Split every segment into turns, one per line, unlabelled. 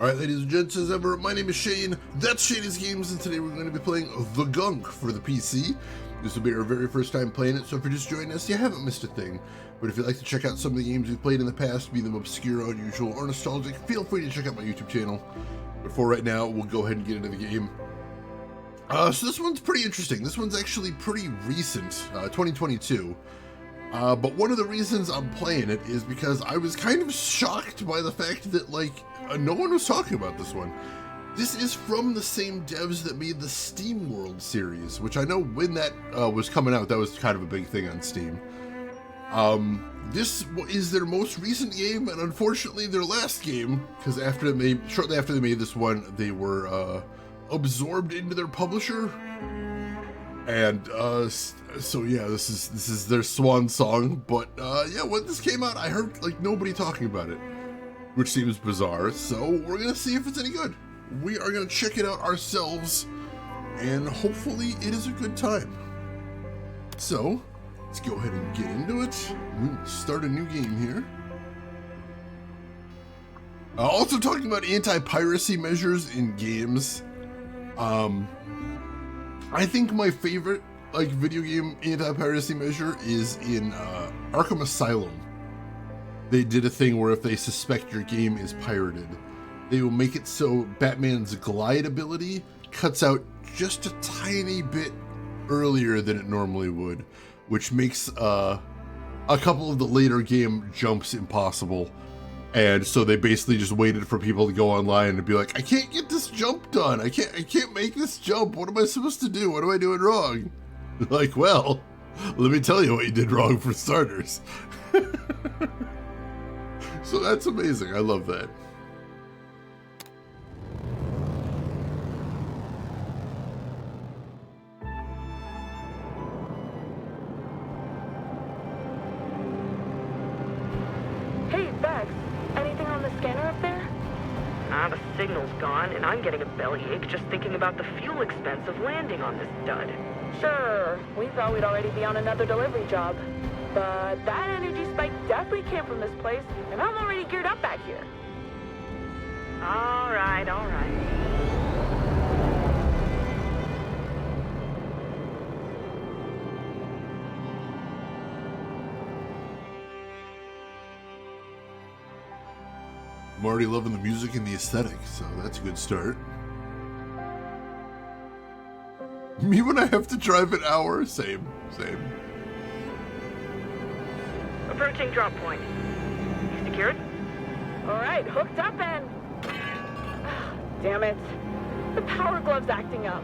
Alright, ladies and gents, as ever, my name is Shane, that's Shady's Games, and today we're going to be playing The Gunk for the PC. This will be our very first time playing it, so if you're just joining us, you haven't missed a thing. But if you'd like to check out some of the games we've played in the past, be them obscure, unusual, or nostalgic, feel free to check out my YouTube channel. But for right now, we'll go ahead and get into the game. So this one's pretty interesting. This one's actually pretty recent, 2022. But one of the reasons I'm playing it is because I was kind of shocked by the fact that, no one was talking about this one. This is from the same devs that made the Steam World series, which I know when that was coming out, that was kind of a big thing on Steam. This is their most recent game, and unfortunately their last game, because shortly after they made this one, they were absorbed into their publisher. And so yeah, this is their swan song. But yeah, when this came out, I heard nobody talking about it, which seems bizarre. So we're gonna see if it's any good. We are gonna check it out ourselves, and hopefully it is a good time. So let's go ahead and get into it. We'll start a new game here. Also talking about anti-piracy measures in games. I think my favorite video game anti-piracy measure is in Arkham Asylum. They did a thing where if they suspect your game is pirated, they will make it so Batman's glide ability cuts out just a tiny bit earlier than it normally would, which makes a couple of the later game jumps impossible. And so they basically just waited for people to go online and be like, I can't get this jump done. I can't make this jump. What am I supposed to do? What am I doing wrong? Like, well, let me tell you what you did wrong for starters. So that's amazing. I love that.
Hey, Bex. Anything on the scanner up there?
The signal's gone, and I'm getting a bellyache just thinking about the fuel expense of landing on this dud.
Sure. We thought we'd already be on another delivery job. But that energy spike definitely came from this place, and I'm already geared up back here.
All right, all right.
I'm already loving the music and the aesthetic, so that's a good start. Me when I have to drive an hour? Same.
Approaching drop point. You secured?
All right, hooked up and... Damn it. The power glove's acting up.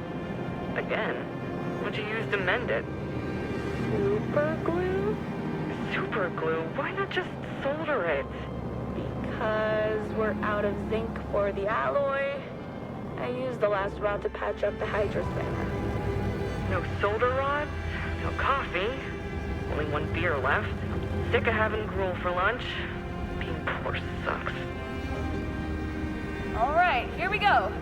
Again? What'd you use to mend it?
Super glue?
Super glue? Why not just solder it?
Because we're out of zinc for the alloy. I used the last rod to patch up the hydro spanner.
No solder rods? No coffee? Only one beer left. I'm sick of having gruel for lunch. Being poor sucks.
All right, here we go.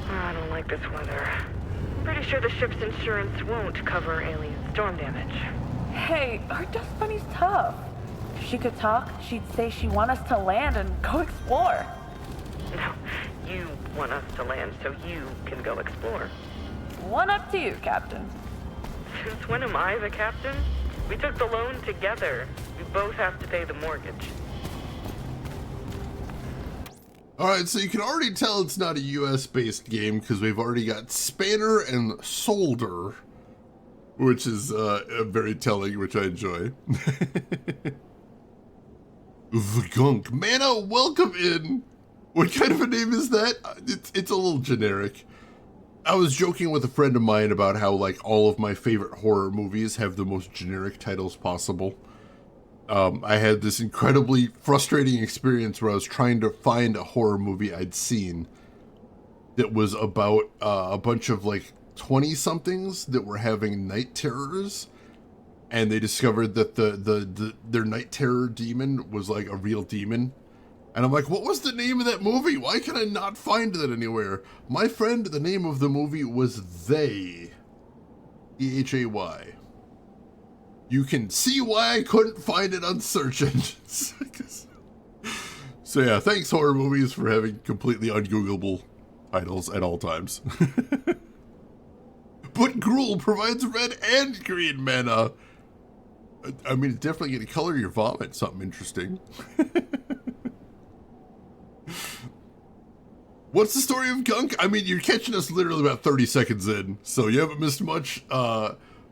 I don't like this weather. Pretty sure the ship's insurance won't cover alien storm damage.
Hey, our dust bunny's tough. If she could talk, she'd say she want us to land and go explore.
No, you want us to land so you can go explore.
One up to you, Captain.
Since when am I the captain? We took the loan together. We both have to pay the mortgage.
Alright, so you can already tell it's not a US-based game because we've already got spanner and solder, which is very telling, which I enjoy. The Gunk. Mana, welcome in! What kind of a name is that? It's a little generic. I was joking with a friend of mine about how, all of my favorite horror movies have the most generic titles possible. I had this incredibly frustrating experience where I was trying to find a horror movie I'd seen that was about a bunch of 20-somethings that were having night terrors, and they discovered that their night terror demon was a real demon. And I'm like, what was the name of that movie? Why can I not find that anywhere? My friend, the name of the movie was They. EHAY. You can see why I couldn't find it on search engines. So yeah, thanks horror movies for having completely ungoogleable titles at all times. But gruel provides red and green mana. I mean, it's definitely going to color your vomit something interesting. What's the story of Gunk? I mean, you're catching us literally about 30 seconds in, so you haven't missed much.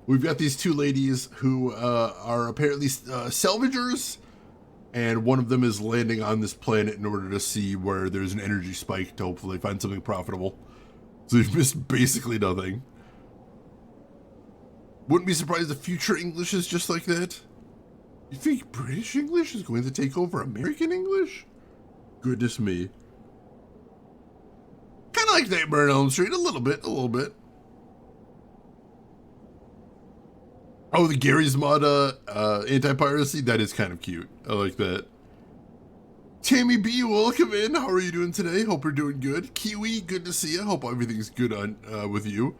We've got these two ladies who are apparently salvagers, and one of them is landing on this planet in order to see where there's an energy spike to hopefully find something profitable. So you've missed basically nothing. Wouldn't be surprised if future English is just like that. You think British English is going to take over American English? Goodness me. Kind of like Nightmare on Elm Street, a little bit. Oh, the Gary's Mod anti-piracy, that is kind of cute. I like that. Tammy B, welcome in. How are you doing today? Hope you're doing good. Kiwi, good to see you. Hope everything's good on with you.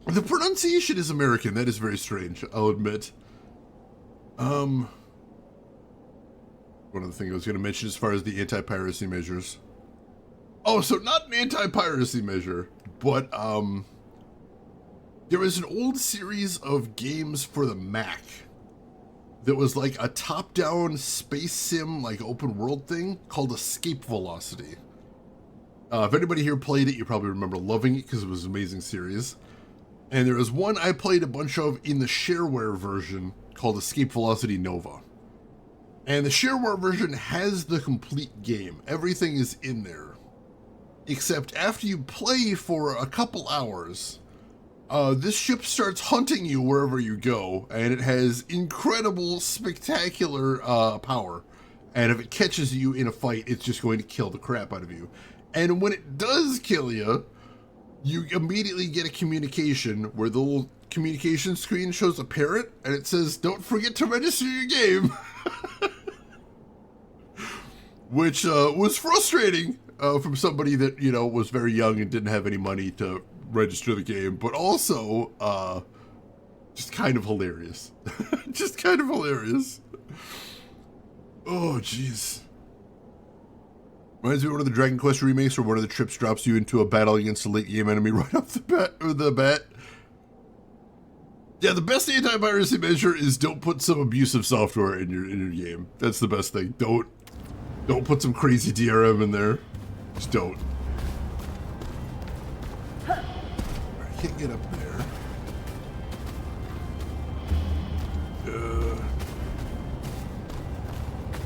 The pronunciation is American. That is very strange, I'll admit. One of the things I was going to mention as far as the anti-piracy measures. Oh, so not an anti-piracy measure, but there was an old series of games for the Mac that was like a top-down space sim, like open world thing called Escape Velocity. If anybody here played it, you probably remember loving it because it was an amazing series. And there was one I played a bunch of in the shareware version called Escape Velocity Nova. And the shareware version has the complete game. Everything is in there. Except after you play for a couple hours, this ship starts hunting you wherever you go, and it has incredible, spectacular power. And if it catches you in a fight, it's just going to kill the crap out of you. And when it does kill you, you immediately get a communication where the little communication screen shows a parrot, and it says, "Don't forget to register your game." Which was frustrating from somebody that, you know, was very young and didn't have any money to register the game, but also just kind of hilarious. Just kind of hilarious. Oh, jeez. Reminds me of one of the Dragon Quest remakes where one of the trips drops you into a battle against a late game enemy right off the bat. Yeah, the best anti-piracy measure is don't put some abusive software in your game. That's the best thing. Don't put some crazy DRM in there. Just don't. I can't get up there.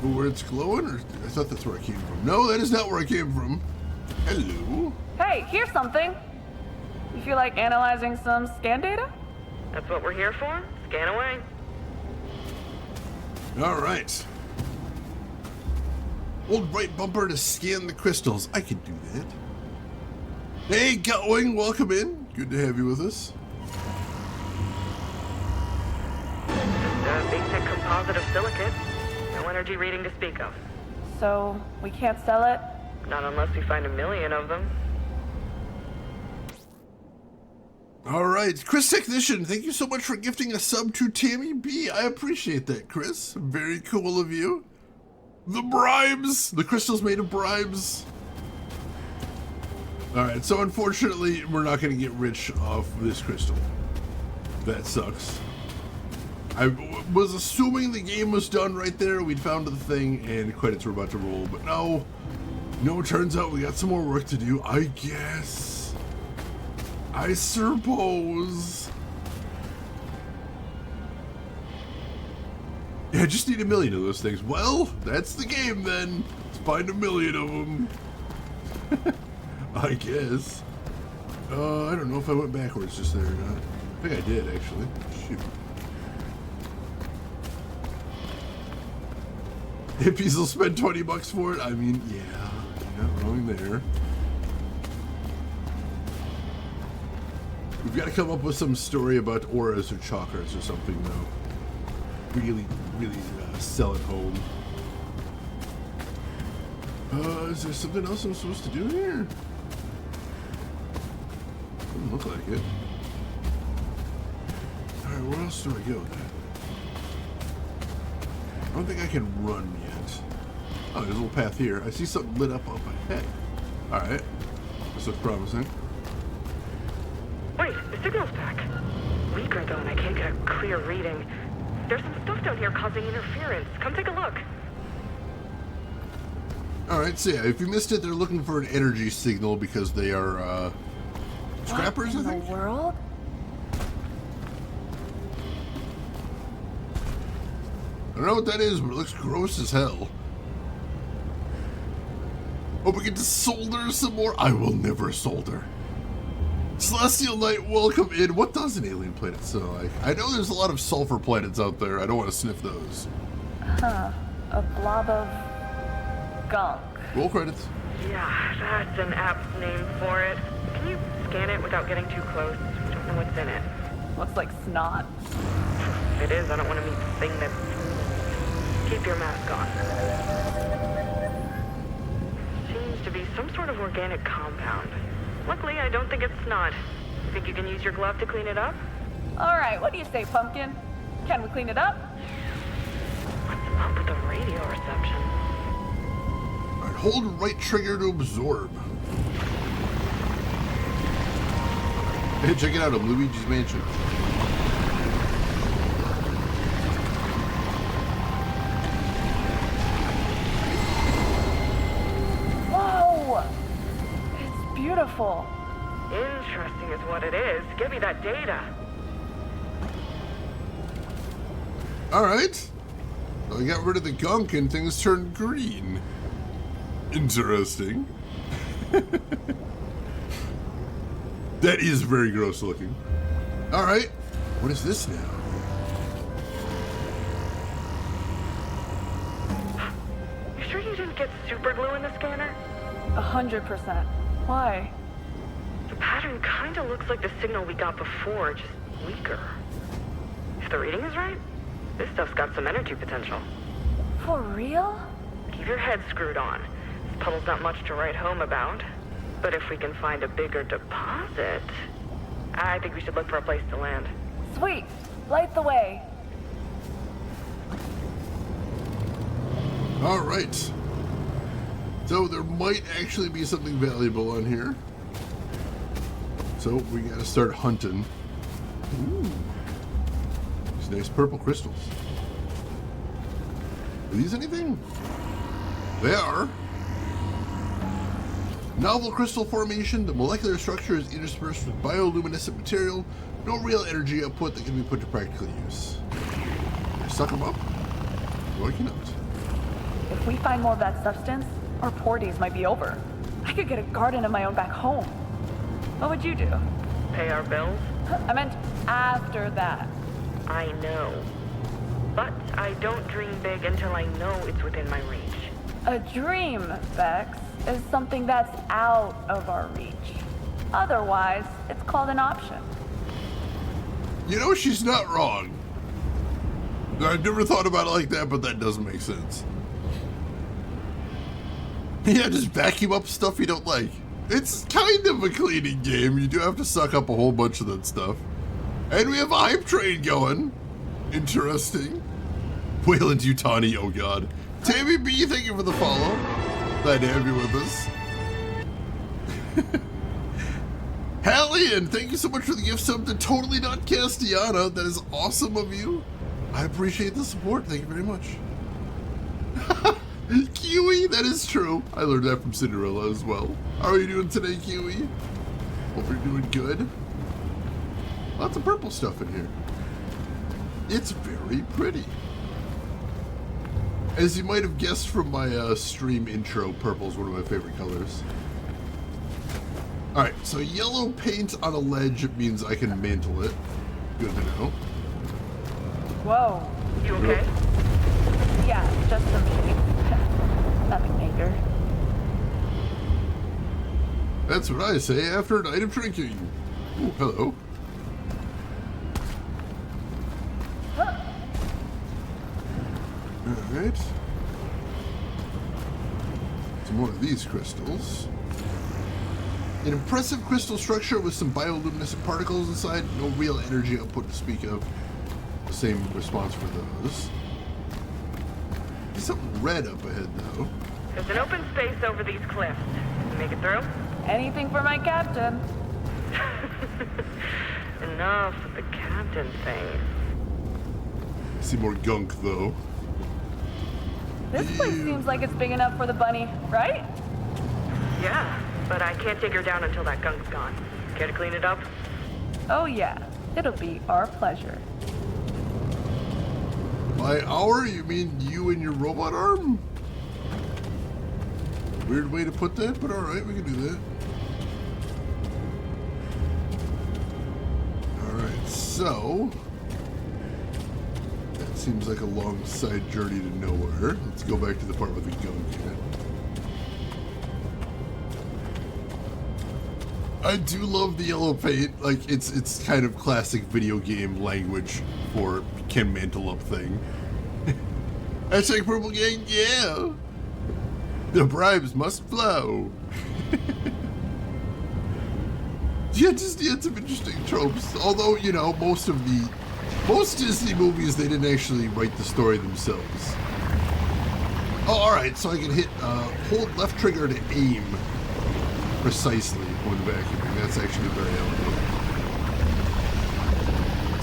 Where it's glowing? Or I thought that's where I came from. No, that is not where I came from. Hello.
Hey, here's something. You feel like analyzing some scan data?
That's what we're here for. Scan away.
All right. Hold right bumper to scan the crystals. I can do that. Hey, Gutwing, welcome in. Good to have you with us.
Just basic composite of silicate. No energy reading to speak of.
So, we can't sell it?
Not unless we find 1 million of them.
All right, Chris Technician, thank you so much for gifting a sub to Tammy B. I appreciate that, Chris. Very cool of you. The bribes! The crystal's made of bribes. All right, so unfortunately, we're not going to get rich off this crystal. That sucks. I was assuming the game was done right there. We'd found the thing and credits were about to roll, but no. No, it turns out we got some more work to do, I guess. I suppose. Yeah, I just need 1 million of those things. Well, that's the game then. Let's find 1 million of them. I guess. I don't know if I went backwards just there or not. I think I did, actually. Shoot. Hippies will spend $20 for it? I mean, yeah, you're not wrong there. We've got to come up with some story about auras or chakras or something, though. Really sell it home. Is there something else I'm supposed to do here? Doesn't look like it. Alright, where else do I go then? I don't think I can run yet. Oh, there's a little path here. I see something lit up ahead. Alright. This looks promising.
Wait, the signal's back. Weaker though, and I can't get a clear reading. There's some stuff down here causing interference. Come take a look.
Alright, so yeah, if you missed it, they're looking for an energy signal because they are, scrappers,
What
I
in
think?
the world?
I don't know what that is, but it looks gross as hell. Oh, we get to solder some more? I will never solder. Celestial Knight, welcome in. What does an alien planet sound like? I know there's a lot of sulfur planets out there. I don't want to sniff those.
Huh. A blob of gunk.
Roll credits.
Yeah, that's an apt name for it. Can you scan it without getting too close? I don't know what's in it.
Looks like snot.
If it is, I don't want to meet the thing that's... Keep your mask on. Seems to be some sort of organic compound. Luckily, I don't think it's snot. Think you can use your glove to clean it up?
Alright, what do you say, Pumpkin? Can we clean it up?
What's up with the radio reception?
Alright, hold right trigger to absorb. Hey, check it out, I'm Luigi's Mansion.
Whoa! It's beautiful.
Interesting is what it is. Give me that data.
Alright. Well, I got rid of the gunk and things turned green. Interesting. That is very gross looking. Alright. What is this now?
You sure you didn't get super glue in the scanner?
100%. Why?
The pattern kinda looks like the signal we got before, just weaker. If the reading is right, this stuff's got some energy potential.
For real?
Keep your head screwed on. This puddle's not much to write home about. But if we can find a bigger deposit, I think we should look for a place to land.
Sweet. Light the way.
Alright. So there might actually be something valuable on here. So we gotta start hunting. Ooh. These nice purple crystals. Are these anything? They are. Novel crystal formation. The molecular structure is interspersed with bioluminescent material. No real energy output that can be put to practical use. I suck them up? Why not?
If we find more of that substance, our poor days might be over. I could get a garden of my own back home. What would you do?
Pay our bills?
I meant after that.
I know. But I don't dream big until I know it's within my reach.
A dream, Bex, is something that's out of our reach. Otherwise, it's called an option.
You know, she's not wrong. I've never thought about it like that, but that does make sense. Yeah, just vacuum up stuff you don't like. It's kind of a cleaning game. You do have to suck up a whole bunch of that stuff. And we have a hype train going. Interesting. Wayland Yutani, oh god. Tammy B, thank you for the follow. Glad to have you with us. Hallian, thank you so much for the gift sub to Totally Not Castiana. That is awesome of you. I appreciate the support. Thank you very much. Kiwi, that is true. I learned that from Cinderella as well. How are you doing today, Kiwi? Hope you're doing good. Lots of purple stuff in here. It's very pretty. As you might have guessed from my stream intro, purple is one of my favorite colors. Alright, so yellow paint on a ledge means I can mantle it. Good to know.
Whoa.
You okay?
Yeah, just some shade. Nothing major.
That's what I say after a night of drinking. Ooh, hello. Alright. Some more of these crystals. An impressive crystal structure with some bioluminescent particles inside. No real energy output to speak of. Same response for those. There's something red up ahead, though.
There's an open space over these cliffs. Make it through?
Anything for my captain.
Enough with the captain thing.
See more gunk, though.
This place seems like it's big enough for the bunny, right?
Yeah, but I can't take her down until that gunk's gone. Care to clean it up?
Oh yeah, it'll be our pleasure.
By our, you mean you and your robot arm? Weird way to put that, but alright, we can do that. Alright, so... that seems like a long side journey to nowhere. Let's go back to the part with the gunk in it. I do love the yellow paint. Like, it's kind of classic video game language for can mantle up thing. Hashtag purple gang, yeah! The bribes must flow. Yeah, some interesting tropes. Although, you know, most Disney movies, they didn't actually write the story themselves. Oh, alright, so I can hit, hold left trigger to aim precisely when vacuuming. That's actually very elegant.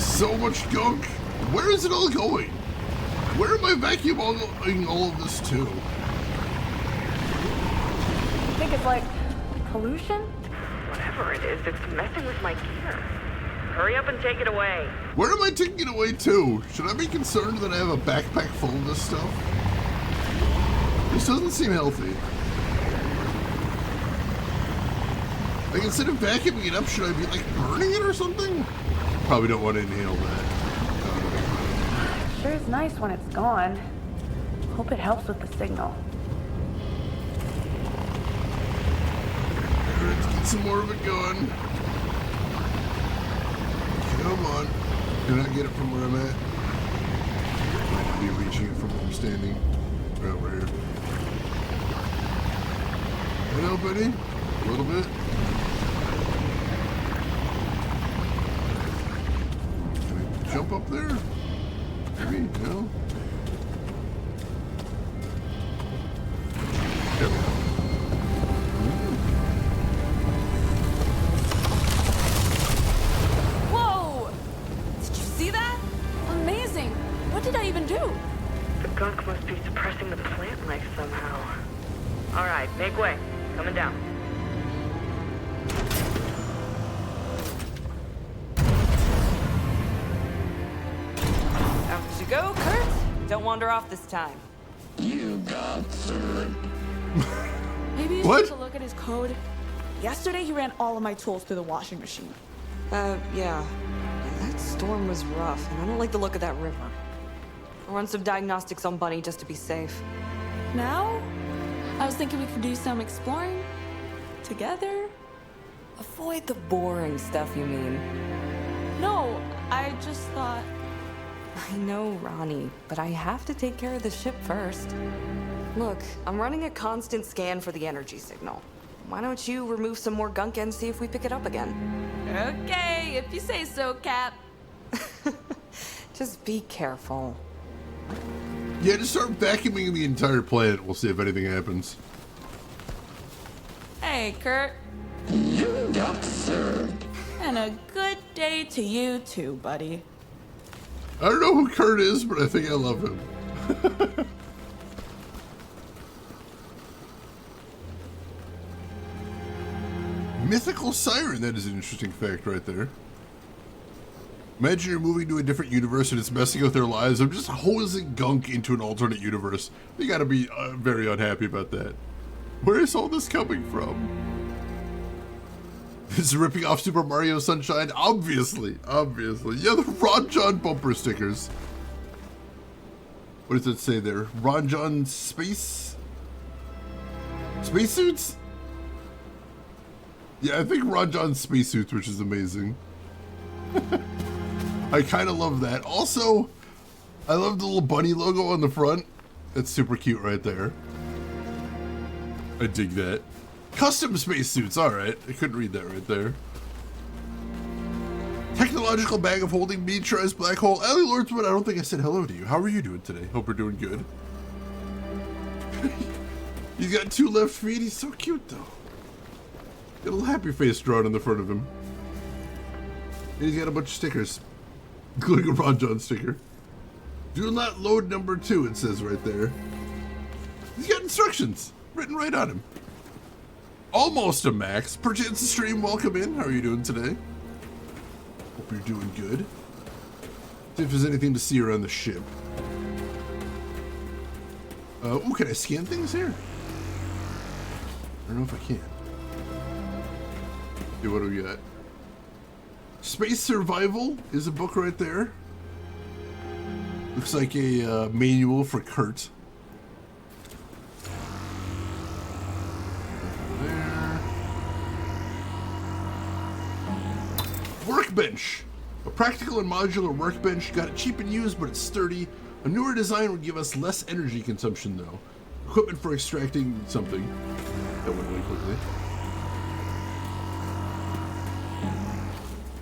So much gunk. Where is it all going? Where am I vacuuming all of this to?
I think it's like pollution?
Whatever it is, it's messing with my gear. Hurry up and take it away.
Where am I taking it away to? Should I be concerned that I have a backpack full of this stuff? This doesn't seem healthy. Like, instead of vacuuming it up, should I be, like, burning it or something? Probably don't want to inhale that.
Sure is nice when it's gone. Hope it helps with the signal.
Let's get some more of it going. Come on. Can I get it from where I'm at? Might be reaching it from where I'm standing. Right over here. Hello, buddy. A little bit. Can I jump up there? Maybe, no? There we go.
Whoa! Did you see that? Amazing! What did I even do?
The gunk must be suppressing the plant life somehow. All right, make way. Coming down.
Out you go, Kurt. Don't wander off this time.
You got through.
Maybe you
What?
should take a look at his code. Yesterday he ran all of my tools through the washing machine.
Yeah. That storm was rough, and I don't like the look of that river. I'll run some diagnostics on Bunny just to be safe.
Now? I was thinking we could do some exploring together.
Avoid the boring stuff, you mean?
No, I just thought.
I know, Ronnie, but I have to take care of the ship first. Look, I'm running a constant scan for the energy signal. Why don't you remove some more gunk and see if we pick it up again?
Okay, if you say so, Cap.
Just be careful.
Yeah, just start vacuuming the entire planet. We'll see if anything happens.
Hey, Kurt.
You got through.
And a good day to you too, buddy.
I don't know who Kurt is, but I think I love him. Mythical siren, that is an interesting fact right there. Imagine you're moving to a different universe and it's messing with their lives. I'm just hosing gunk into an alternate universe. You gotta be very unhappy about that. Where is all this coming from? This is ripping off Super Mario Sunshine? Obviously. Yeah, the Ron John bumper stickers. What does it say there? Ron John spacesuits? Yeah, I think Ron John spacesuits, which is amazing. I kind of love that. Also, I love the little bunny logo on the front. That's super cute right there. I dig that. Custom spacesuits, alright. I couldn't read that right there. Technological bag of holding, miniaturized black hole. Ellie Lordswood, I don't think I said hello to you. How are you doing today? Hope we're doing good. He's got 2 left feet. He's so cute, though. Got a little happy face drawn in the front of him. And he's got a bunch of stickers, including a Ron John sticker. Do not load number 2, it says right there. He's got instructions written right on him. Almost a max. Perchance the stream, welcome in. How are you doing today? Hope you're doing good. See if there's anything to see around the ship. Ooh, can I scan things here? I don't know if I can. Okay, what do we got? Space Survival is a book right there. Looks like a manual for Kurt. There. Workbench. A practical and modular workbench. Got it cheap and used, but it's sturdy. A newer design would give us less energy consumption, though. Equipment for extracting something. That went really quickly.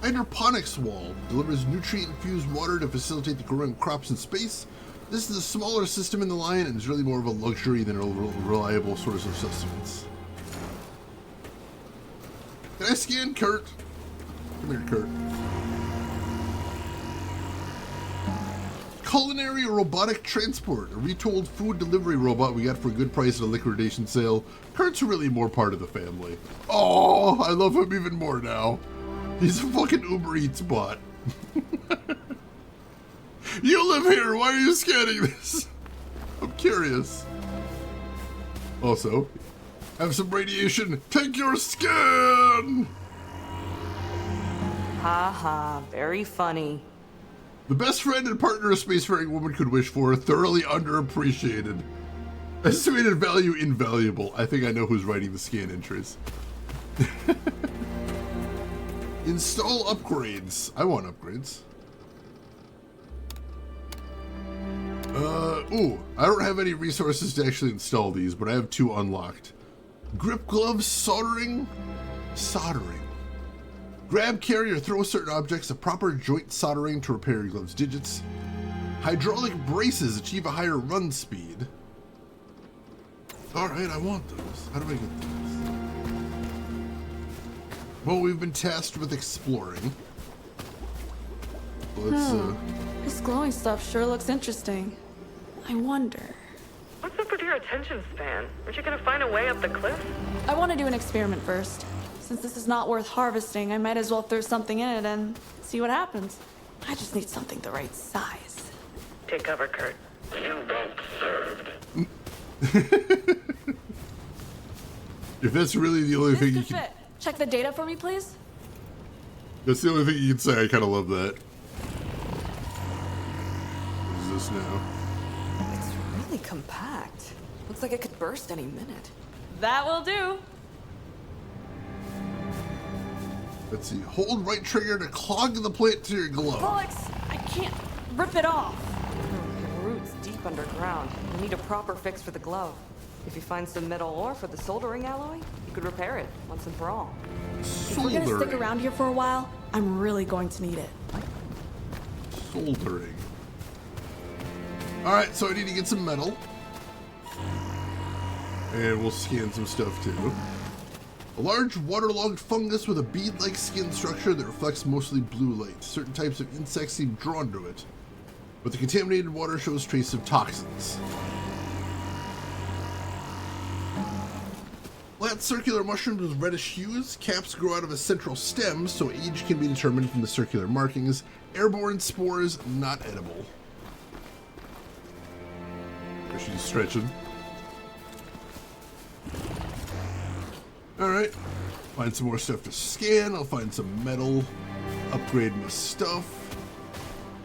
Hydroponics wall delivers nutrient-infused water to facilitate the growing of crops in space. This is a smaller system in the line and is really more of a luxury than a reliable source of sustenance. Can I scan Kurt? Come here, Kurt. Culinary robotic transport, a retooled food delivery robot we got for a good price at a liquidation sale. Kurt's really more part of the family. Oh, I love him even more now. He's a fucking Uber Eats bot. You live here, why are you scanning this? I'm curious. Also, have some radiation, take your scan!
Haha, very funny.
The best friend and partner a spacefaring woman could wish for, thoroughly underappreciated. Estimated value invaluable. I think I know who's writing the scan entries. Install upgrades. I want upgrades. Ooh, I don't have any resources to actually install these, but I have 2 unlocked. Grip gloves, soldering. Grab, carry, or throw certain objects, a proper joint soldering to repair your glove's digits. Hydraulic braces achieve a higher run speed. Alright, I want those. How do I get those? Well, we've been tasked with exploring. Let's,
This glowing stuff sure looks interesting. I wonder.
What's up with your attention span? Aren't you gonna find a way up the cliff?
I want to do an experiment first. Since this is not worth harvesting, I might as well throw something in it and see what happens. I just need something the right size.
Take cover, Kurt.
You got served.
if that's really the only
This
thing you
could
can...
fit. Check the data for me, please.
That's the only thing you can say. I kind of love that. What is this now?
It's really compact. Looks like it could burst any minute.
That will do.
Let's see. Hold right trigger to clog the plate to your glove.
Alex, I can't rip it off.
The root's deep underground. We need a proper fix for the glove. If you find some metal ore for the soldering alloy, you could repair it once and for all.
If we're gonna stick around here for a while, I'm really going to need it.
Soldering. Alright, so I need to get some metal. And we'll scan some stuff too. A large waterlogged fungus with a bead-like skin structure that reflects mostly blue light. Certain types of insects seem drawn to it, but the contaminated water shows traces of toxins. Flat circular mushrooms with reddish hues. Caps grow out of a central stem, so age can be determined from the circular markings. Airborne spores, not edible. She's stretching. Alright, find some more stuff to scan. I'll find some metal, upgrade my stuff.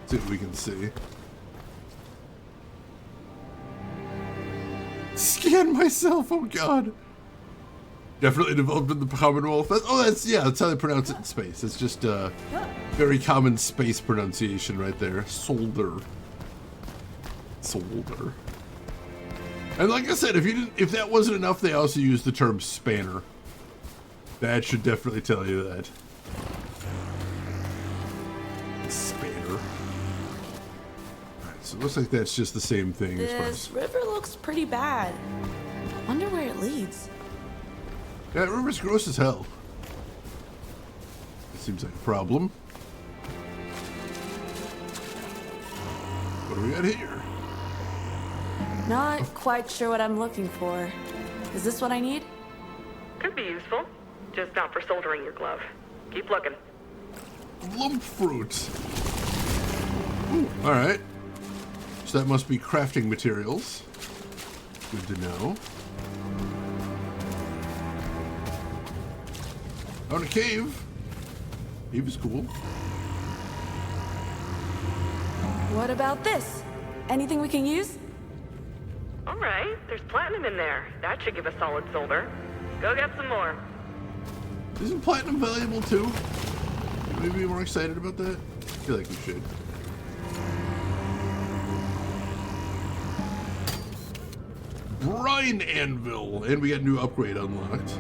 See what we can see. Scan myself, oh god. Definitely developed in the Commonwealth. That's how they pronounce it in space. It's just a very common space pronunciation right there. Solder. And like I said, if that wasn't enough, they also use the term spanner That should definitely tell you that. Spanner. Alright, so it looks like that's just the same thing as far
This
as...
river looks pretty bad. Wonder where it leads.
That river's gross as hell. It seems like a problem. What do we got here?
Not quite sure what I'm looking for. Is this what I need?
Could be useful. Just not for soldering your glove. Keep looking.
Lump fruit. Ooh, alright. So that must be crafting materials. Good to know. Oh, a cave. Cave is cool.
What about this? Anything we can use?
All right, there's platinum in there. That should give a solid solder. Go get some more.
Isn't platinum valuable too? Should we be more excited about that? I feel like we should. Brine anvil, and we got a new upgrade unlocked.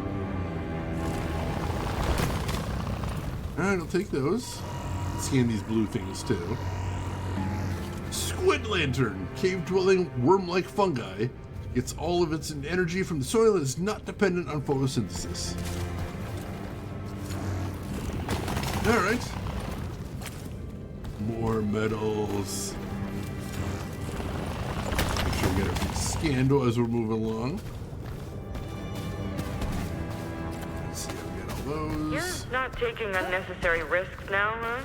Alright, I'll take those. Scan these blue things too. Squid lantern, cave-dwelling worm-like fungi, gets all of its energy from the soil and is not dependent on photosynthesis. Alright. More metals. Make sure we get everything scanned as we're moving along. Let's see how we get all those.
You're not taking unnecessary risks now, huh?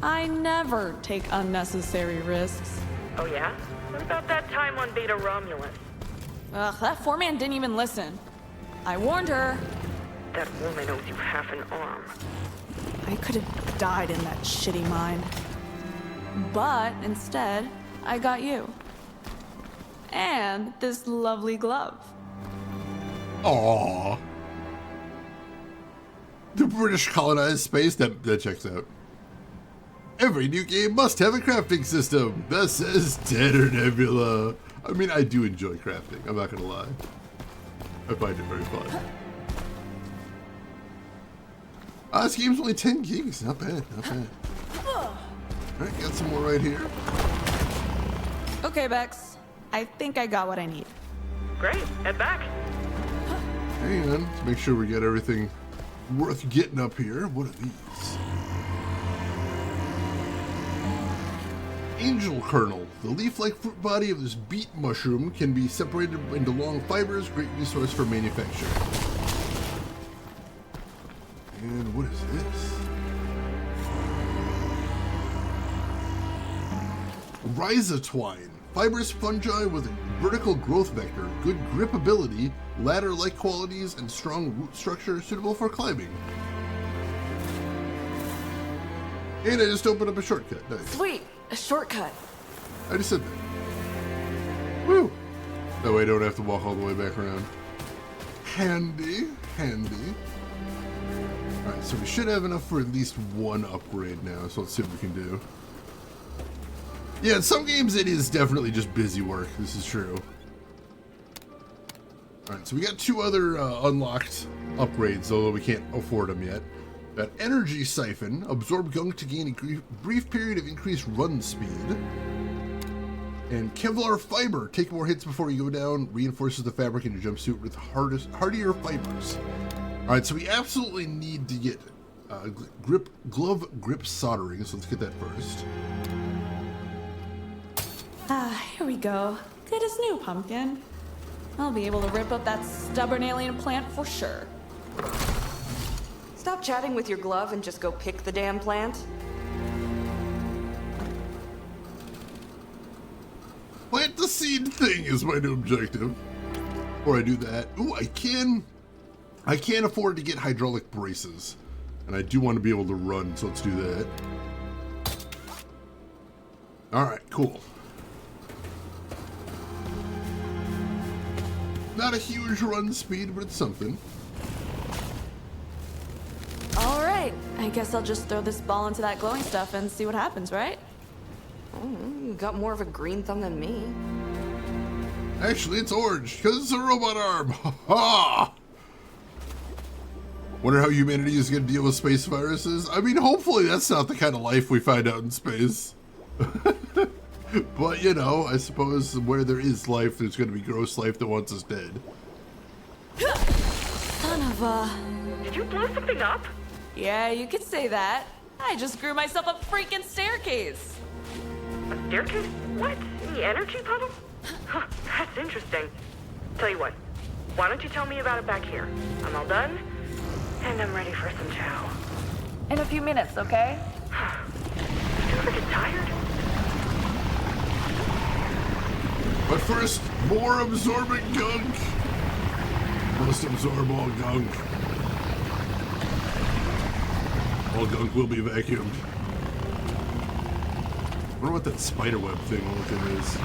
I never take unnecessary risks.
Oh yeah? What about that time on Beta Romulus?
Ugh, that foreman didn't even listen. I warned her.
That woman owes you half an arm.
I could have died in that shitty mine. But instead, I got you. And this lovely glove.
Aww. The British colonized space, that checks out. Every new game must have a crafting system. That says Tanner Nebula. I mean, I do enjoy crafting. I'm not gonna lie. I find it very fun. This game's only 10 gigs. Not bad, not bad. Alright, got some more right here.
Okay, Bex. I think I got what I need.
Great, head back.
Hang on, let's make sure we get everything worth getting up here. What are these? Angel kernel. The leaf-like fruit body of this beet mushroom can be separated into long fibers, great resource for manufacture. And what is this? Rhizotwine. Fibrous fungi with a vertical growth vector, good grip ability, ladder-like qualities, and strong root structure suitable for climbing. And I just opened up a shortcut. Nice.
Sweet, a shortcut.
I just said that. Woo! That way I don't have to walk all the way back around. Handy, handy. Alright, so we should have enough for at least one upgrade now, so let's see what we can do. Yeah, in some games it is definitely just busy work. This is true. Alright, so we got two other unlocked upgrades, although we can't afford them yet. Got Energy Siphon, absorb gunk to gain a brief period of increased run speed. And Kevlar Fiber, take more hits before you go down, reinforces the fabric in your jumpsuit with hardier fibers. Alright, so we absolutely need to get glove grip soldering, so let's get that first.
Here we go. Good as new, Pumpkin. I'll be able to rip up that stubborn alien plant for sure.
Stop chatting with your glove and just go pick the damn plant.
Plant the seed thing is my new objective. Before I do that, ooh, I can afford to get hydraulic braces, and I do want to be able to run, so let's do that. All right, cool. Not a huge run speed, but it's something.
All right. I guess I'll just throw this ball into that glowing stuff and see what happens, right?
You got more of a green thumb than me.
Actually, it's orange, because it's a robot arm. Ha ha! Wonder how humanity is going to deal with space viruses. I mean, hopefully that's not the kind of life we find out in space. But, you know, I suppose where there is life, there's going to be gross life that wants us dead.
Son of a...
Did you blow something up?
Yeah, you could say that. I just grew myself a freaking staircase.
A staircase? What? In the energy puddle? Huh, that's interesting. Tell you what, why don't you tell me about it back here? I'm all done, and I'm ready for some chow.
In a few minutes, okay?
You ever get tired?
But first, more absorbent gunk. Must absorb all gunk. All gunk will be vacuumed. I wonder what that spiderweb thing looking is.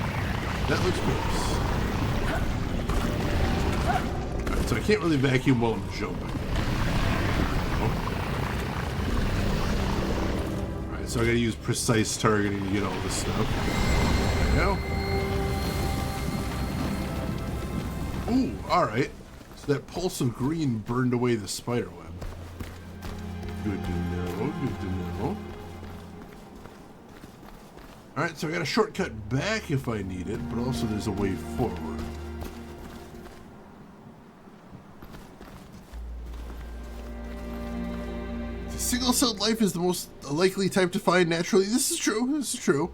That looks gross. Alright, so I can't really vacuum while I'm jumping. Oh. Alright, so I gotta use precise targeting to get all this stuff. There we go. Ooh, alright. So that pulse of green burned away the spider web. Good to know, good to know. Alright, so I got a shortcut back if I need it, but also there's a way forward. Single-celled life is the most likely type to find naturally. This is true, this is true.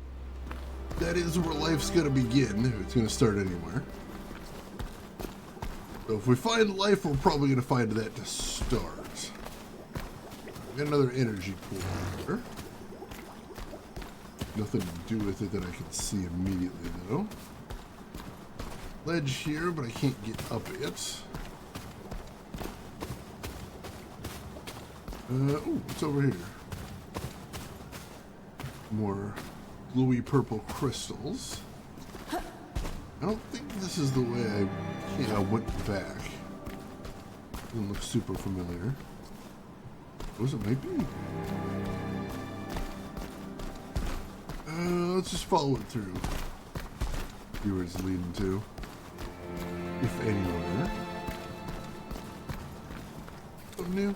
That is where life's gonna begin, if it's gonna start anywhere. So if we find life, we're probably going to find that to start. We got another energy pool here. Nothing to do with it that I can see immediately, though. Ledge here, but I can't get up it. Oh, what's over here? More glowy purple crystals. I don't think this is the way I went back. Doesn't look super familiar. What it might be? Let's just follow it through. See where it's leading to. If anywhere. Something new?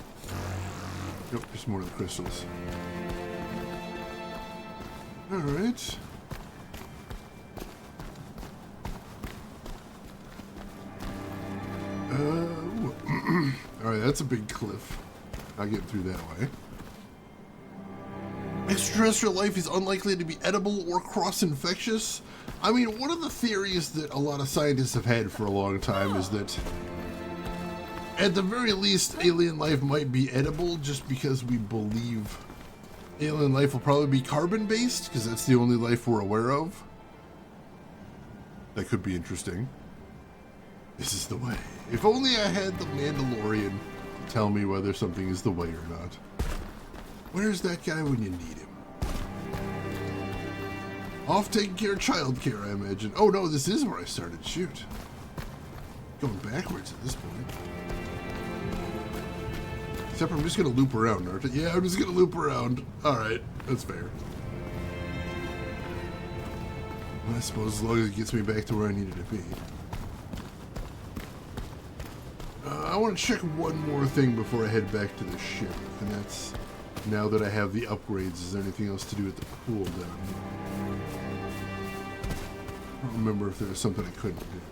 Nope, just more of the crystals. Alright. Alright, that's a big cliff. I'll get through that way. Extraterrestrial life is unlikely to be edible or cross-infectious. I mean, one of the theories that a lot of scientists have had for a long time is that at the very least, alien life might be edible just because we believe alien life will probably be carbon-based, because that's the only life we're aware of. That could be interesting. This is the way. If only I had the Mandalorian to tell me whether something is the way or not. Where's that guy when you need him? Off taking care of child care, I imagine. Oh no, this is where I started. Shoot. Going backwards at this point. Except I'm just going to loop around, aren't I? Yeah, I'm just going to loop around. Alright, that's fair. Well, I suppose as long as it gets me back to where I needed to be. I want to check one more thing before I head back to the ship, and that's now that I have the upgrades. Is there anything else to do at the pool down here? I don't remember if there was something I couldn't do.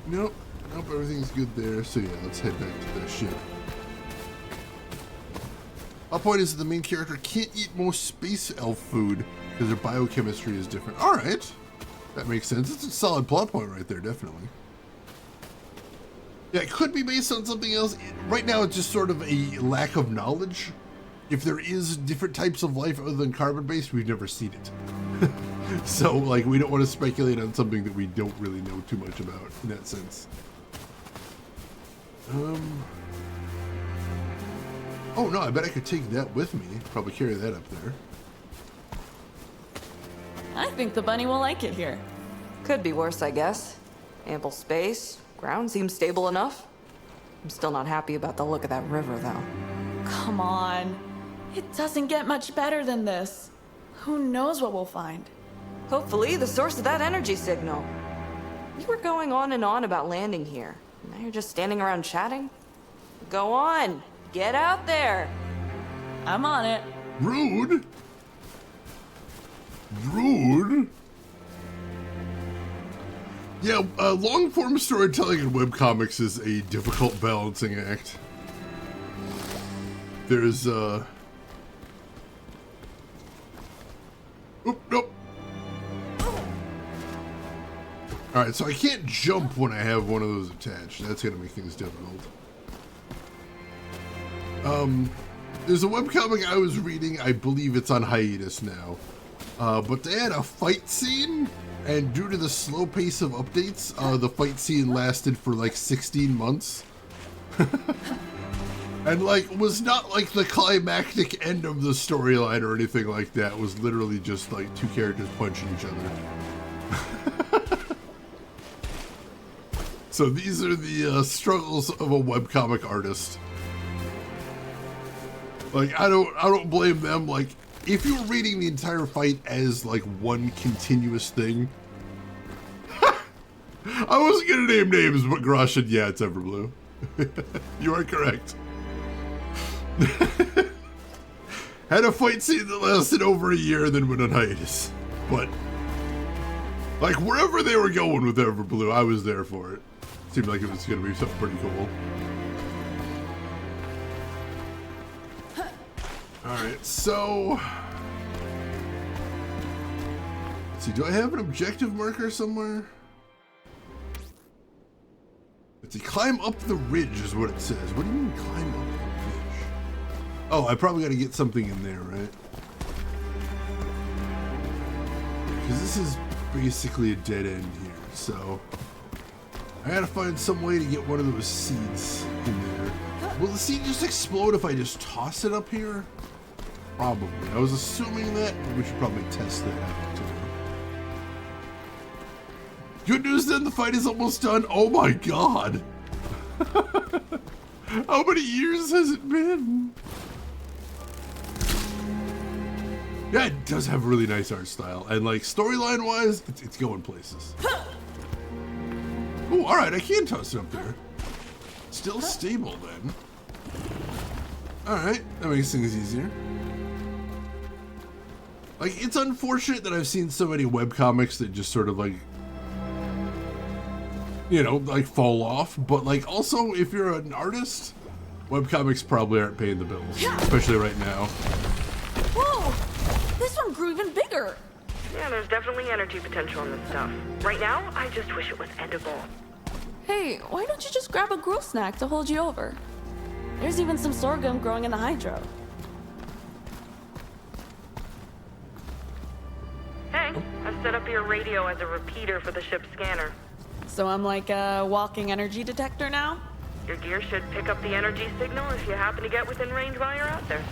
Nope, everything's good there. So yeah, let's head back to the ship. My point is that the main character can't eat most space elf food because their biochemistry is different. All right, that makes sense. It's a solid plot point right there, definitely. Yeah, it could be based on something else. Right now, it's just sort of a lack of knowledge. If there is different types of life other than carbon-based, we've never seen it. So, like, we don't want to speculate on something that we don't really know too much about, in that sense. Oh, no, I bet I could take that with me. Probably carry that up there.
I think the bunny will like it here.
Could be worse, I guess. Ample space. Ground seems stable enough. I'm still not happy about the look of that river, though.
Come on. It doesn't get much better than this. Who knows what we'll find?
Hopefully, the source of that energy signal. You were going on and on about landing here. Now you're just standing around chatting? Go on, get out there.
I'm on it.
Rude? Rude? Yeah, long-form storytelling in webcomics is a difficult balancing act. There's, Oop, nope. Alright, so I can't jump when I have one of those attached. That's gonna make things difficult. There's a webcomic I was reading, I believe it's on hiatus now. But they had a fight scene, and due to the slow pace of updates, the fight scene lasted for like 16 months. And like, was not like the climactic end of the storyline or anything like that. It was literally just like two characters punching each other. So these are the struggles of a webcomic artist. Like, I don't blame them. Like, if you were reading the entire fight as like one continuous thing, I wasn't gonna name names, but Grosh said, yeah, it's Everblue. You are correct. Had a fight scene that lasted over a year and then went on hiatus. But, like, wherever they were going with Everblue, I was there for it. Seemed like it was gonna be something pretty cool. Alright, so... Let's see, do I have an objective marker somewhere? Let's see, climb up the ridge is what it says. What do you mean climb up the ridge? Oh, I probably gotta get something in there, right? Because this is basically a dead end here, so... I gotta find some way to get one of those seeds in there. Will the seed just explode if I just toss it up here? Probably. I was assuming that, but we should probably test that out too. Good news then, the fight is almost done. Oh my god! How many years has it been? Yeah, it does have really nice art style, and like storyline wise, it's going places. Oh, alright, I can toss it up there. Still stable then. Alright, that makes things easier. Like, it's unfortunate that I've seen so many webcomics that just sort of like, you know, like fall off, but like also if you're an artist, webcomics probably aren't paying the bills, especially right now.
Whoa! This one grew even bigger!
Yeah, there's definitely energy potential in this stuff. Right now, I just wish it was edible.
Hey, why don't you just grab a gruel snack to hold you over? There's even some sorghum growing in the hydro.
Hey, I've set up your radio as a repeater for the ship's scanner.
So I'm like a walking energy detector now?
Your gear should pick up the energy signal if you happen to get within range while you're out there.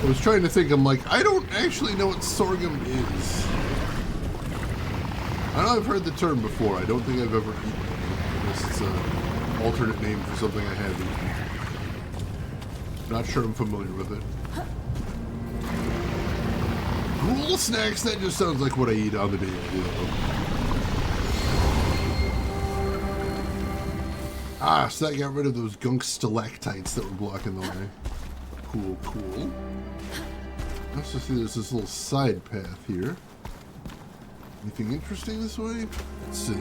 I was trying to think, I'm like, I don't actually know what sorghum is. I know I've heard the term before. I don't think I've ever eaten it. I guess it's an alternate name for something I have eaten. Not sure I'm familiar with it. Gruel snacks, that just sounds like what I eat on the daily. Ah, so that got rid of those gunk stalactites that were blocking the way. Cool, cool. Let's just see, there's this little side path here. Anything interesting this way? Let's see.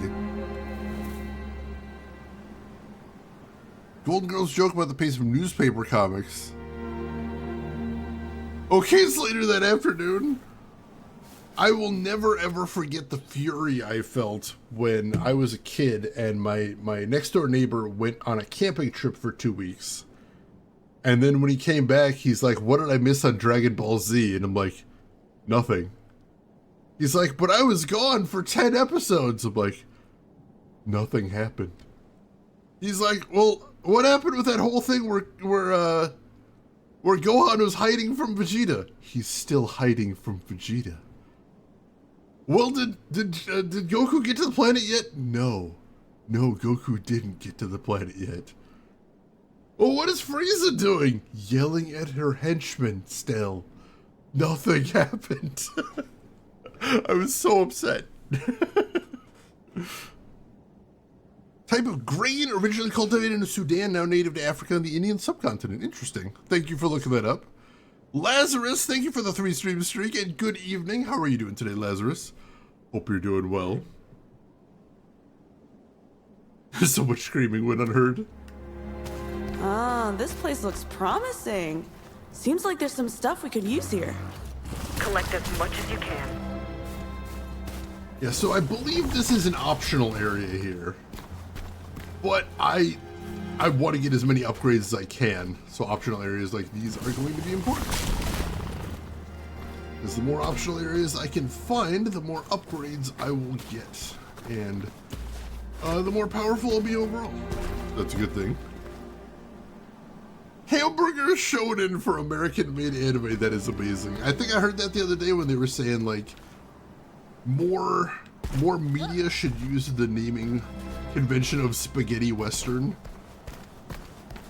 Golden Girls joke about the pace of newspaper comics. Okay, it's later that afternoon. I will never ever forget the fury I felt when I was a kid and my next door neighbor went on a camping trip for 2 weeks. And then when he came back, he's like, what did I miss on Dragon Ball Z? And I'm like, nothing. He's like, but I was gone for 10 episodes. I'm like, nothing happened. He's like, well, what happened with that whole thing where Gohan was hiding from Vegeta? He's still hiding from Vegeta. Well, did Goku get to the planet yet? No. No, Goku didn't get to the planet yet. Well, what is Frieza doing? Yelling at her henchmen still. Nothing happened. I was so upset. Type of grain originally cultivated in Sudan, now native to Africa and the Indian subcontinent. Interesting. Thank you for looking that up. Lazarus, thank you for the 3-stream streak, and good evening. How are you doing today, Lazarus? Hope you're doing well. So much screaming went unheard.
Ah, this place looks promising. Seems like there's some stuff we could use here.
Collect as much as you can.
Yeah, so I believe this is an optional area here. But I want to get as many upgrades as I can. So optional areas like these are going to be important. Because the more optional areas I can find, the more upgrades I will get. And the more powerful I'll be overall. That's a good thing. Hamburger shonen for American-made anime. That is amazing. I think I heard that the other day when they were saying, like, more media should use the naming convention of spaghetti western.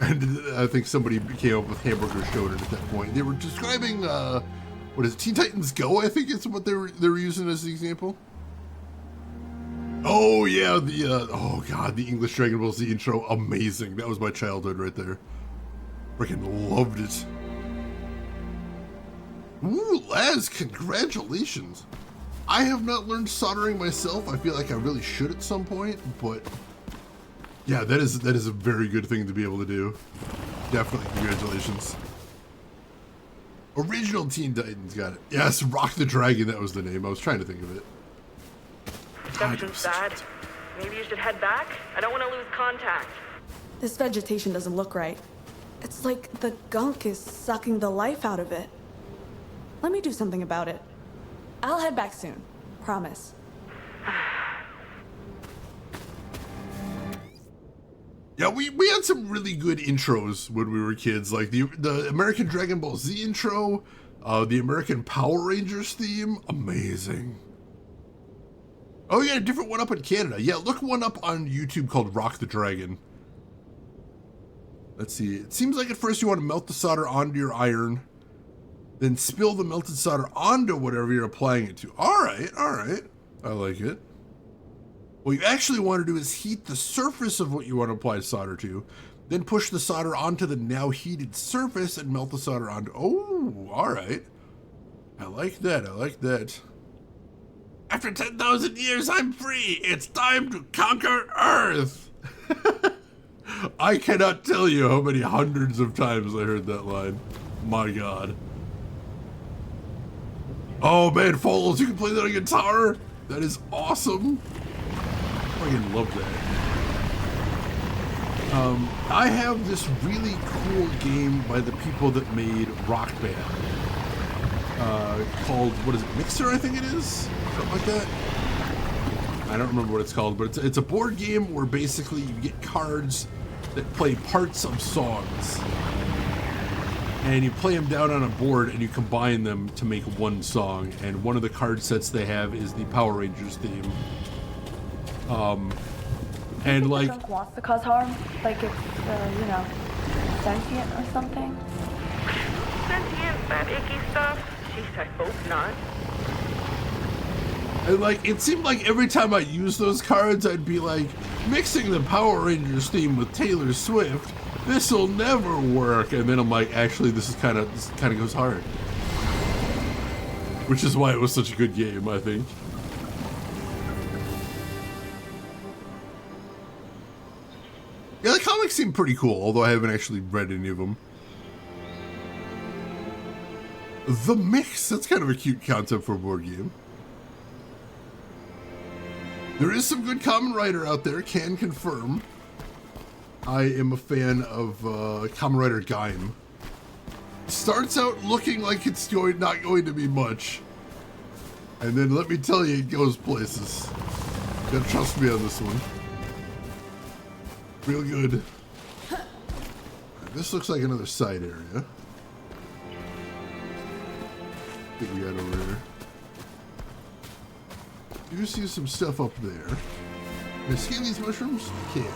And I think somebody came up with hamburger shonen at that point. They were describing, what is it, Teen Titans Go, I think is what they were using as the example. Oh yeah, oh god, the English Dragon Ball Z intro, amazing. That was my childhood right there. Freaking loved it. Ooh, Laz, congratulations. I have not learned soldering myself. I feel like I really should at some point, but yeah, that is a very good thing to be able to do. Definitely, congratulations. Original Teen Titans, got it. Yes, Rock the Dragon, that was the name. I was trying to think of it.
Reception's bad. Maybe you should head back? I don't want to lose contact.
This vegetation doesn't look right. It's like the gunk is sucking the life out of it. Let me do something about it. I'll head back soon. Promise.
Yeah, we had some really good intros when we were kids, like the American Dragon Ball Z intro, the American Power Rangers theme, amazing. Oh yeah, a different one up in Canada. Yeah, look one up on YouTube called Rock the Dragon. Let's see, it seems like at first you want to melt the solder onto your iron, then spill the melted solder onto whatever you're applying it to. All right, I like it. What you actually want to do is heat the surface of what you want to apply solder to, then push the solder onto the now heated surface and melt the solder onto. Oh, all right. I like that. After 10,000 years, I'm free. It's time to conquer Earth. I cannot tell you how many hundreds of times I heard that line. My God. Oh man, Falls, you can play that on guitar? That is awesome. I freaking love that. I have this really cool game by the people that made Rock Band. Called, what is it, Mixer, I think it is? Something like that. I don't remember what it's called, but it's a board game where basically you get cards that play parts of songs. And you play them down on a board and you combine them to make one song. And one of the card sets they have is the Power Rangers theme. And like...
Gunk wants to cause harm? Like it's, you know, sentient or something?
Sentient, that icky stuff? Jeez, I hope not.
And like, it seemed like every time I used those cards, I'd be like, mixing the Power Rangers theme with Taylor Swift, this'll never work. And then I'm like, actually, this kind of goes hard. Which is why it was such a good game, I think. Yeah, the comics seem pretty cool, although I haven't actually read any of them. The Mix, that's kind of a cute concept for a board game. There is some good Kamen Rider out there, can confirm. I am a fan of Kamen Rider Gaim. Starts out looking like it's not going to be much. And then let me tell you, it goes places. You gotta trust me on this one. Real good. This looks like another side area. I think we got over here. You see some stuff up there. Can I scan these mushrooms? I can't.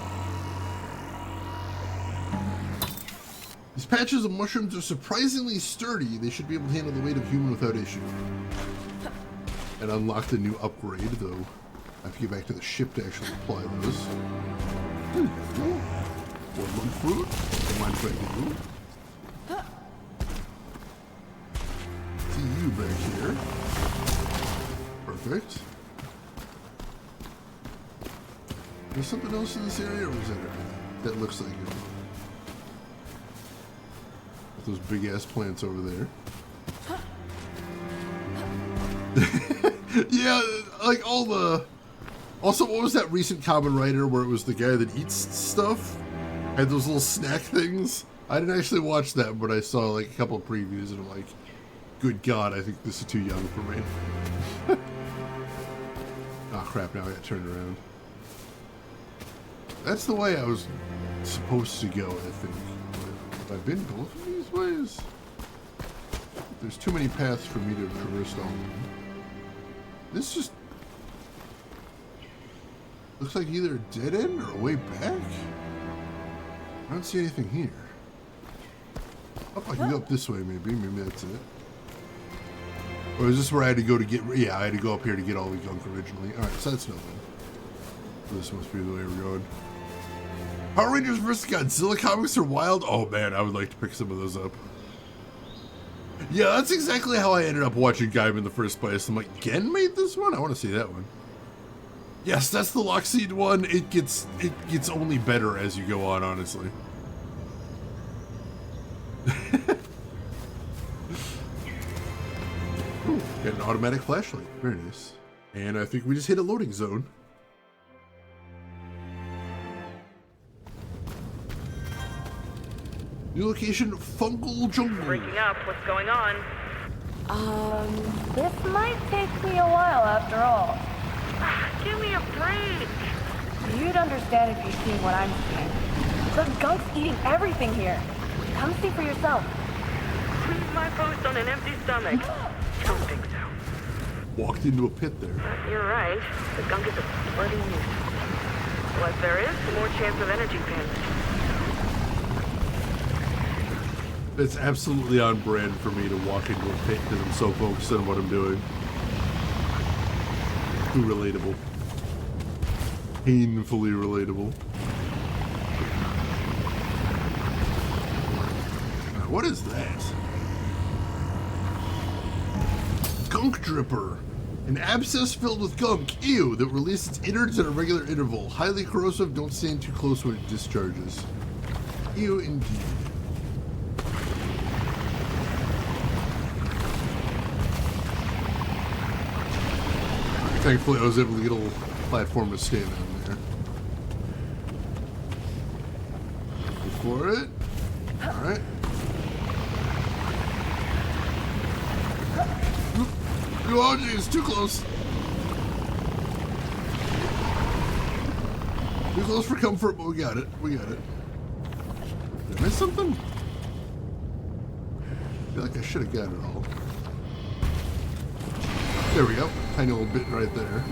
These patches of mushrooms are surprisingly sturdy. They should be able to handle the weight of human without issue. And unlock the new upgrade, though I have to get back to the ship to actually apply those. One monk fruit. Don't mind if I do. See you back here. Perfect. There's something else in this area, or is that everything? That looks like it. With those big ass plants over there. Yeah, like all the... Also, what was that recent Kamen Rider where it was the guy that eats stuff? Had those little snack things? I didn't actually watch that, but I saw like a couple of previews and I'm like, good God, I think this is too young for me. Oh crap, now I got turned around. That's the way I was supposed to go, I think. Have I been both of these ways? There's too many paths for me to traverse all of them. This just looks like either a dead end or a way back. I don't see anything here. Oh, I can go up this way maybe. Maybe that's it. Or is this where I had to go to get... Yeah, I had to go up here to get all the gunk originally. Alright, so that's nothing. This must be the way we're going. Power Rangers vs. Godzilla comics are wild. Oh man, I would like to pick some of those up. Yeah, that's exactly how I ended up watching Gaim in the first place. I'm like, Gen made this one? I want to see that one. Yes, that's the Lockseed one. It gets only better as you go on, honestly. Ooh, got an automatic flashlight. Very nice. And I think we just hit a loading zone. New location, Fungal Jungle.
Breaking up. What's going on?
This might take me a while after all.
Give me a break.
You'd understand if you'd seen what I'm seeing. The gunk's eating everything here. Come see for yourself.
Leave my post on an empty stomach. Don't think so.
Walked into a pit there.
You're right. The gunk is a bloody nuisance. What there is, the more chance of energy pins.
It's absolutely on brand for me to walk into a pit because I'm so focused on what I'm doing. Too relatable. Painfully relatable. What is that? Gunk Dripper. An abscess filled with gunk, ew, that releases innards at a regular interval. Highly corrosive, don't stand too close when it discharges. Ew, indeed. Thankfully, I was able to get a little platform to stand on there. Go for it. Alright. Oh, geez, too close. Too close for comfort, but we got it. We got it. Did I miss something? I feel like I should have got it all. There we go. Tiny little bit right there.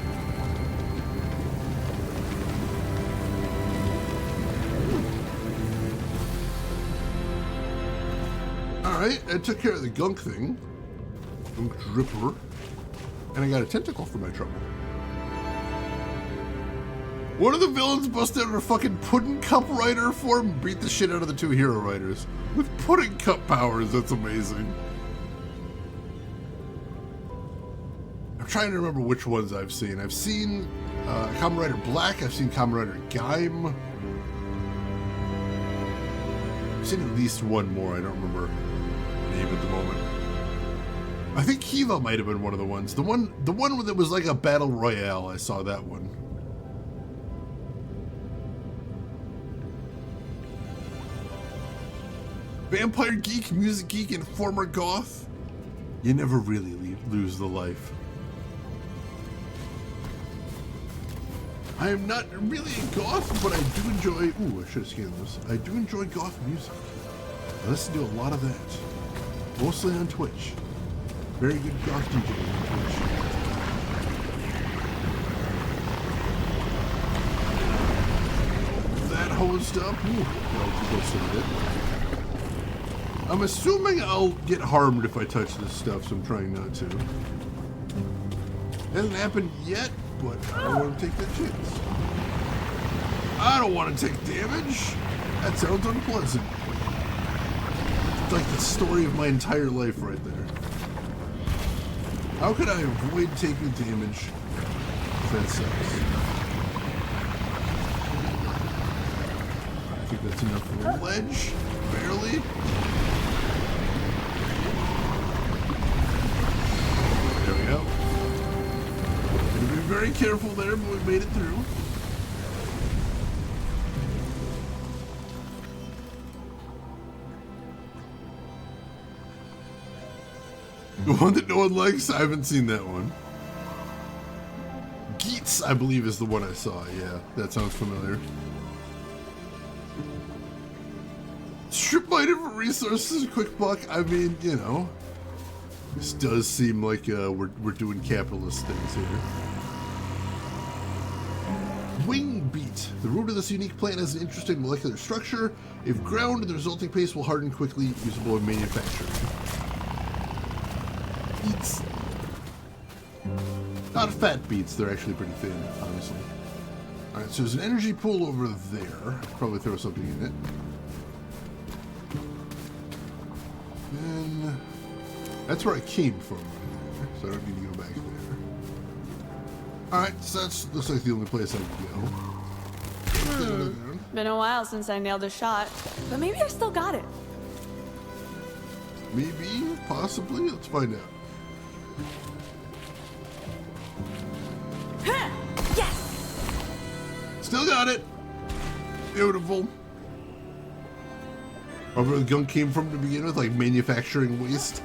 Alright, I took care of the gunk thing. Gunk Dripper. And I got a tentacle for my trouble. One of the villains busted out a fucking pudding cup rider form and beat the shit out of the two hero riders. With pudding cup powers, that's amazing. I'm trying to remember which ones I've seen. I've seen Kamen Rider Black, I've seen Kamen Rider Gaim. I've seen at least one more, I don't remember the name at the moment. I think Kiva might have been one of the ones. The one that was like a battle royale, I saw that one. Vampire geek, music geek, and former goth. You never really lose the life. I am not really a goth, but I do enjoy... Ooh, I should have scanned this. I do enjoy goth music. I listen to a lot of that. Mostly on Twitch. Very good goth DJ on Twitch. That hosed up. Ooh, well, too close to it. I'm assuming I'll get harmed if I touch this stuff, so I'm trying not to. Hasn't happened yet, but I don't want to take that chance. I don't want to take damage. That sounds unpleasant. It's like the story of my entire life right there. How could I avoid taking damage? That sucks. I think that's enough for a ledge. Barely. There we go. Gotta be very careful there, but we made it through. The one that no one likes? I haven't seen that one. Geets, I believe, is the one I saw. Yeah, that sounds familiar. Strip my different resources, quick buck. I mean, you know, this does seem like we're doing capitalist things here. Wing beat. The root of this unique plant has an interesting molecular structure. If ground, the resulting paste will harden quickly, usable in manufacturing. Beets. Not fat beets, they're actually pretty thin, honestly. Alright, so there's an energy pool over there. Probably throw something in it. And that's where I came from right there, so I don't need to go back there. Alright, so that looks like the only place I can go.
Been a while since I nailed a shot, but maybe I still got it.
Maybe, possibly, let's find out.
Yes!
Still got it. Beautiful. Where the gunk came from to begin with, like manufacturing waste.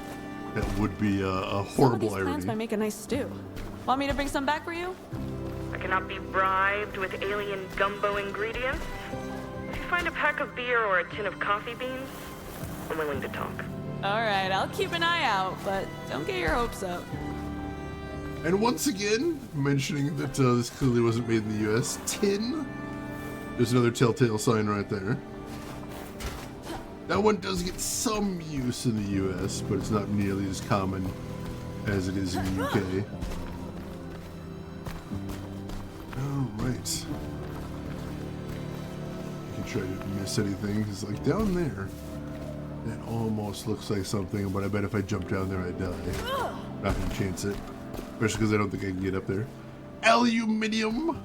That would be a horrible
Some of these
irony.
plants might make a nice stew. Want me to bring some back for you?
I cannot be bribed with alien gumbo ingredients. If you find a pack of beer or a tin of coffee beans, I'm willing to talk.
All right, I'll keep an eye out, but don't get your hopes up.
And once again, mentioning that this clearly wasn't made in the U.S. Tin. There's another telltale sign right there. That one does get some use in the U.S., but it's not nearly as common as it is in the U.K. Alright. You can try to miss anything, because like down there, that almost looks like something, but I bet if I jump down there, I'd die. Not gonna chance it. Especially because I don't think I can get up there. Aluminium!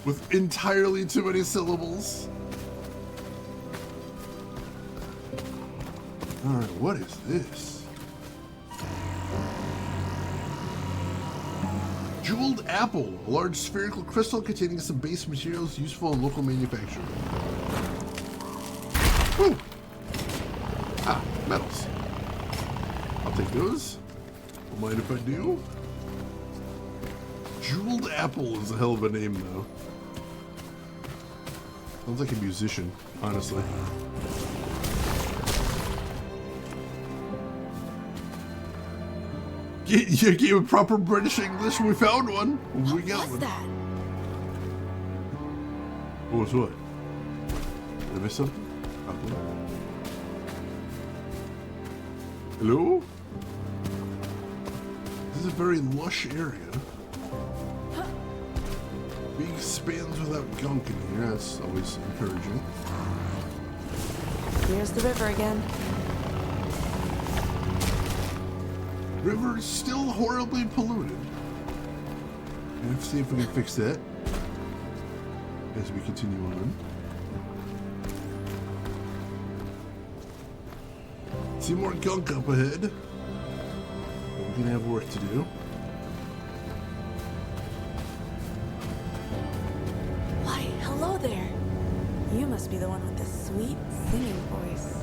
With entirely too many syllables. Alright, what is this? Jeweled apple, a large spherical crystal containing some base materials useful in local manufacturing. Woo! Ah, metals. I'll take those. Don't mind if I do. Jeweled apple is a hell of a name, though. Sounds like a musician, honestly. You gave a proper British English. We found one. We got one.
What's that?
What was what? Did I miss something? Probably. Hello? This is a very lush area. Big spans without gunk in here. That's always encouraging.
Here's the river again.
River is still horribly polluted. Let's see if we can fix that as we continue on. See more gunk up ahead. We're gonna have work to do.
Why, hello there. You must be the one with the sweet singing voice.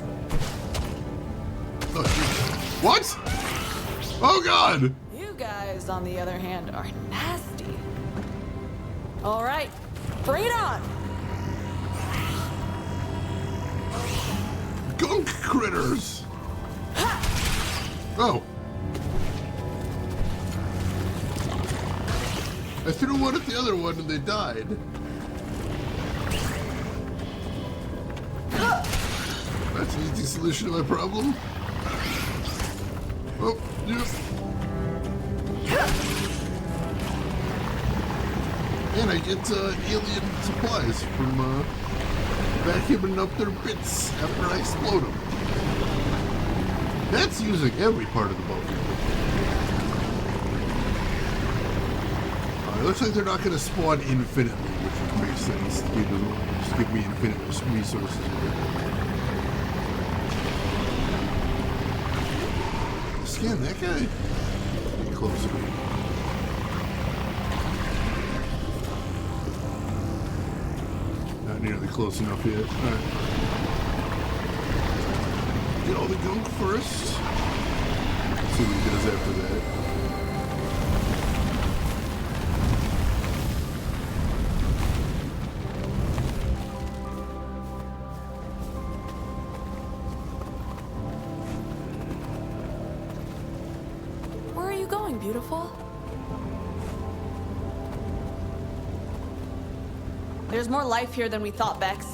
Oh, geez. What? Oh God!
You guys, on the other hand, are nasty. All right, bring it on.
Gunk critters! Oh. I threw one at the other one and they died. That's an easy solution to my problem. Oh, yep. And I get alien supplies from vacuuming up their bits after I explode them. That's using every part of the boat. It looks like they're not going to spawn infinitely, which makes sense. Just give me infinite resources. Scan that guy. Get closer. Not nearly close enough yet. Alright. Get all the gunk first. See what he does after that.
Where are you going, beautiful? There's more life here than we thought, Bex.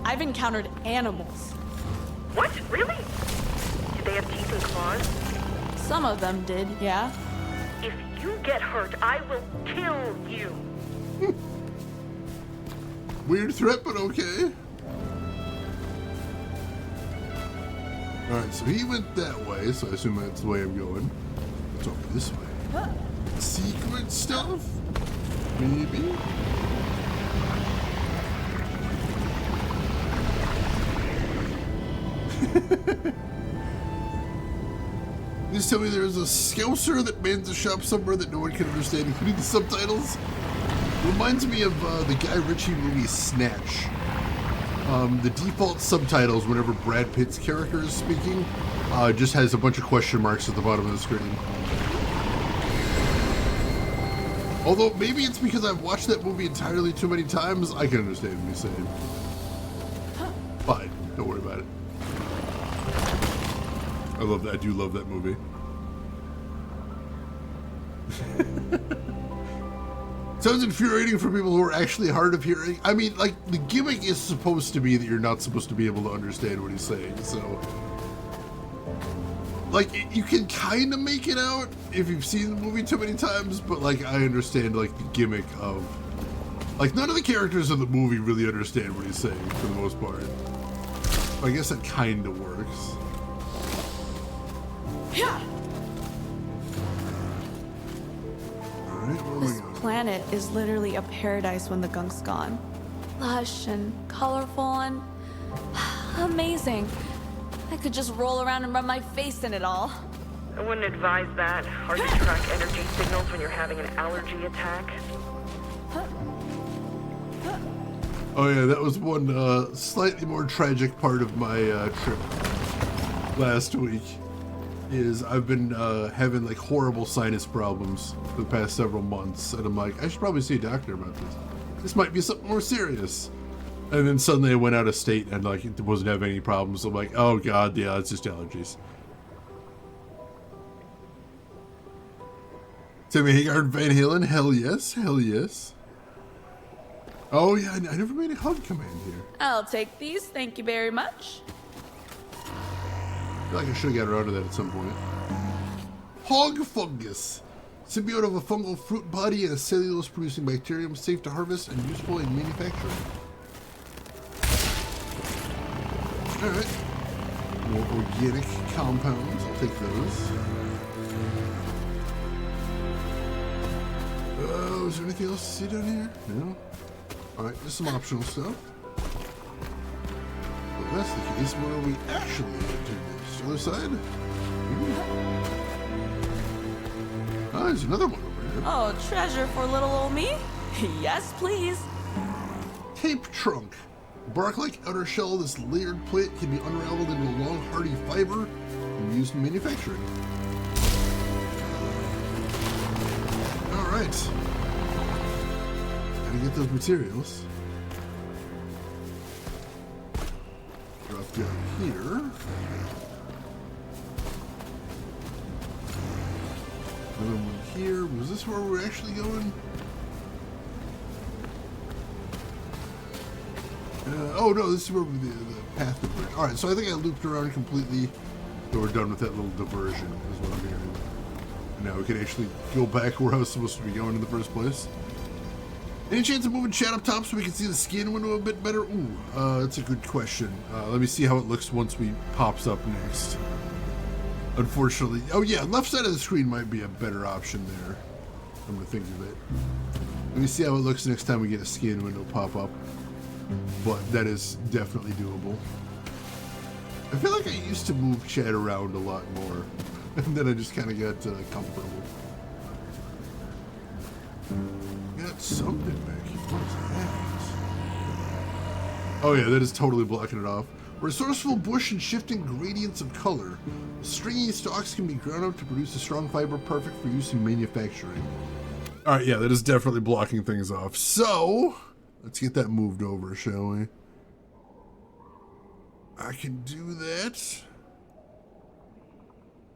I've encountered animals.
What? Really? Did they have teeth and claws?
Some of them did, yeah.
If you get hurt, I will kill you.
Weird threat, but okay. Alright, so he went that way, so I assume that's the way I'm going. Let's over this way. Secret stuff? Maybe? Just tell me there's a scouser that mans a shop somewhere that no one can understand, including the subtitles. Reminds me of the Guy Ritchie movie Snatch. The default subtitles, whenever Brad Pitt's character is speaking, just has a bunch of question marks at the bottom of the screen. Although maybe it's because I've watched that movie entirely too many times, I can understand what he's saying. Fine, don't worry about it. I love that. I do love that movie. Sounds infuriating for people who are actually hard of hearing. I mean, like, the gimmick is supposed to be that you're not supposed to be able to understand what he's saying, so... Like, you can kind of make it out if you've seen the movie too many times, but, like, I understand, like, the gimmick of... Like, none of the characters in the movie really understand what he's saying, for the most part. But I guess that kind of works.
Yeah.
Alright, where am I
This
going?
planet is literally a paradise when the gunk's gone. Lush and colorful and amazing. I could just roll around and rub my face in it all.
I wouldn't advise that. Hard to track energy signals when you're having an allergy attack.
Oh yeah, that was one slightly more tragic part of my trip last week. Is I've been having like horrible sinus problems for the past several months, and I'm like, I should probably see a doctor about this. This might be something more serious. And then suddenly I went out of state and like it wasn't having any problems. So I'm like, oh god, yeah, it's just allergies. Timmy Haggard Van Halen, hell yes, hell yes. Oh yeah, I never made a hug command here.
I'll take these, thank you very much.
I feel like I should have got around to that at some point. Hog fungus. Symbiote of a fungal fruit body and a cellulose-producing bacterium, safe to harvest and useful in manufacturing. Alright. More organic compounds. I'll take those. Is there anything else to see down here? No? Alright, just some optional stuff. If that's the case, where are we actually headed to next? Other side? Ah, there's another one over here.
Oh, treasure for little old me? Yes, please.
Tape trunk. Bark-like outer shell of this layered plate can be unraveled into a long, hardy fiber and used in manufacturing. Alright. Gotta get those materials. Drop down here. Another one here. Was this where we're actually going? Oh no, this is where the path diverged. Alright, so I think I looped around completely. So we're done with that little diversion, is what I'm hearing. Now we can actually go back where I was supposed to be going in the first place. Any chance of moving chat up top so we can see the scan window a bit better? Ooh, that's a good question. Let me see how it looks once we pops up next. Unfortunately, oh yeah, left side of the screen might be a better option there. I'm gonna think of it. Let me see how it looks next time we get a scan window pop up. But that is definitely doable. I feel like I used to move chat around a lot more, and then I just kind of got comfortable. Got something back here. What is that? Oh yeah, that is totally blocking it off. Resourceful bush and shifting gradients of color. Stringy stalks can be ground up to produce a strong fiber perfect for use in manufacturing. Alright, yeah, that is definitely blocking things off. So, let's get that moved over, shall we? I can do that.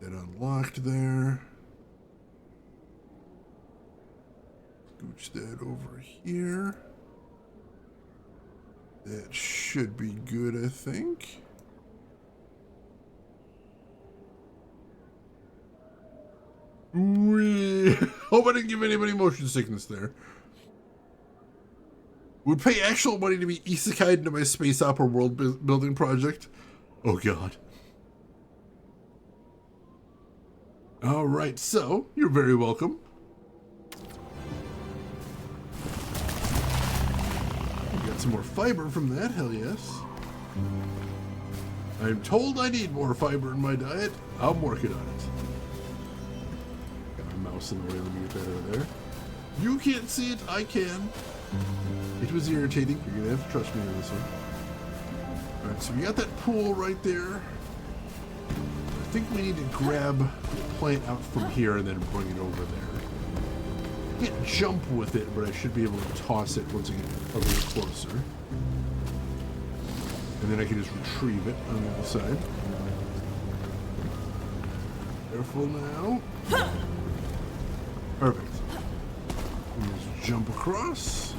That unlocked there. Scooch that over here. That should be good, I think. Whee. Hope I didn't give anybody motion sickness there. Would pay actual money to be isekai'd into my space opera world building project. Oh god. Alright, so, you're very welcome. Got some more fiber from that, hell yes. I'm told I need more fiber in my diet. I'm working on it. Got my mouse in the way, let me get that out of there. You can't see it, I can. It was irritating. You're gonna have to trust me on this one. Alright, so we got that pool right there. I think we need to grab the plant out from here and then bring it over there. Can't jump with it, but I should be able to toss it once I get a little closer. And then I can just retrieve it on the other side. Careful now. Perfect. And just jump across.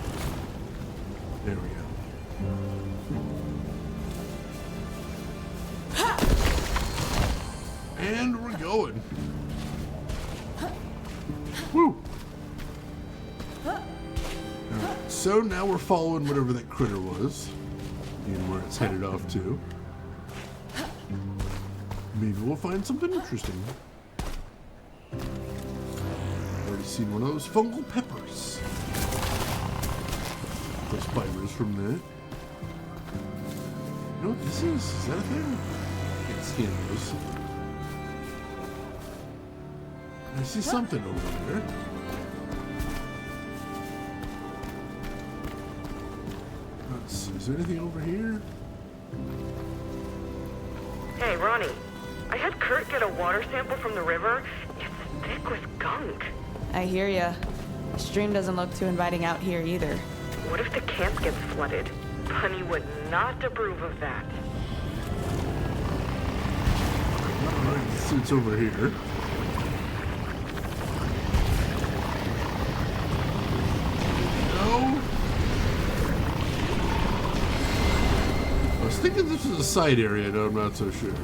There we go. And we're going. Woo! Alright, so now we're following whatever that critter was. And where it's headed off to. Maybe we'll find something interesting. Already seen one of those fungal peppers. Those fibers from that. You know what this is? Is that a thing? Can't scan those. I see something over there. Let's see, is there anything over here?
Hey, Ronnie. I had Kurt get a water sample from the river. It's thick with gunk.
I hear ya. The stream doesn't look too inviting out here either.
What if the camp gets flooded? Bunny would not approve of that.
Alright, let's see what's over here. I was thinking this was a side area, no, I'm not so sure.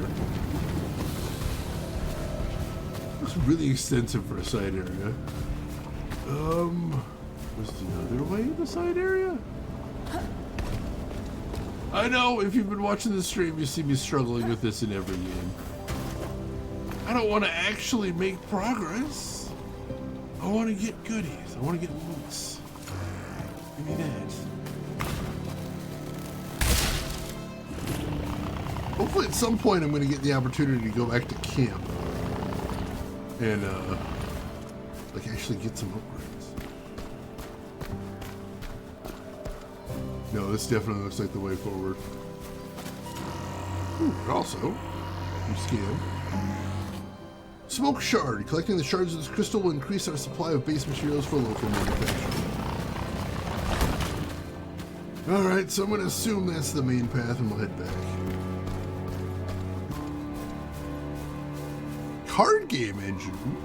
Looks really extensive for a side area. Was the other way the side area? I know, if you've been watching the stream, you see me struggling with this in every game. I don't want to actually make progress. I want to get goodies. I want to get loots. Give me that. Hopefully at some point I'm going to get the opportunity to go back to camp. And, like, actually get some upgrades. No, this definitely looks like the way forward. Ooh, but also, you scan. Smoke shard. Collecting the shards of this crystal will increase our supply of base materials for local manufacturing. Alright, so I'm going to assume that's the main path and we'll head back. Card game engine. Ooh.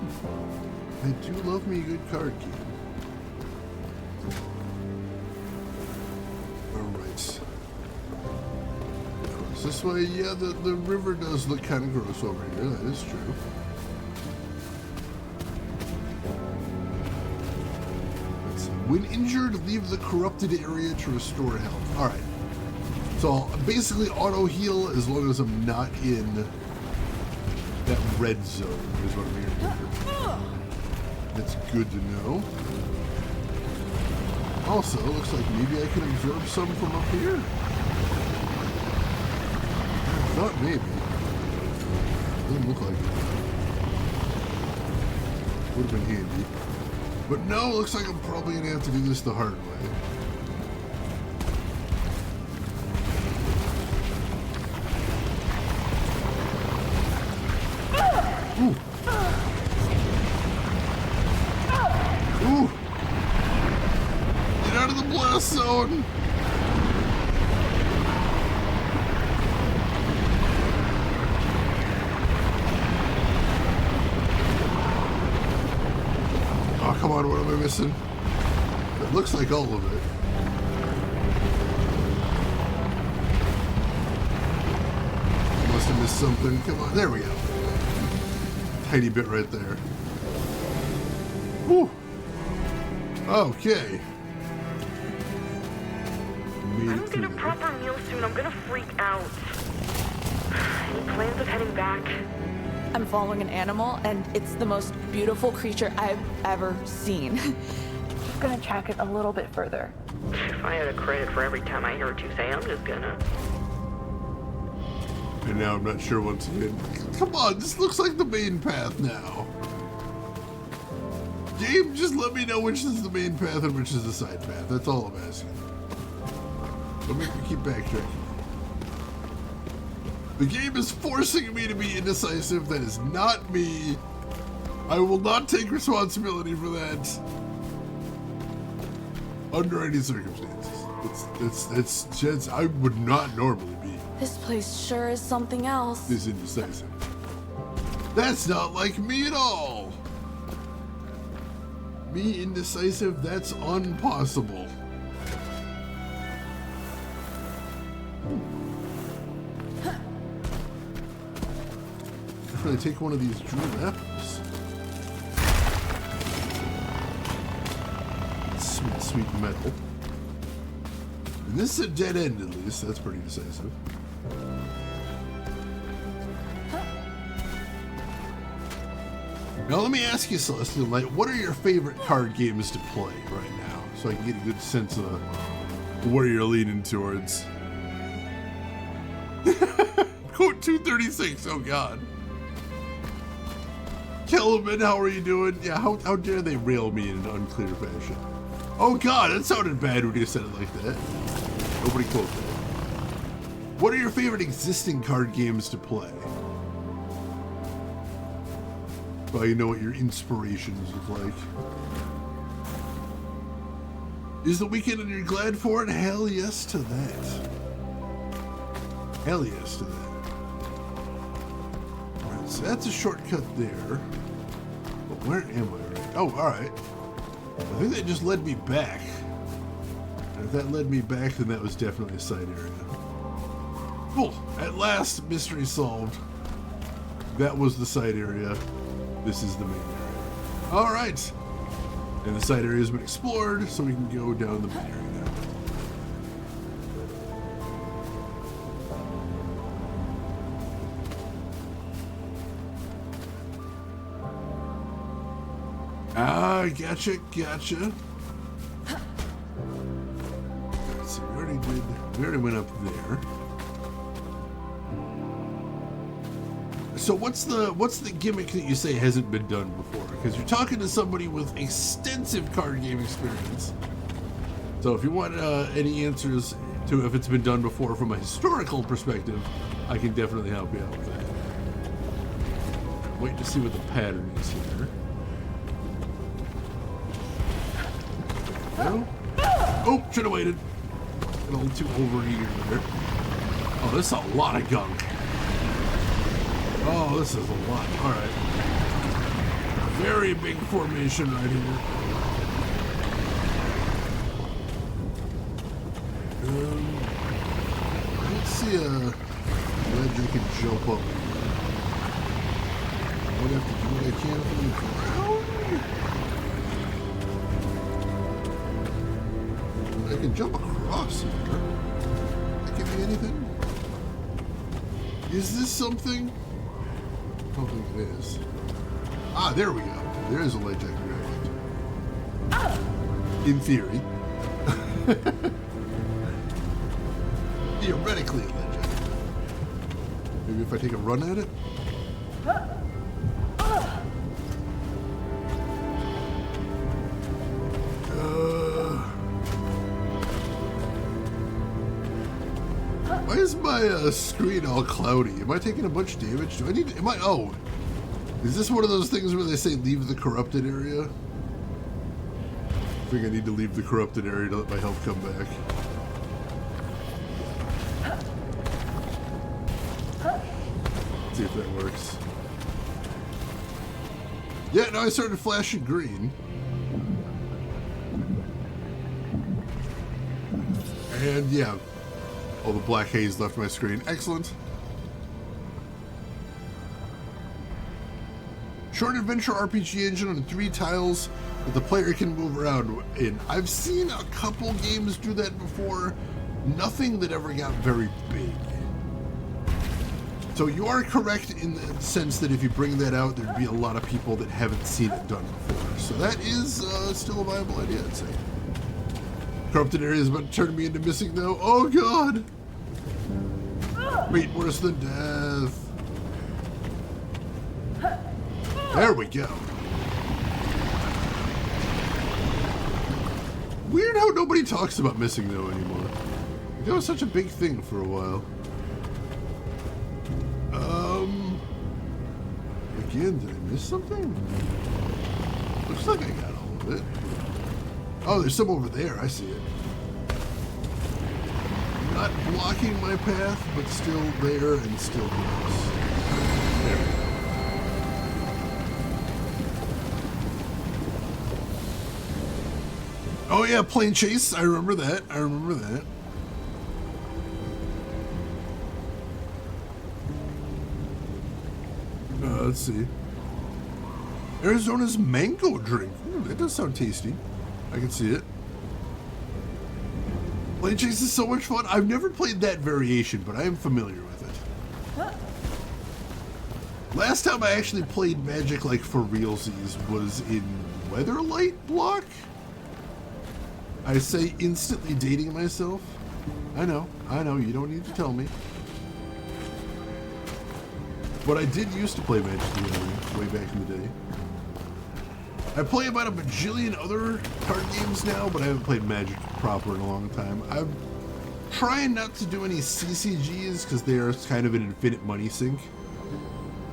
I do love me a good card game. Alright. Across this way, yeah, the river does look kind of gross over here, that is true. Let's see. When injured, leave the corrupted area to restore health. Alright. So basically auto heal as long as I'm not in that red zone is what I'm hearing. That's good to know. Also, looks like maybe I can absorb some from up here. I thought maybe. Doesn't look like it. Would have been handy. But no, looks like I'm probably gonna have to do this the hard way. Ooh. Ooh. Get out of the blast zone. Oh, come on, what am I missing? It looks like all of it. Must have missed something. Come on, there we go. Tiny bit right there. Whew. Okay.
I don't get a proper meal soon. I'm gonna freak out. Any plans of heading back?
I'm following an animal, and it's the most beautiful creature I've ever seen.
I'm gonna track it a little bit further.
If I had a credit for every time I heard you say, I'm just gonna.
And now I'm not sure once again. Come on, this looks like the main path now. Game, just let me know which is the main path and which is the side path. That's all I'm asking. Don't make me keep backtracking. The game is forcing me to be indecisive. That is not me. I will not take responsibility for that. Under any circumstances. That's just, I would not normally be
This place sure is something else.
this indecisive. That's not like me at all. Me indecisive, that's impossible. I'm gonna take one of these jewel apples. Sweet, sweet metal. And this is a dead end at least, that's pretty decisive. Now let me ask you, Celestial Knight, what are your favorite card games to play right now? So I can get a good sense of where you're leaning towards. Code 236, oh god. Kelvin, how are you doing? Yeah, how dare they rail me in an unclear fashion? Oh god, that sounded bad when you said it like that. Nobody quote that. What are your favorite existing card games to play? Well, you know what your inspirations look like. Is the weekend and you're glad for it? Hell yes to that. Hell yes to that. Alright, so that's a shortcut there. But where am I right? Oh, alright. I think that just led me back. And if that led me back, then that was definitely a side area. Cool. At last, mystery solved. That was the side area. This is the main area. Alright. And the side area has been explored, so we can go down the main area now. Ah, gotcha. So we already went up there. So what's the gimmick that you say hasn't been done before? Because you're talking to somebody with extensive card game experience. So if you want any answers to if it's been done before from a historical perspective, I can definitely help you out with that. Wait to see what the pattern is here. No? Oh, should have waited. A little too overeager there. Oh, this is a lot of gunk. Oh, this is a lot. Alright. Very big formation right here. Let's see a ledge I can jump up. I would have to do what I can from the ground. jump across here. Does that give me anything? Is this something? I don't think it is. Ah, there we go. There is a ledge I can grab. In theory. Theoretically a ledge I can grab. Maybe if I take a run at it? Why is my screen all cloudy? Am I taking a bunch of damage? Do I need to, am I, oh. Is this one of those things where they say leave the corrupted area? I think I need to leave the corrupted area to let my health come back. Let's see if that works. Yeah, no, I started flashing green. And yeah, all the black haze left my screen. Excellent. Short adventure RPG engine on 3 tiles that the player can move around in. I've seen a couple games do that before. Nothing that ever got very big. So you are correct in the sense that if you bring that out, there'd be a lot of people that haven't seen it done before. So that is still a viable idea, I'd say. Corrupted area is about to turn me into missing though. Oh god! Wait, worse than death. There we go. Weird how nobody talks about missing though anymore. That was such a big thing for a while. Again, did I miss something? Looks like I got all of it. Oh, there's some over there. I see it. Not blocking my path, but still there and still close. There we go. Oh yeah, plane chase. I remember that. I remember that. Let's see. Arizona's mango drink. Ooh, that does sound tasty. I can see it. Plane chase is so much fun. I've never played that variation, but I am familiar with it. Last time I actually played Magic like for realsies was in Weatherlight Block. I say instantly dating myself. I know, you don't need to tell me. But I did used to play Magic the Gathering way back in the day. I play about a bajillion other card games now, but I haven't played Magic proper in a long time. I'm trying not to do any CCGs because they are kind of an infinite money sink.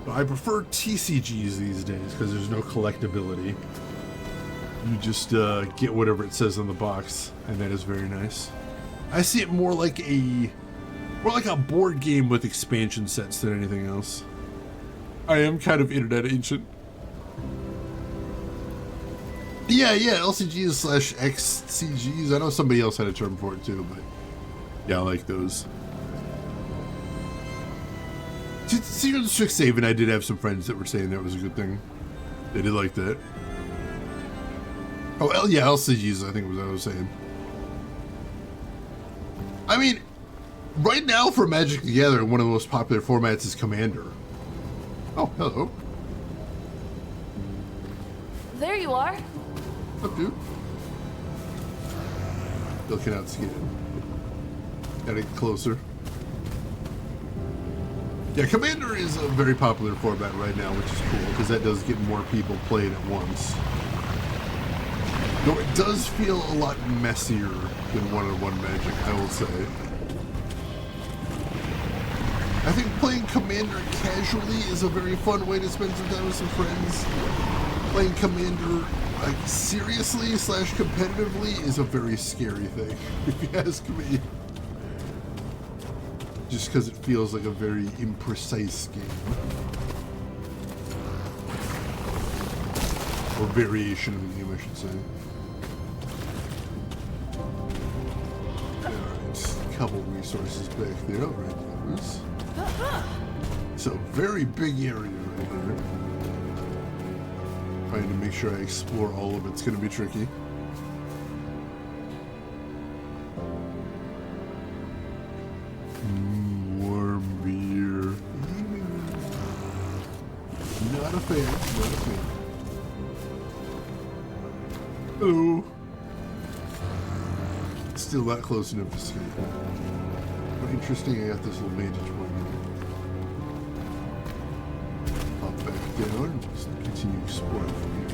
But I prefer TCGs these days because there's no collectability. You just get whatever it says on the box, and that is very nice. I see it more like a board game with expansion sets than anything else. I am kind of internet ancient. Yeah, LCGs slash XCGs. I know somebody else had a term for it too, but yeah, I like those. Secret Strixhaven, I did have some friends that were saying that was a good thing. They did like that. Oh, yeah, LCGs, I think was what I was saying. I mean, right now for Magic the Gathering, one of the most popular formats is Commander. Oh, hello.
There you are.
What's up, dude? Looking out skin. Gotta get closer. Yeah, Commander is a very popular format right now, which is cool, because that does get more people playing at once. Though it does feel a lot messier than one-on-one Magic, I will say. I think playing Commander casually is a very fun way to spend some time with some friends. Playing Commander, like, seriously slash competitively is a very scary thing, if you ask me. Just because it feels like a very imprecise game. Or variation of the game, I should say. Alright, a couple resources back there, right? So, very big area right there. Trying to make sure I explore all of it's going to be tricky. Hello. Still not close enough to see. But interesting, I got this little vantage point here. Pop back down and just continue exploring from here,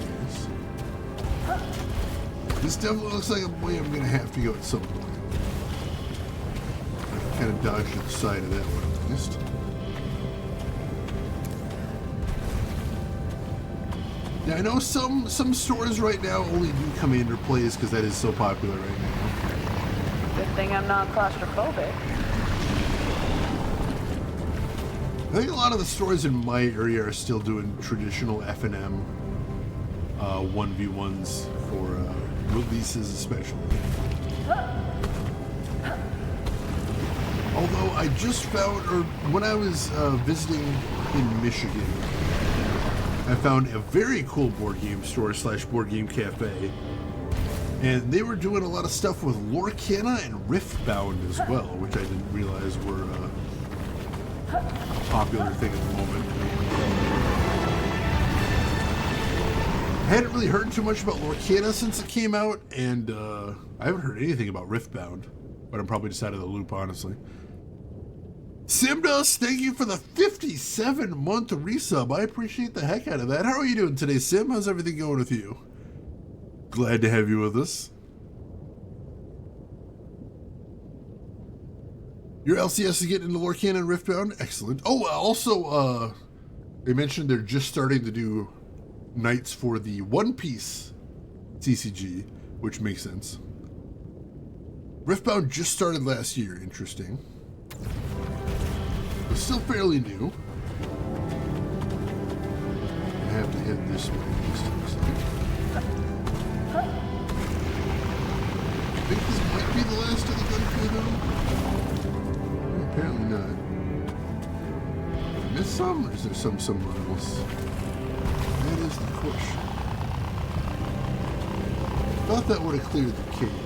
guys. This definitely looks like a way I'm gonna have to go at some point. I kind of dodged to the side of that one at least. Yeah, I know some stores right now only do Commander plays because that is so popular right now.
Good thing I'm not claustrophobic.
I think a lot of the stores in my area are still doing traditional F&M 1v1s for releases especially. Although I just found, or when I was visiting in Michigan, I found a very cool board game store / board game cafe. And they were doing a lot of stuff with Lorcana and Riftbound as well, which I didn't realize were a popular thing at the moment. I hadn't really heard too much about Lorcana since it came out, and I haven't heard anything about Riftbound, but I'm probably just out of the loop, honestly. Simdust, thank you for the 57-month resub. I appreciate the heck out of that. How are you doing today, Sim? How's everything going with you? Glad to have you with us. Your LCS is getting into Lorcana and Riftbound. Excellent. Oh, also, they mentioned they're just starting to do nights for the One Piece CCG, which makes sense. Riftbound just started last year. Interesting. It's still fairly new. I have to head this way. I think this might be the last of the Gunk though. Apparently not. Did I miss some, or is there some somewhere else? That is the question. Thought that would have cleared the cave.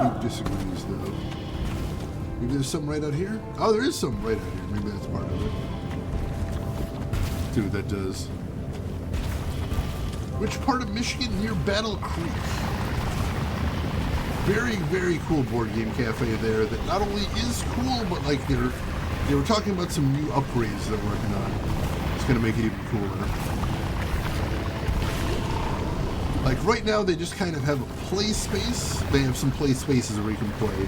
He disagrees though. Maybe there's some right out here? Oh, there is some right out here. Maybe that's part of it. See what that does. Which part of Michigan? Near Battle Creek. Very, very cool board game cafe there that not only is cool, but like they were talking about some new upgrades they're working on. It's gonna make it even cooler. Like right now they just kind of have a play space. They have some play spaces where you can play.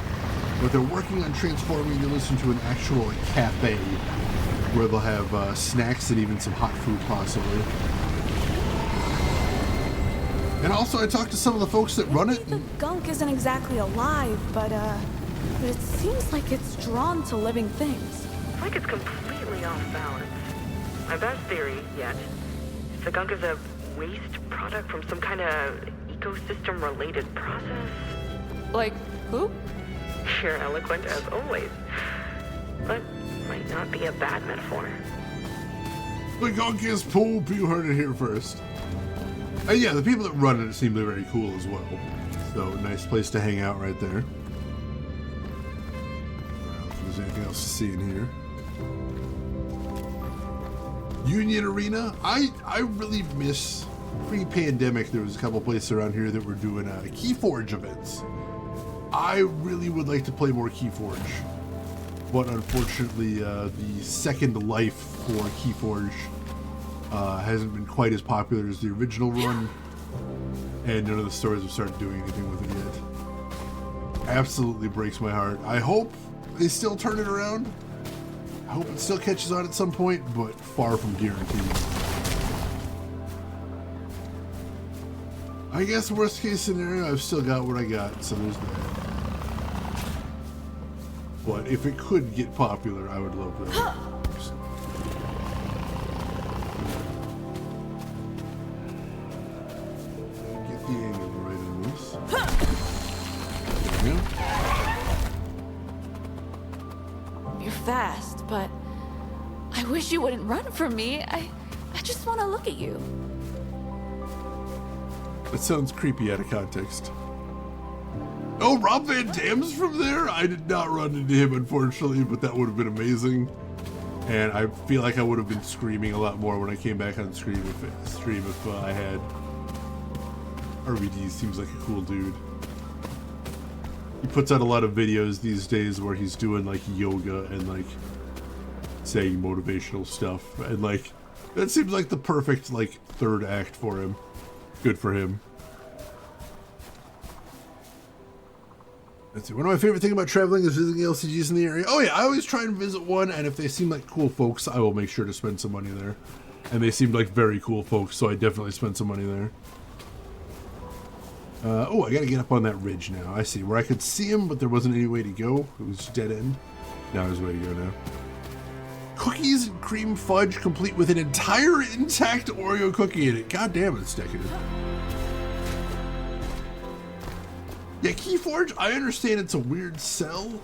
But they're working on transforming this into an actual cafe where they'll have snacks and even some hot food possibly. And also, I talked to some of the folks that run it.
The Gunk isn't exactly alive, but it seems like it's drawn to living things.
It's like it's completely off balance. My best theory yet is the Gunk is a waste product from some kind of ecosystem-related process.
Like poop?
You're eloquent as always, but might not be a bad metaphor.
The Gunk is poop. You heard it here first. And yeah, the people that run it seem to be very cool as well. So, nice place to hang out right there. I don't know if there's anything else to see in here. Union Arena. I really miss pre-pandemic. There was a couple places around here that were doing Keyforge events. I really would like to play more Keyforge, but unfortunately, the second life for Keyforge hasn't been quite as popular as the original run, and none of the stores have started doing anything with it yet. Absolutely breaks my heart. I hope they still turn it around. I hope it still catches on at some point, but far from guaranteed. I guess worst case scenario, I've still got what I got, so there's that. But if it could get popular, I would love that. Get the angle right on this. There we go.
You're fast, but I wish you wouldn't run from me. I just want to look at you.
That sounds creepy out of context. Oh, Rob Van Dam's from there? I did not run into him, unfortunately, but that would have been amazing. And I feel like I would have been screaming a lot more when I came back on stream if I had. RVD seems like a cool dude. He puts out a lot of videos these days where he's doing like yoga and like saying motivational stuff, and like that seems like the perfect like third act for him. Good for him. Let's see. One of my favorite things about traveling is visiting LCGs in the area. Oh yeah, I always try and visit one, and if they seem like cool folks, I will make sure to spend some money there. And they seemed like very cool folks, so I definitely spent some money there. Oh, I gotta get up on that ridge now. I see. Where I could see him, but there wasn't any way to go. It was dead end. Now there's a way to go now. Cookies and cream fudge complete with an entire intact Oreo cookie in it. God damn, it's decadent. Yeah, Keyforge, I understand it's a weird sell.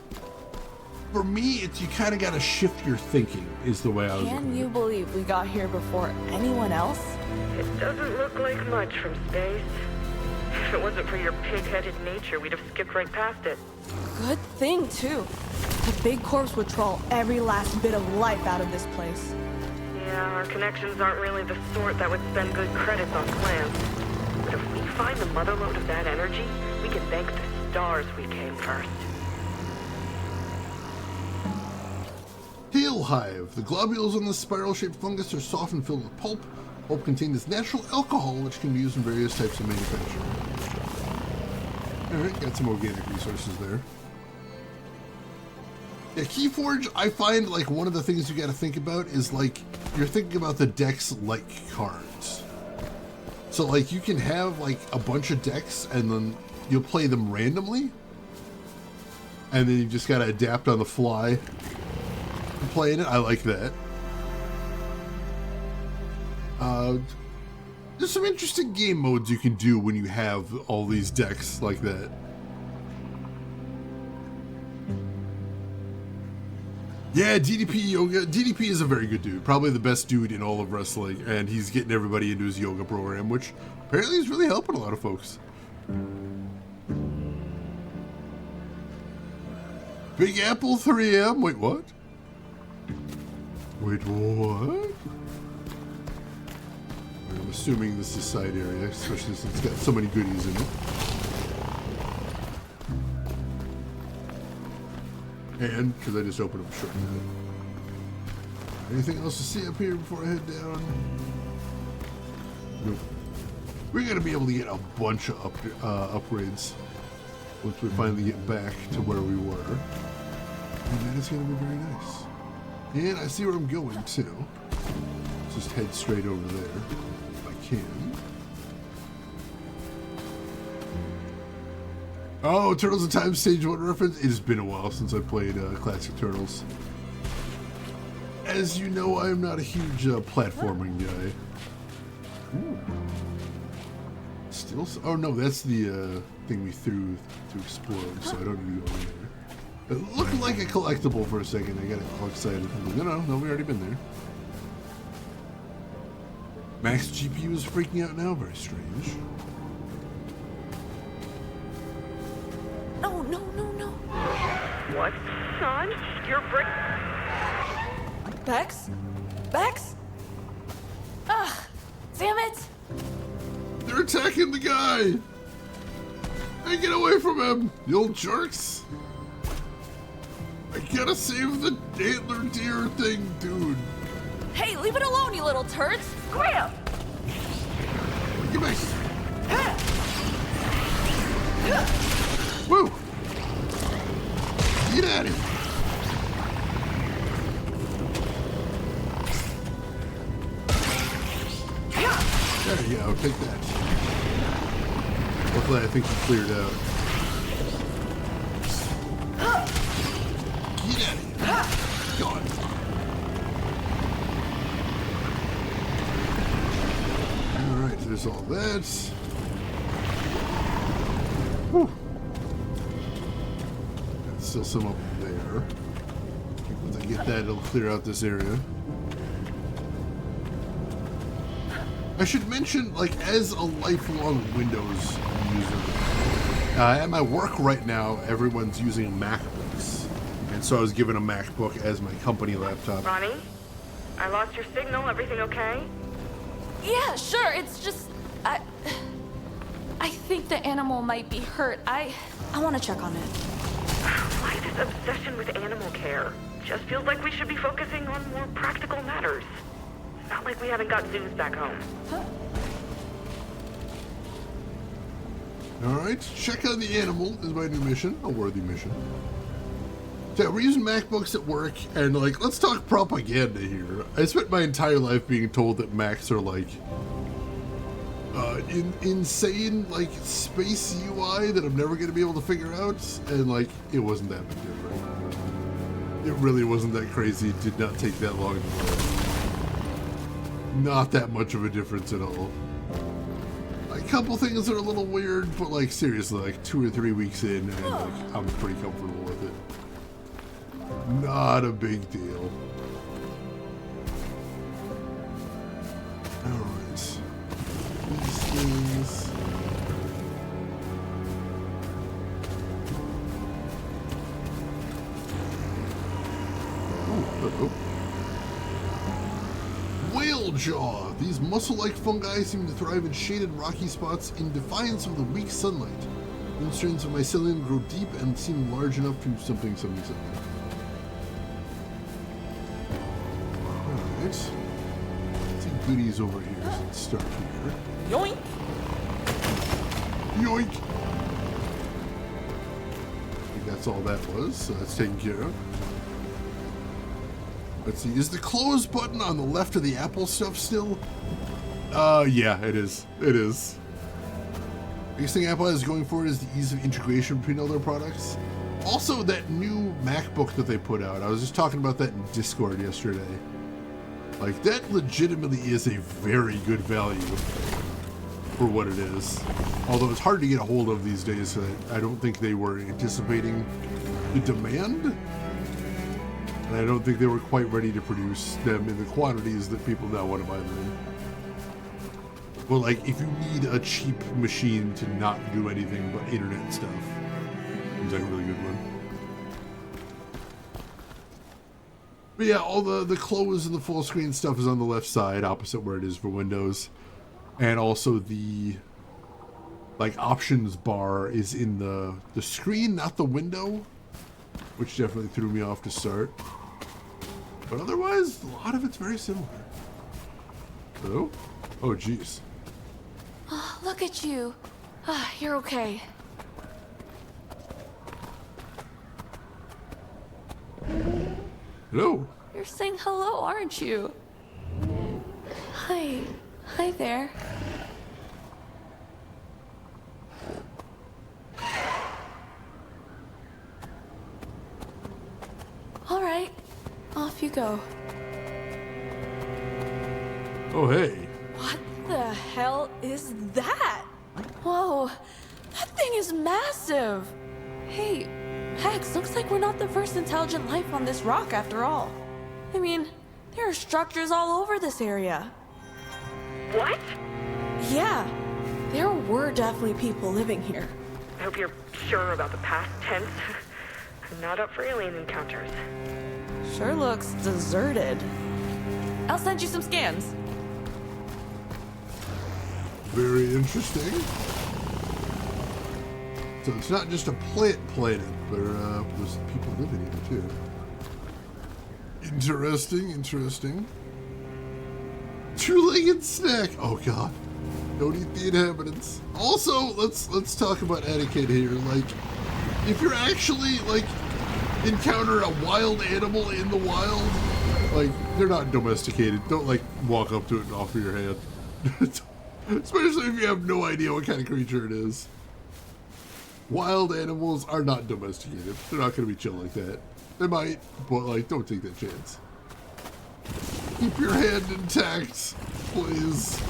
For me, it's you kind of got to shift your thinking, is the way I was looking at it.
Can you believe we got here before anyone else?
It doesn't look like much from space. If it wasn't for your pig-headed nature, we'd have skipped right past it.
Good thing, too. The big corpse would troll every last bit of life out of this place.
Yeah, our connections aren't really the sort that would spend good credits on plans. But if we find the motherlode of that energy, we can thank the stars we came first.
Tail Hive. The globules on the spiral-shaped fungus are soft and filled with pulp. Pulp contains natural alcohol, which can be used in various types of manufacturing. Alright, got some organic resources there. Yeah, Keyforge, I find like one of the things you gotta think about is like, you're thinking about the decks like cards. So like you can have like a bunch of decks and then you'll play them randomly. And then you just gotta adapt on the fly and playing it. I like that. There's some interesting game modes you can do when you have all these decks like that. Yeah, DDP Yoga. DDP is a very good dude. Probably the best dude in all of wrestling. And he's getting everybody into his yoga program, which apparently is really helping a lot of folks. Big Apple 3M. Wait, what? Wait, what? I'm assuming this is side area, especially since it's got so many goodies in it. And, because I just opened up a shortcut. Anything else to see up here before I head down? Nope. We're going to be able to get a bunch of upgrades once we finally get back to where we were. And that is going to be very nice. And I see where I'm going, too. Let's just head straight over there. Can. Oh, Turtles in Time Stage 1 reference. It has been a while since I played Classic Turtles. As you know, I am not a huge platforming guy. Ooh. Still, oh no, that's the thing we threw to explode, so I don't need to go in there. It looked like a collectible for a second. I got all excited. No, we already been there. Max GPU is freaking out now. Very strange.
No.
What, son? You're
Bex? Ugh, damn it!
They're attacking the guy! Hey, get away from him, you old jerks! I gotta save the antler deer thing, dude.
Hey, leave it alone, you little turds! Scram!
Get back! Woo! Get out of here! There you go, take that. Hopefully I think you cleared out. Get out of here! Gone. Alright, there's all that. Whew. There's still some up there. Once I get that, it'll clear out this area. I should mention, like, as a lifelong Windows user, at my work right now, everyone's using MacBooks. And so I was given a MacBook as my company laptop.
Ronnie? I lost your signal. Everything okay?
Yeah, sure, it's just... I think the animal might be hurt. I want to check on it.
Why this obsession with animal care? Just feels like we should be focusing on more practical matters. It's not like we haven't got zoos back home.
Huh?
Alright, check on the animal is my new mission. A worthy mission. So we're using MacBooks at work, and like, let's talk propaganda here. I spent my entire life being told that Macs are like insane, like space UI that I'm never gonna be able to figure out, and like, it wasn't that big different. It really wasn't that crazy. It did not take that long to learn. Not that much of a difference at all. A couple things are a little weird, but like seriously, like 2 or 3 weeks in, and like, I'm pretty comfortable with it. Not a big deal. Alright. These things. Oh. Whale jaw. These mussel-like fungi seem to thrive in shaded rocky spots in defiance of the weak sunlight. New strains of mycelium grow deep and seem large enough to something. Alright. Let's see goodies over here. Let's start here.
Yoink!
Yoink! I think that's all that was, so that's taken care of. Let's see, is the close button on the left of the Apple stuff still? Yeah, it is. It is. Biggest thing Apple is going for is the ease of integration between all their products. Also, that new MacBook that they put out, I was just talking about that in Discord yesterday. Like, that legitimately is a very good value for what it is. Although it's hard to get a hold of these days, so I don't think they were anticipating the demand. And I don't think they were quite ready to produce them in the quantities that people now want to buy them in. Well, like, if you need a cheap machine to not do anything but internet stuff, seems like a really good one. But yeah, all the close and the full screen stuff is on the left side, opposite where it is for Windows. And also the, like, options bar is in the screen, not the window, which definitely threw me off to start. But otherwise, a lot of it's very similar. Hello? Oh, jeez.
Oh, look at you. You're okay.
Hello?
You're saying hello, aren't you? Hi. Hi there. All right. Off you go.
Oh, hey.
What the hell is that? Whoa, that thing is massive. Hey, Hex, looks like we're not the first intelligent life on this rock after all. I mean, there are structures all over this area.
What?
Yeah, there were definitely people living here.
I hope you're sure about the past tense. I'm not up for alien encounters.
Sure looks deserted. I'll send you some scans.
Very interesting. So it's not just a planet, but there's people living here too. Interesting. Two-legged snack. Oh god. Don't eat the inhabitants. Also, let's talk about etiquette here. Like, if you're actually like encounter a wild animal in the wild, like, they're not domesticated. Don't like walk up to it and offer your hand. Especially if you have no idea what kind of creature it is. Wild animals are not domesticated. They're not going to be chill like that. They might, but like, don't take that chance. Keep your hand intact, please.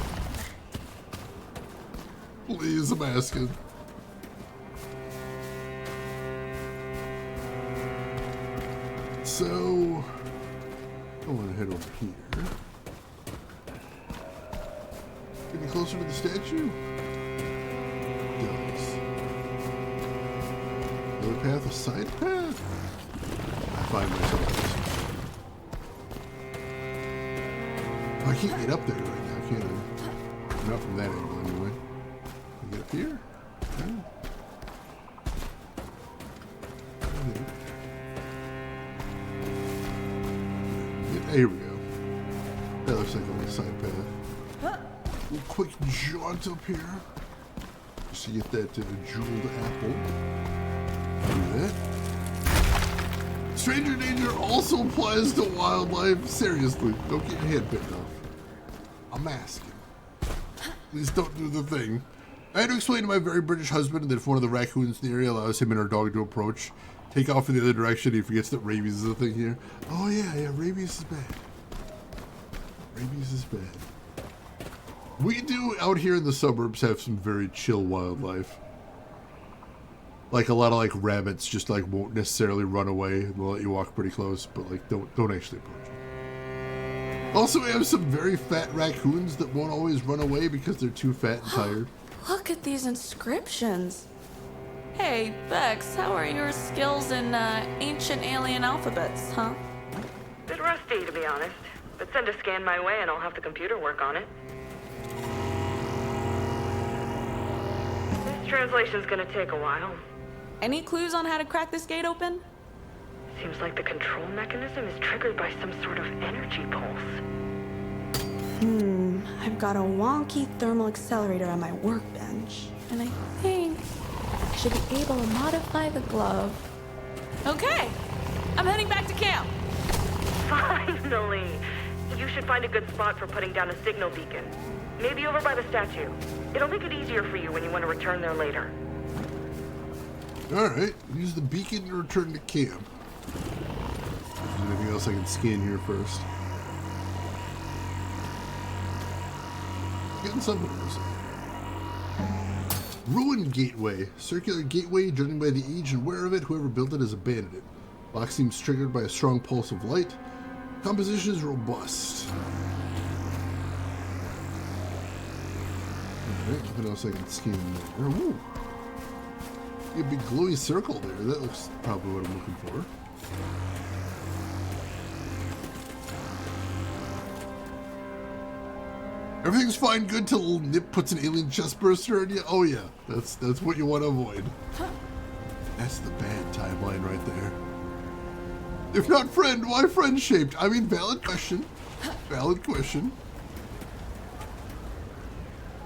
Please, I'm asking. So, I want to head over here. Getting closer to the statue? Does. Another path, a side path? I find myself this. Oh, I can't get up there right now, can I? Not from that angle, anyway. Can I get up here? Here we go. That looks like a little side path. A little quick jaunt up here. Just to get that jeweled apple. Do that. Stranger danger also applies to wildlife. Seriously, don't get your head bitten off. I'm asking. Please don't do the thing. I had to explain to my very British husband that if one of the raccoons in the area allows him and our dog to approach, take off in the other direction, he forgets that rabies is a thing here. Oh yeah, rabies is bad. Rabies is bad. We do out here in the suburbs have some very chill wildlife. Like a lot of like rabbits just like won't necessarily run away. They'll let you walk pretty close, but like don't actually approach it. Also, we have some very fat raccoons that won't always run away because they're too fat and tired.
Look at these inscriptions. Hey, Bex, how are your skills in ancient alien alphabets, huh?
Bit rusty, to be honest. But send a scan my way and I'll have the computer work on it. This translation's gonna take a while.
Any clues on how to crack this gate open?
Seems like the control mechanism is triggered by some sort of energy pulse.
I've got a wonky thermal accelerator on my workbench, and I think I should be able to modify the glove. Okay, I'm heading back to camp.
Finally! You should find a good spot for putting down a signal beacon. Maybe over by the statue. It'll make it easier for you when you want to return there later.
Alright, use the beacon to return to camp. Is there anything else I can scan here first? Getting something else. Ruined gateway. Circular gateway, judging by the age and wear of it, whoever built it has abandoned it. Lock seems triggered by a strong pulse of light. Composition is robust. Alright, nothing else I can scan there. Ooh. A big glowy circle there. That looks probably what I'm looking for. Everything's fine, good till Nip puts an alien chest burster in you. Oh yeah, that's what you want to avoid. That's the bad timeline right there. If not friend, why friend shaped? I mean, valid question. Valid question.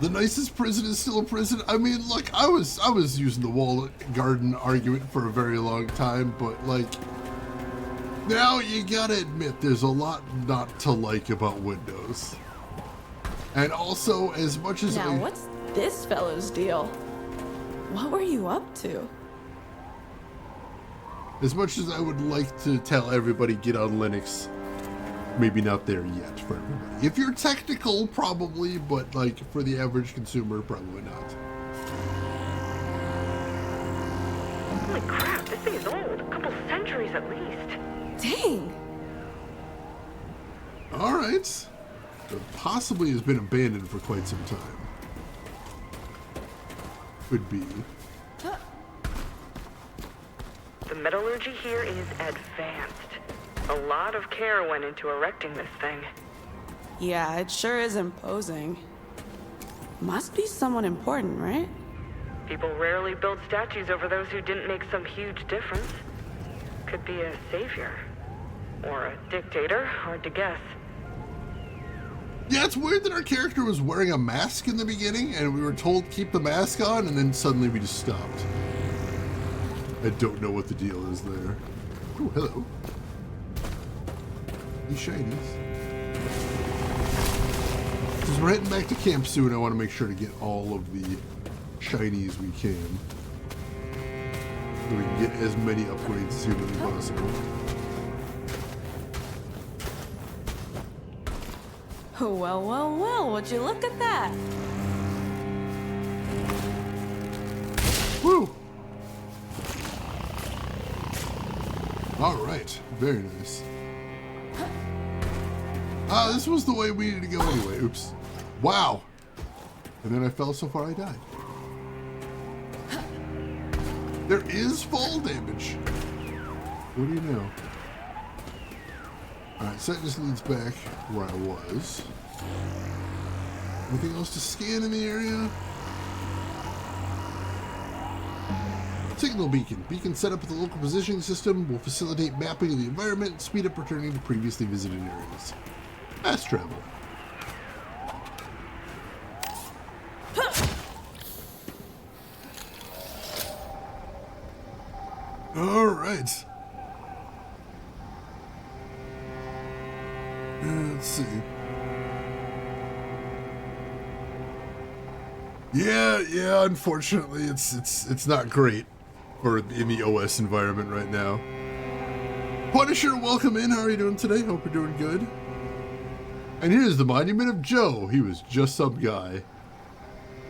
The nicest prison is still a prison. I mean, like I was using the walled garden argument for a very long time, but like now you gotta admit there's a lot not to like about Windows. And also, as much as
Now, what's this fellow's deal? What were you up to?
As much as I would like to tell everybody get on Linux, maybe not there yet for everybody. If you're technical, probably, but like for the average consumer, probably not.
Holy crap, this thing is old. A couple centuries at least.
Dang!
Alright. It possibly has been abandoned for quite some time. Could be.
The metallurgy here is advanced. A lot of care went into erecting this thing.
Yeah, it sure is imposing. Must be someone important, right?
People rarely build statues over those who didn't make some huge difference. Could be a savior. Or a dictator, hard to guess.
Yeah, it's weird that our character was wearing a mask in the beginning, and we were told keep the mask on, and then suddenly we just stopped. I don't know what the deal is there. Oh, hello. These shinies. Because we're heading back to camp soon, I want to make sure to get all of the shinies we can. So we can get as many upgrades as humanly possible.
Well, well, well, would you look at that?
Woo! Alright, very nice. This was the way we needed to go anyway. Oops. Wow! And then I fell so far I died. There is fall damage. What do you know? Alright, so that just leads back where I was. Anything else to scan in the area? Signal beacon. Beacon set up with the local positioning system will facilitate mapping of the environment and speed up returning to previously visited areas. Fast travel. All right. Let's see. Yeah. Unfortunately, it's not great for in the OS environment right now. Punisher, welcome in. How are you doing today? Hope you're doing good. And here's the Monument of Joe. He was just some guy.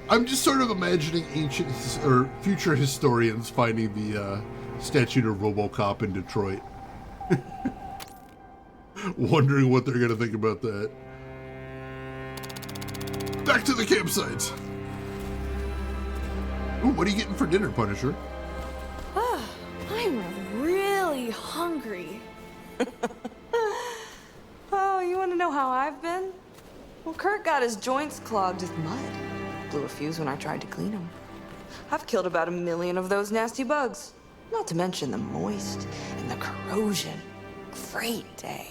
I'm just sort of imagining ancient or future historians finding the statue of RoboCop in Detroit. Wondering what they're gonna think about that. Back to the campsite. Ooh, what are you getting for dinner, Punisher?
I'm really hungry.
Oh, you want to know how I've been? Well, Kurt got his joints clogged with mud. Blew a fuse when I tried to clean them. I've killed about 1 million of those nasty bugs. Not to mention the moist and the corrosion. Great day.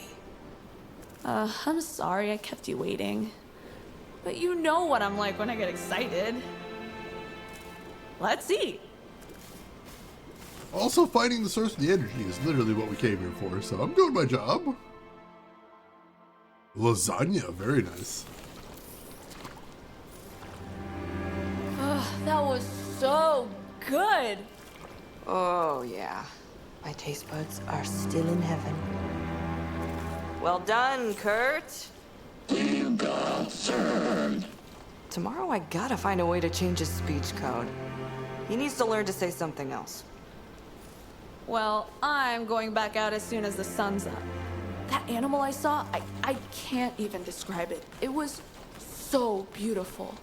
I'm sorry I kept you waiting. But you know what I'm like when I get excited. Let's eat.
Also, finding the source of the energy is literally what we came here for, so I'm doing my job. Lasagna, very nice.
That was so good.
Oh, yeah. My taste buds are still in heaven. Well done, Kurt.
You got served.
Tomorrow I gotta find a way to change his speech code. He needs to learn to say something else.
Well, I'm going back out as soon as the sun's up. That animal I saw, I can't even describe it. It was so beautiful.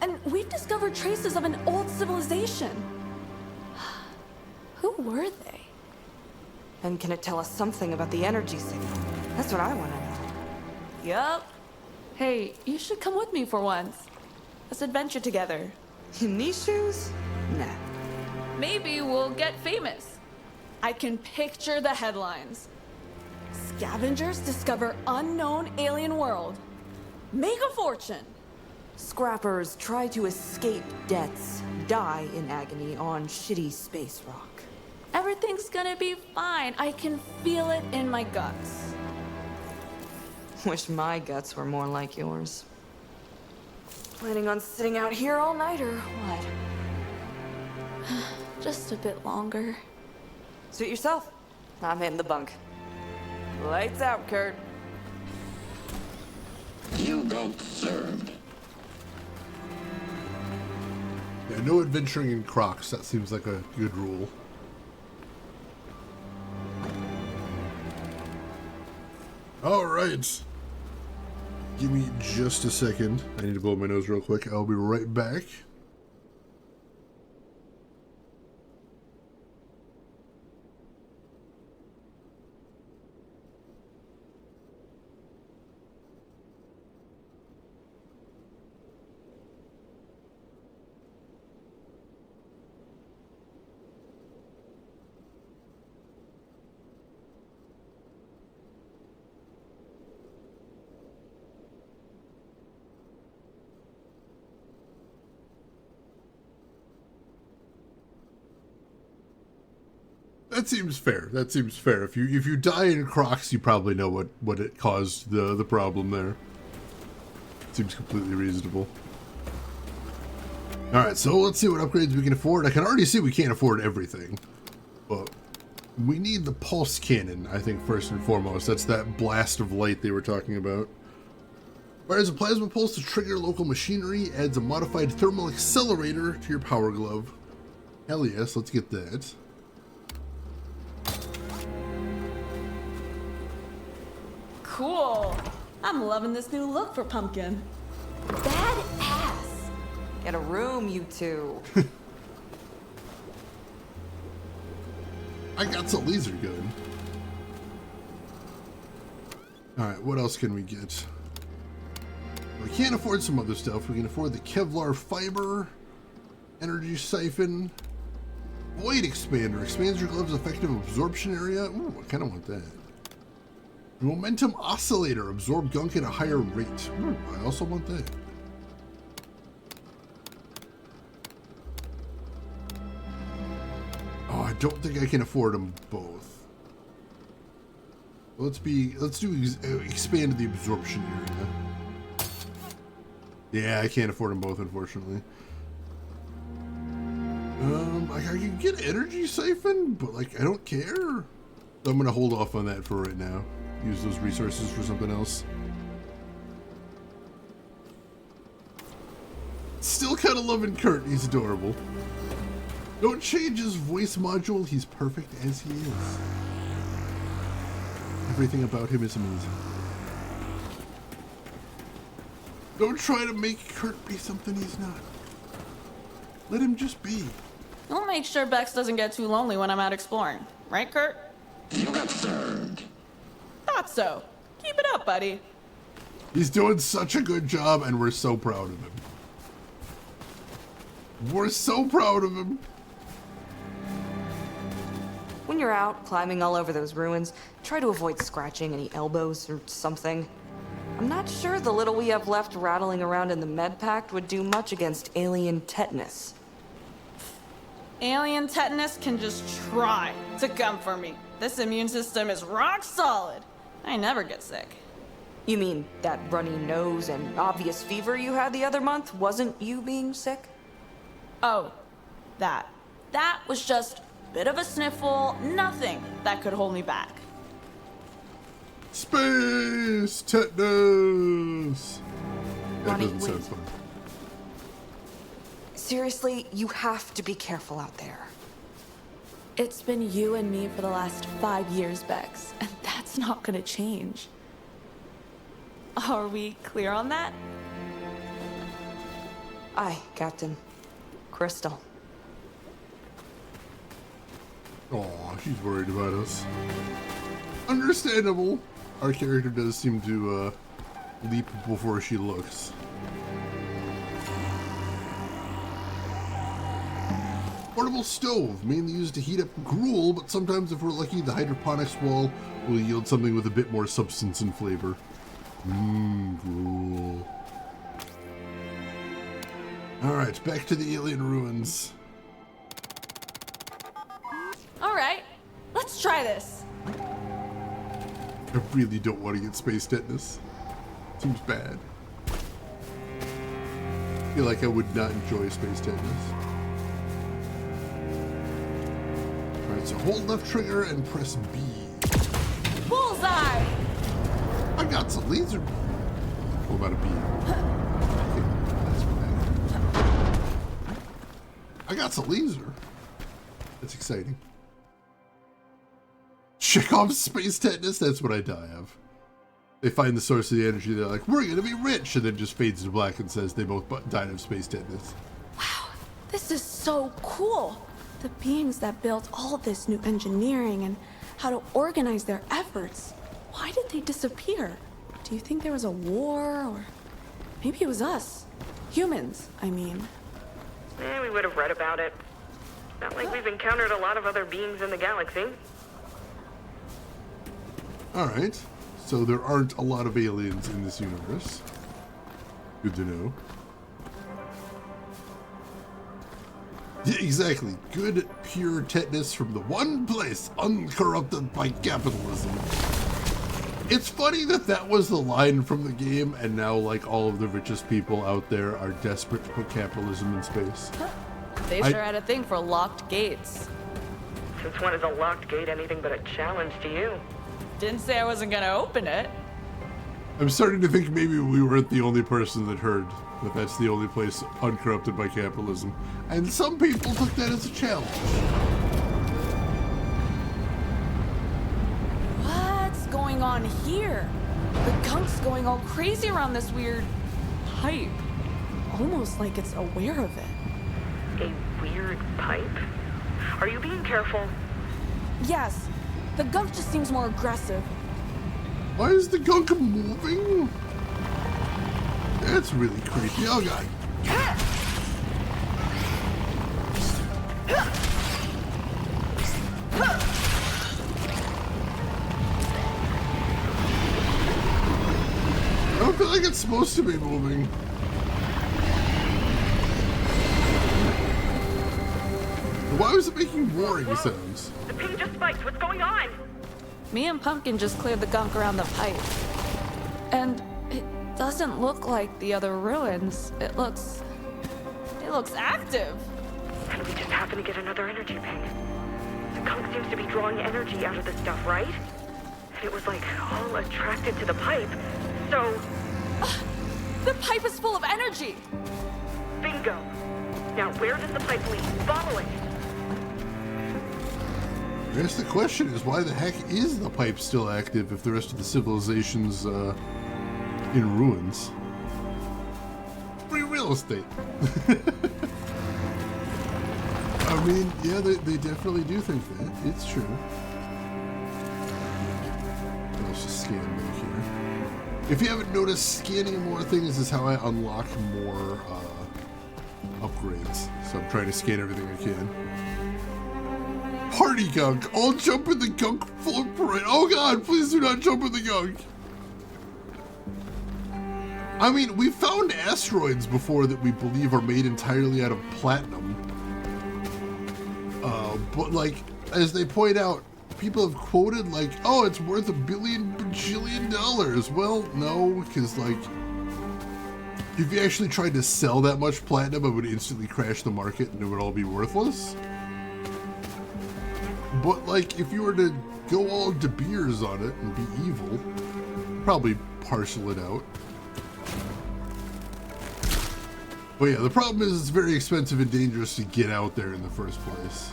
And we've discovered traces of an old civilization. Who were they?
And can it tell us something about the energy signal? That's what I want to know.
Yup. Hey, you should come with me for once. Let's adventure together.
In these shoes? Nah.
Maybe we'll get famous. I can picture the headlines. Scavengers discover unknown alien world. Make a fortune.
Scrappers try to escape deaths, die in agony on shitty space rock.
Everything's gonna be fine. I can feel it in my guts.
Wish my guts were more like yours. Planning on sitting out here all night or what?
Just a bit longer.
Suit yourself. I'm hitting the bunk. Lights out, Kurt.
You got served.
Yeah, no adventuring in Crocs. That seems like a good rule. All right. Give me just a second. I need to blow my nose real quick. I'll be right back. That seems fair. That seems fair. If you die in Crocs, you probably know what it caused the problem there. Seems completely reasonable. All right, so let's see what upgrades we can afford. I can already see we can't afford everything, but we need the pulse cannon, I think, first and foremost. That's that blast of light they were talking about. Fires a plasma pulse to trigger local machinery. Adds a modified thermal accelerator to your power glove. Hell yes, let's get that.
Cool. I'm loving this new look for Pumpkin. Badass.
Get a room, you two.
I got a laser gun. Alright, what else can we get? We can't afford some other stuff. We can afford the Kevlar fiber, energy siphon, Void Expander. Expands your glove's effective absorption area. Ooh, I kind of want that. Momentum Oscillator. Absorb gunk at a higher rate. Ooh, I also want that. Oh, I don't think I can afford them both. Let's do expand the absorption area. Yeah, I can't afford them both, unfortunately. I can get energy siphon, but like I don't care. So I'm gonna hold off on that for right now. Use those resources for something else. Still kind of loving Kurt. He's adorable. Don't change his voice module. He's perfect as he is. Everything about him is amazing. Don't try to make Kurt be something he's not. Let him just be.
We'll make sure Bex doesn't get too lonely when I'm out exploring. Right, Kurt?
You got served.
Thought so. Keep it up, buddy.
He's doing such a good job, and we're so proud of him. We're so proud of him.
When you're out climbing all over those ruins, try to avoid scratching any elbows or something. I'm not sure the little we have left rattling around in the med pack would do much against alien tetanus.
Alien tetanus can just try to come for me. This immune system is rock solid. I never get sick.
You mean that runny nose and obvious fever you had the other month wasn't you being sick?
Oh, that. That was just a bit of a sniffle, nothing that could hold me back.
Space tetanus. That
Ronnie,
doesn't sound
wait.
fun.
Seriously, you have to be careful out there.
It's been you and me for the last 5 years, Bex, and that's not gonna change. Are we clear on that?
Aye, Captain. Crystal.
Oh, she's worried about us. Understandable. Our character does seem to leap before she looks. Portable stove, mainly used to heat up gruel, but sometimes if we're lucky, the hydroponics wall will yield something with a bit more substance and flavor. Gruel. Alright, back to the alien ruins.
All right, let's try this.
I really don't want to get space tetanus. Seems bad. I feel like I would not enjoy space tetanus. Alright, so hold left trigger and press B.
Bullseye!
I got some laser. What about a B? Okay, that's bad. I got some laser. That's exciting. Chekhov's space tetanus, that's what I die of. They find the source of the energy, they're like, we're gonna be rich, and then just fades to black and says they both died of space tetanus.
Wow, this is so cool. The beings that built all this new engineering and how to organize their efforts. Why did they disappear? Do you think there was a war, or maybe it was us? Humans, I mean.
We would have read about it. Not like we've encountered a lot of other beings in the galaxy.
Alright, so there aren't a lot of aliens in this universe. Good to know. Yeah, exactly. Good, pure tetanus from the one place uncorrupted by capitalism. It's funny that that was the line from the game, and now, like, all of the richest people out there are desperate to put capitalism in space.
They sure had a thing for locked gates.
Since when is a locked gate anything but a challenge to you?
Didn't say I wasn't gonna open it.
I'm starting to think maybe we weren't the only person that heard that that's the only place uncorrupted by capitalism. And some people took that as a challenge.
What's going on here? The gunk's going all crazy around this weird pipe. Almost like it's aware of it.
A weird pipe? Are you being careful?
Yes, the gunk just seems more aggressive.
Why is the gunk moving? That's really creepy. Oh god. feel like it's supposed to be moving. Why was it making roaring sounds?
The ping just spiked. What's going on?
Me and Pumpkin just cleared the gunk around the pipe. And it doesn't look like the other ruins. It looks active.
And we just happen to get another energy ping. The gunk seems to be drawing energy out of this stuff, right? And it was like all attracted to the pipe. So,
The pipe is full of energy.
bingo. Now where does the pipe lead? Follow it.
I guess the question is, why the heck is the pipe still active if the rest of the civilization's in ruins? Free real estate. I mean, yeah, they definitely do think that. It's true. Let's just scan back here. If you haven't noticed, scanning more things is how I unlock more upgrades. So I'm trying to scan everything I can. Party gunk! I'll jump in the gunk full of parade. Oh god, please do not jump in the gunk! I mean, we found asteroids before that we believe are made entirely out of platinum. But like, as they point out, people have quoted like, oh, it's worth $1 bajillion. Well, no, because like, if you actually tried to sell that much platinum, it would instantly crash the market and it would all be worthless. But like, if you were to go all De Beers on it and be evil, probably parcel it out. But yeah, the problem is it's very expensive and dangerous to get out there in the first place.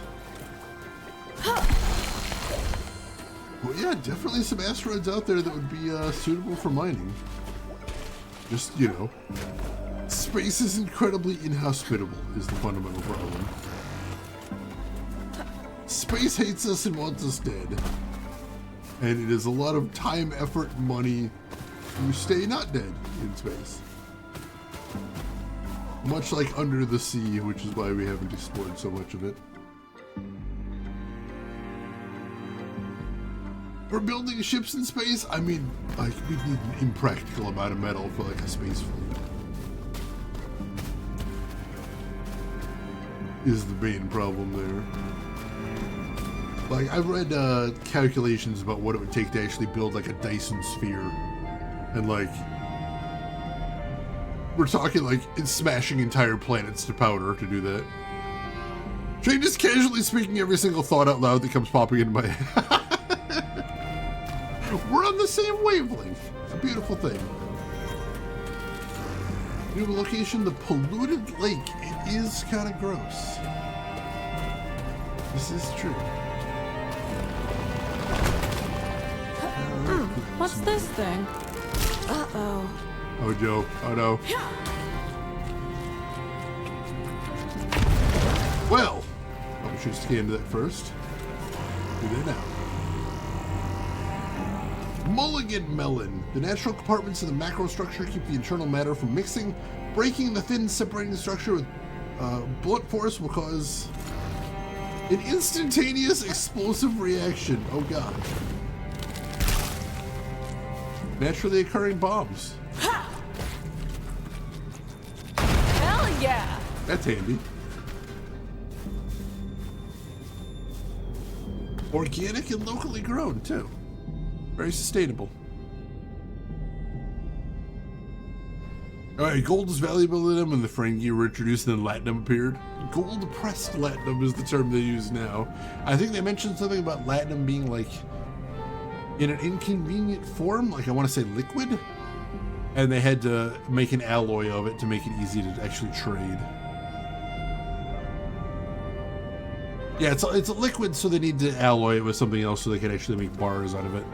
Well, yeah, definitely some asteroids out there that would be suitable for mining. Just, you know, space is incredibly inhospitable is the fundamental problem. Space hates us and wants us dead. And it is a lot of time, effort, money to stay not dead in space. Much like under the sea, which is why we haven't explored so much of it. For building ships in space, I mean, like, we need an impractical amount of metal for like a space fleet. Is the main problem there. Like, I've read calculations about what it would take to actually build like a Dyson sphere. And like, we're talking like it's smashing entire planets to powder to do that. Should I just casually speaking every single thought out loud that comes popping into my head? We're on the same wavelength. It's a beautiful thing. New location, the polluted lake. It is kind of gross. This is true.
What's this thing? Uh-oh.
Oh, Joe. Oh, no. Well, probably should have scanned that first. Do that now. Mulligan melon. The natural compartments of the macrostructure keep the internal matter from mixing. Breaking the thin separating structure with blunt force will cause an instantaneous explosive reaction. Oh god. Naturally occurring bombs.
Hell yeah!
That's handy. Organic and locally grown, too. Very sustainable. Alright, gold is valuable to them when the Ferengi were introduced and then Latinum appeared. Gold-pressed Latinum is the term they use now. I think they mentioned something about Latinum being like in an inconvenient form, like I want to say liquid. And they had to make an alloy of it to make it easy to actually trade. Yeah, it's a liquid, so they need to alloy it with something else so they can actually make bars out of it.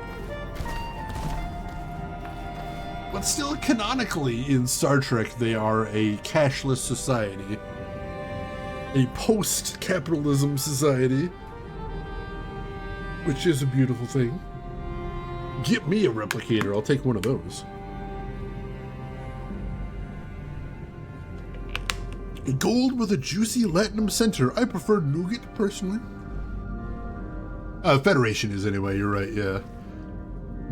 But still, canonically, in Star Trek, they are a cashless society. A post-capitalism society. Which is a beautiful thing. Get me a replicator, I'll take one of those. Gold with a juicy Latinum center. I prefer nougat, personally. Federation is anyway, you're right, yeah.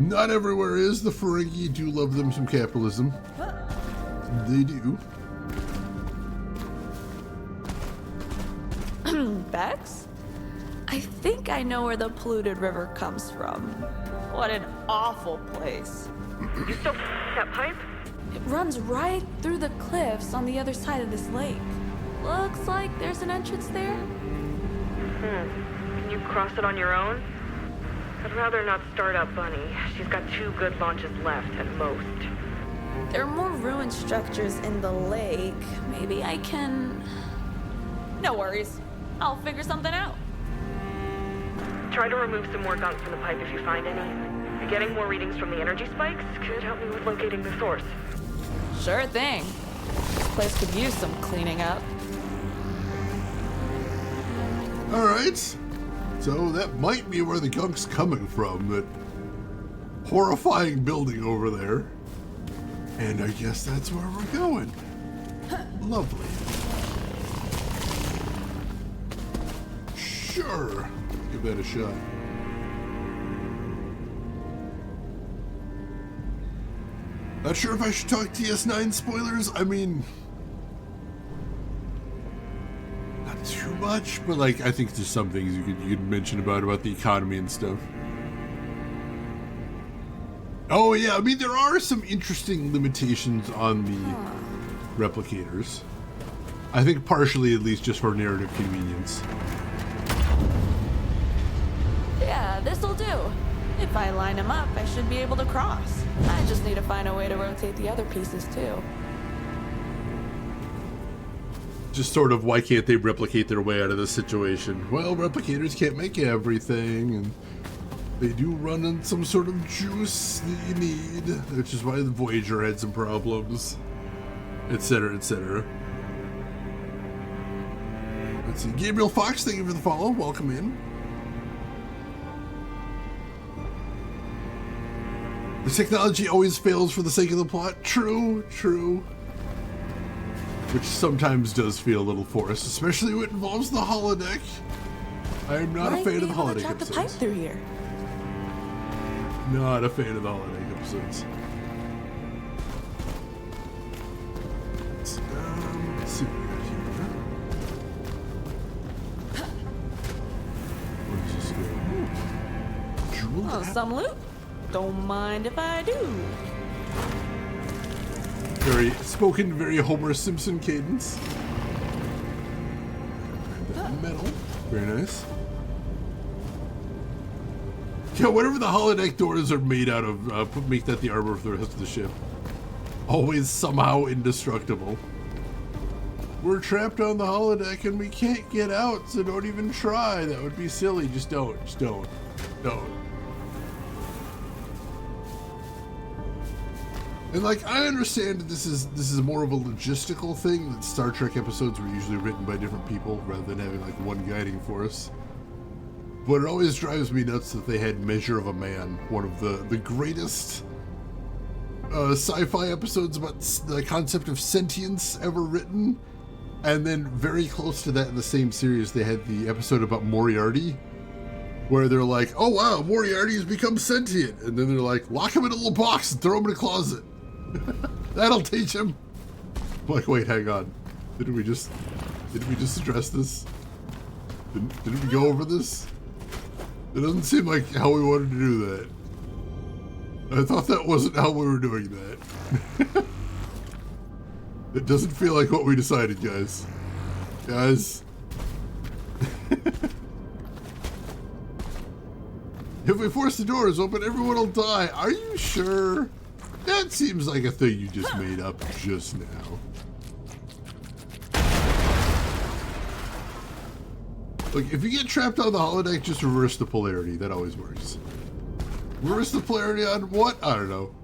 Not everywhere is. The Ferengi do love them some capitalism. They do.
Bex? I think I know where the polluted river comes from. What an awful place.
You still that pipe?
It runs right through the cliffs on the other side of this lake. Looks like there's an entrance there.
Can you cross it on your own? I'd rather not start up Bunny. She's got 2 good launches left at most.
There are more ruined structures in the lake. Maybe I can... No worries. I'll figure something out.
Try to remove some more gunk from the pipe if you find any. Getting more readings from the energy spikes could help me with locating the source.
Sure thing. This place could use some cleaning up.
Alright. So that might be where the gunk's coming from. That horrifying building over there. And I guess that's where we're going. Lovely. Sure. Give that a shot. Not sure if I should talk TS9 spoilers. I mean, not too much, but like I think there's some things you could mention about the economy and stuff. Oh yeah, I mean there are some interesting limitations on the replicators. I think partially at least just for narrative convenience.
Yeah, this'll do. If I line them up, I should be able to cross. I just need to find a way to rotate the other pieces too.
Just sort of, why can't they replicate their way out of this situation? Well, replicators can't make everything, and they do run on some sort of juice that you need, which is why the Voyager had some problems, etc., etc. Let's see. Gabriel Fox, thank you for the follow. Welcome in. The technology always fails for the sake of the plot. True, true. Which sometimes does feel a little forced, especially when it involves the holodeck. I am not a fan of the holodeck
Track the pipe
episodes.
through here.
Not a fan of the holodeck episodes. Let's see what we got here. Where does this go? Jewel
Oh,
app?
some loot? Don't mind if I do.
Very Homer Simpson cadence. Metal. Very nice. Yeah, whatever the holodeck doors are made out of, make that the armor for the rest of the ship. Always somehow indestructible. We're trapped on the holodeck and we can't get out, so don't even try. That would be silly. Just don't. Just don't. Don't. And like, I understand that this is more of a logistical thing, that Star Trek episodes were usually written by different people rather than having like one guiding force. But it always drives me nuts that they had Measure of a Man, one of the greatest sci-fi episodes about the concept of sentience ever written. And then very close to that in the same series, they had the episode about Moriarty, where they're like, oh wow, Moriarty has become sentient. And then they're like, lock him in a little box and throw him in a closet. That'll teach him. I'm like, wait, hang on. Didn't we just address this? Didn't we go over this? It doesn't seem like how we wanted to do that. I thought that wasn't how we were doing that. It doesn't feel like what we decided, guys. Guys. If we force the doors open, everyone will die. Are you sure? That seems like a thing you just made up just now. Look, if you get trapped on the holodeck, just reverse the polarity. That always works. Reverse the polarity on what? I don't know.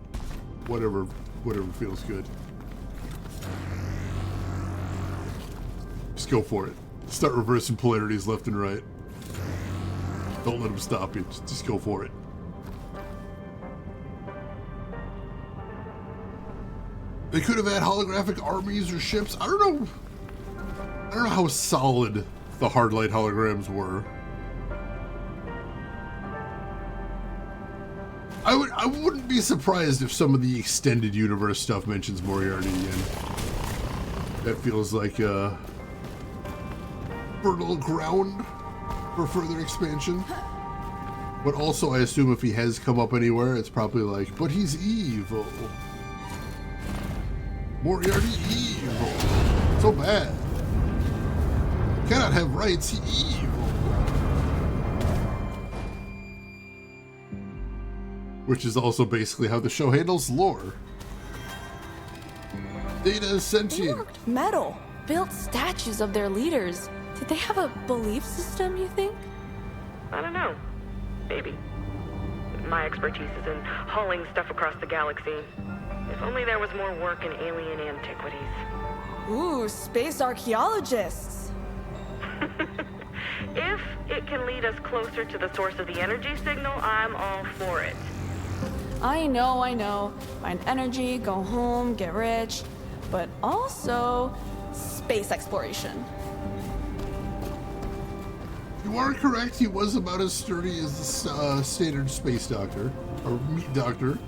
Whatever feels good. Just go for it. Start reversing polarities left and right. Don't let them stop you. Just go for it. They could have had holographic armies or ships. I don't know how solid the hard light holograms were. I wouldn't be surprised if some of the extended universe stuff mentions Moriarty again. That feels like fertile ground for further expansion. But also, I assume if he has come up anywhere, it's probably like, but he's evil. Moriarty evil. So bad. Cannot have rights, he evil. Which is also basically how the show handles lore. Data is
They
sentient.
worked metal, built statues of their leaders. Did they have a belief system, you think?
I don't know. Maybe. My expertise is in hauling stuff across the galaxy. If only there was more work in alien antiquities.
Ooh, space archaeologists.
If it can lead us closer to the source of the energy signal, I'm all for it.
I know. Find energy, go home, get rich. But also, space exploration.
You are correct, he was about as sturdy as the standard space doctor, or meat doctor.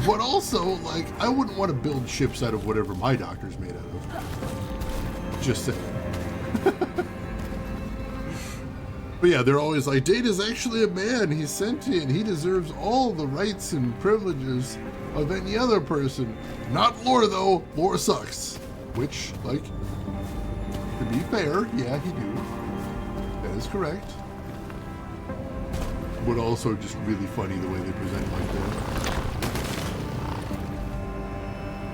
But also, like, I wouldn't want to build ships out of whatever my doctor's made out of. Just saying. But yeah, they're always like, Data's actually a man, he's sentient, he deserves all the rights and privileges of any other person. Not lore though, lore sucks. Which, like, to be fair, yeah, he do. That is correct. But also just really funny the way they present it like that.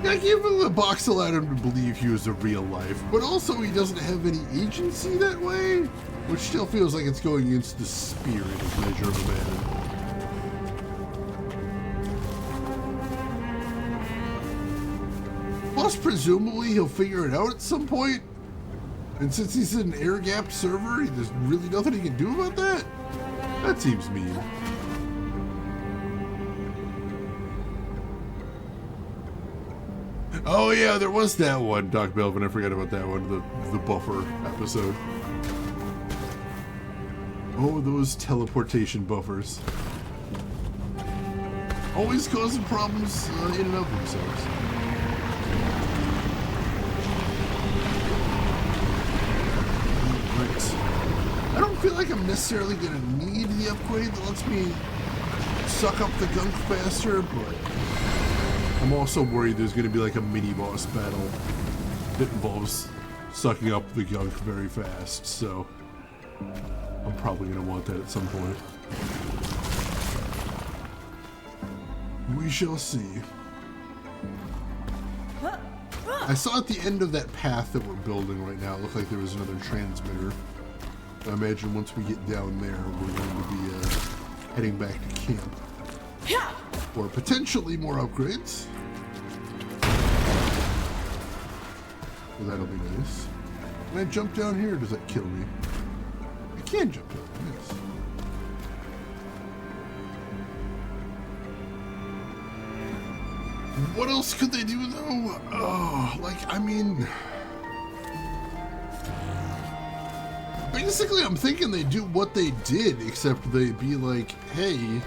Yeah, even the box allowed him to believe he was a real life, but also he doesn't have any agency that way, which still feels like it's going against the spirit of Measure of a Man. Plus, presumably, he'll figure it out at some point. And since he's in an air-gapped server, there's really nothing he can do about that? That seems mean. Oh yeah, there was that one, Doc Belvin. I forgot about that one, the buffer episode. Oh, those teleportation buffers. Always causing problems in and of themselves. Right. I don't feel like I'm necessarily going to need the upgrade that lets me suck up the gunk faster, but I'm also worried there's going to be like a mini-boss battle that involves sucking up the gunk very fast, so I'm probably going to want that at some point. We shall see. I saw at the end of that path that we're building right now, it looked like there was another transmitter. I imagine once we get down there, we're going to be heading back to camp. Or potentially more upgrades. So that'll be nice. Can I jump down here or does that kill me? I can jump down, nice. What else could they do though? Oh, like, I mean... Basically, I'm thinking they do what they did, except they be like, hey,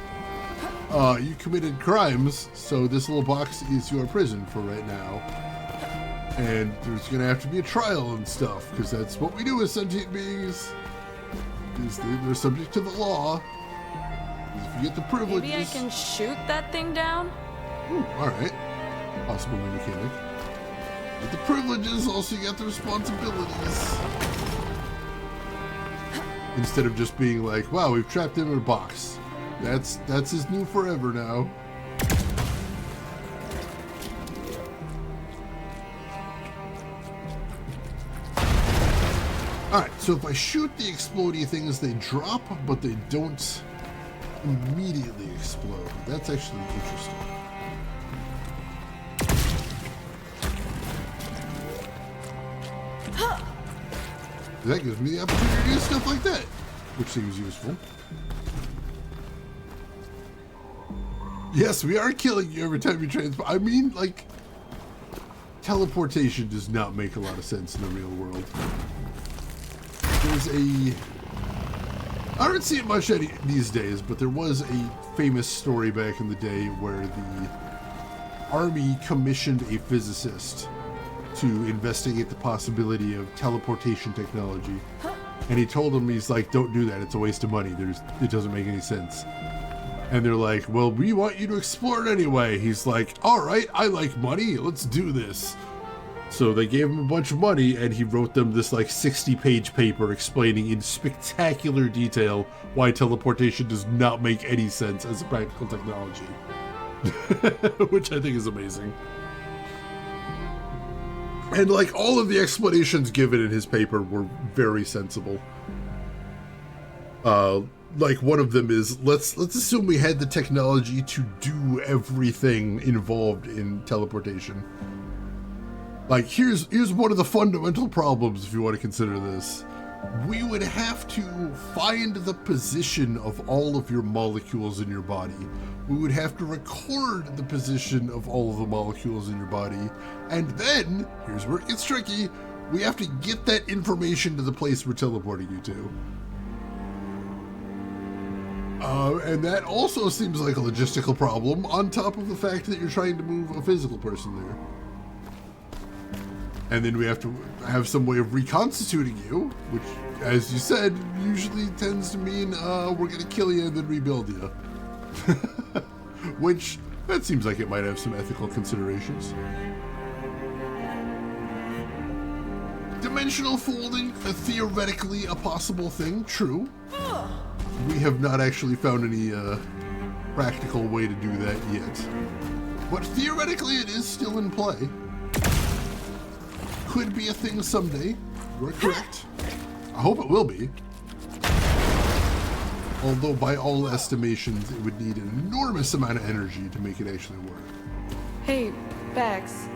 you committed crimes, so this little box is your prison for right now. And there's gonna have to be a trial and stuff, because that's what we do as sentient beings. Is they're subject to the law. If you get the privileges...
Maybe I can shoot that thing down?
Ooh, alright. Possible new mechanic. With the privileges, also you got the responsibilities. Instead of just being like, wow, we've trapped him in a box. That's his new forever now. Alright, so if I shoot the explodey things, they drop, but they don't immediately explode. That's actually interesting. That gives me the opportunity to do stuff like that, which seems useful. Yes, we are killing you every time you transport. I mean, like, teleportation does not make a lot of sense in the real world. There's I don't see it much these days, but there was a famous story back in the day where the Army commissioned a physicist to investigate the possibility of teleportation technology. And he told him, he's like, don't do that, it's a waste of money, it doesn't make any sense. And they're like, well, we want you to explore it anyway. He's like, all right, I like money, let's do this. So they gave him a bunch of money, and he wrote them this like 60-page paper explaining in spectacular detail why teleportation does not make any sense as a practical technology. Which I think is amazing. And like all of the explanations given in his paper were very sensible. Like one of them is, let's assume we had the technology to do everything involved in teleportation. Like here's one of the fundamental problems if you want to consider this. We would have to find the position of all of your molecules in your body. We would have to record the position of all of the molecules in your body. And then, here's where it gets tricky, we have to get that information to the place we're teleporting you to. And that also seems like a logistical problem, on top of the fact that you're trying to move a physical person there. And then we have to have some way of reconstituting you, which, as you said, usually tends to mean we're going to kill you and then rebuild you. Which, that seems like it might have some ethical considerations. Dimensional folding, theoretically a possible thing, true. We have not actually found any practical way to do that yet. But theoretically it is still in play. Could be a thing someday. You're correct. I hope it will be. Although by all estimations, it would need an enormous amount of energy to make it actually work.
Hey, Bex,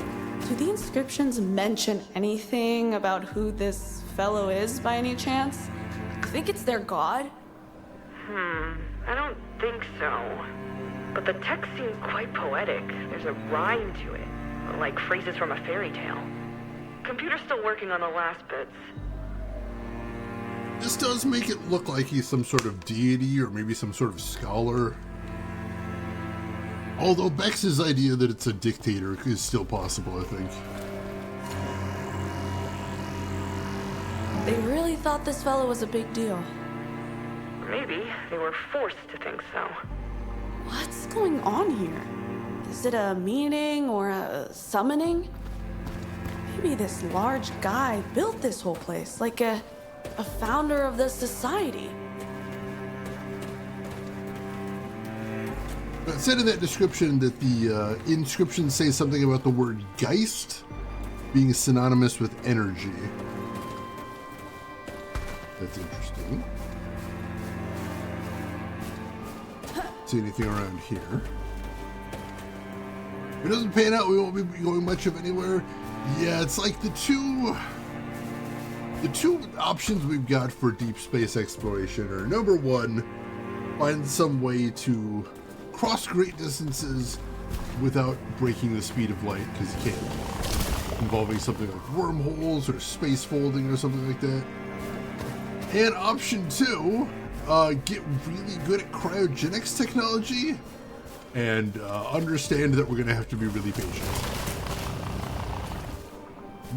do the inscriptions mention anything about who this fellow is by any chance? I think it's their god.
I don't think so. But the text seemed quite poetic. There's a rhyme to it, like phrases from a fairy tale. Computer's still working on the last bits.
This does make it look like he's some sort of deity or maybe some sort of scholar. Although Bex's idea that it's a dictator is still possible, I think.
They really thought this fellow was a big deal.
Maybe they were forced to think so.
What's going on here? Is it a meeting or a summoning? Maybe this large guy built this whole place, like a founder of the society.
It said in that description that the inscriptions say something about the word Geist being synonymous with energy. That's interesting. See anything around here? If it doesn't pan out, we won't be going much of anywhere. Yeah, it's like the two options we've got for deep space exploration are, number one, find some way to cross great distances without breaking the speed of light, because you can't, involving something like wormholes or space folding or something like that. And option two, get really good at cryogenics technology and understand that we're going to have to be really patient.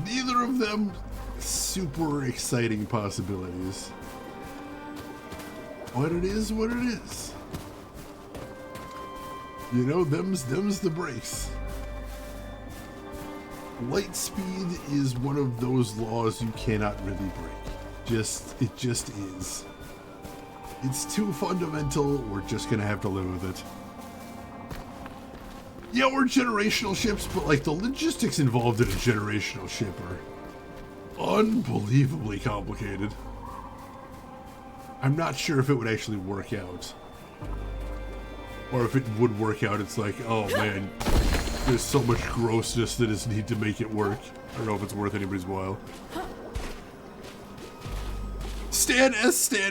Neither of them super exciting possibilities. But it is what it is. You know, them's the breaks. Light speed is one of those laws you cannot really break. It just is. It's too fundamental, we're just gonna have to live with it. Yeah, we're generational ships, but like the logistics involved in a generational ship are unbelievably complicated. I'm not sure if it would actually work out. Or if it would work out, it's like, oh man, there's so much grossness that is need to make it work. I don't know if it's worth anybody's while. Stan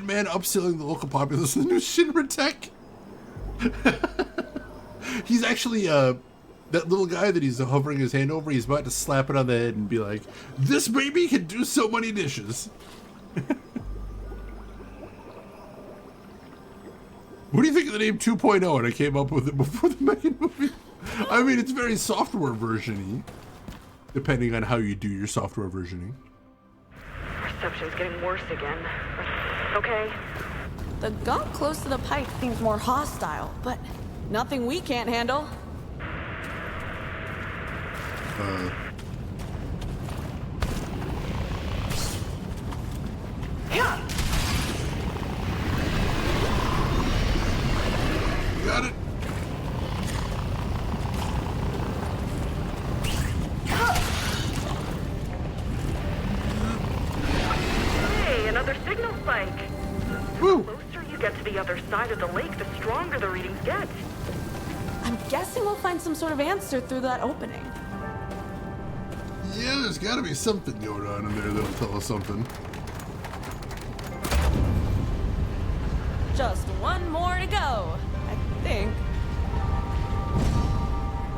Man upselling the local populace with the new Shinra tech. He's actually, that little guy that he's hovering his hand over, he's about to slap it on the head and be like, this baby can do so many dishes. What do you think of the name 2.0? And I came up with it before the Megan movie. I mean, it's very software version-y, depending on how you do your software versioning.
Reception's getting worse again. Okay.
The gunk close to the pipe seems more hostile, but nothing we can't handle.
Got it.
Hey, another signal spike.
Woo.
The closer you get to the other side of the lake, the stronger the readings get.
I'm guessing we'll find some sort of answer through that opening.
Yeah, there's got to be something going on in there that'll tell us something.
Just one more to go, I think.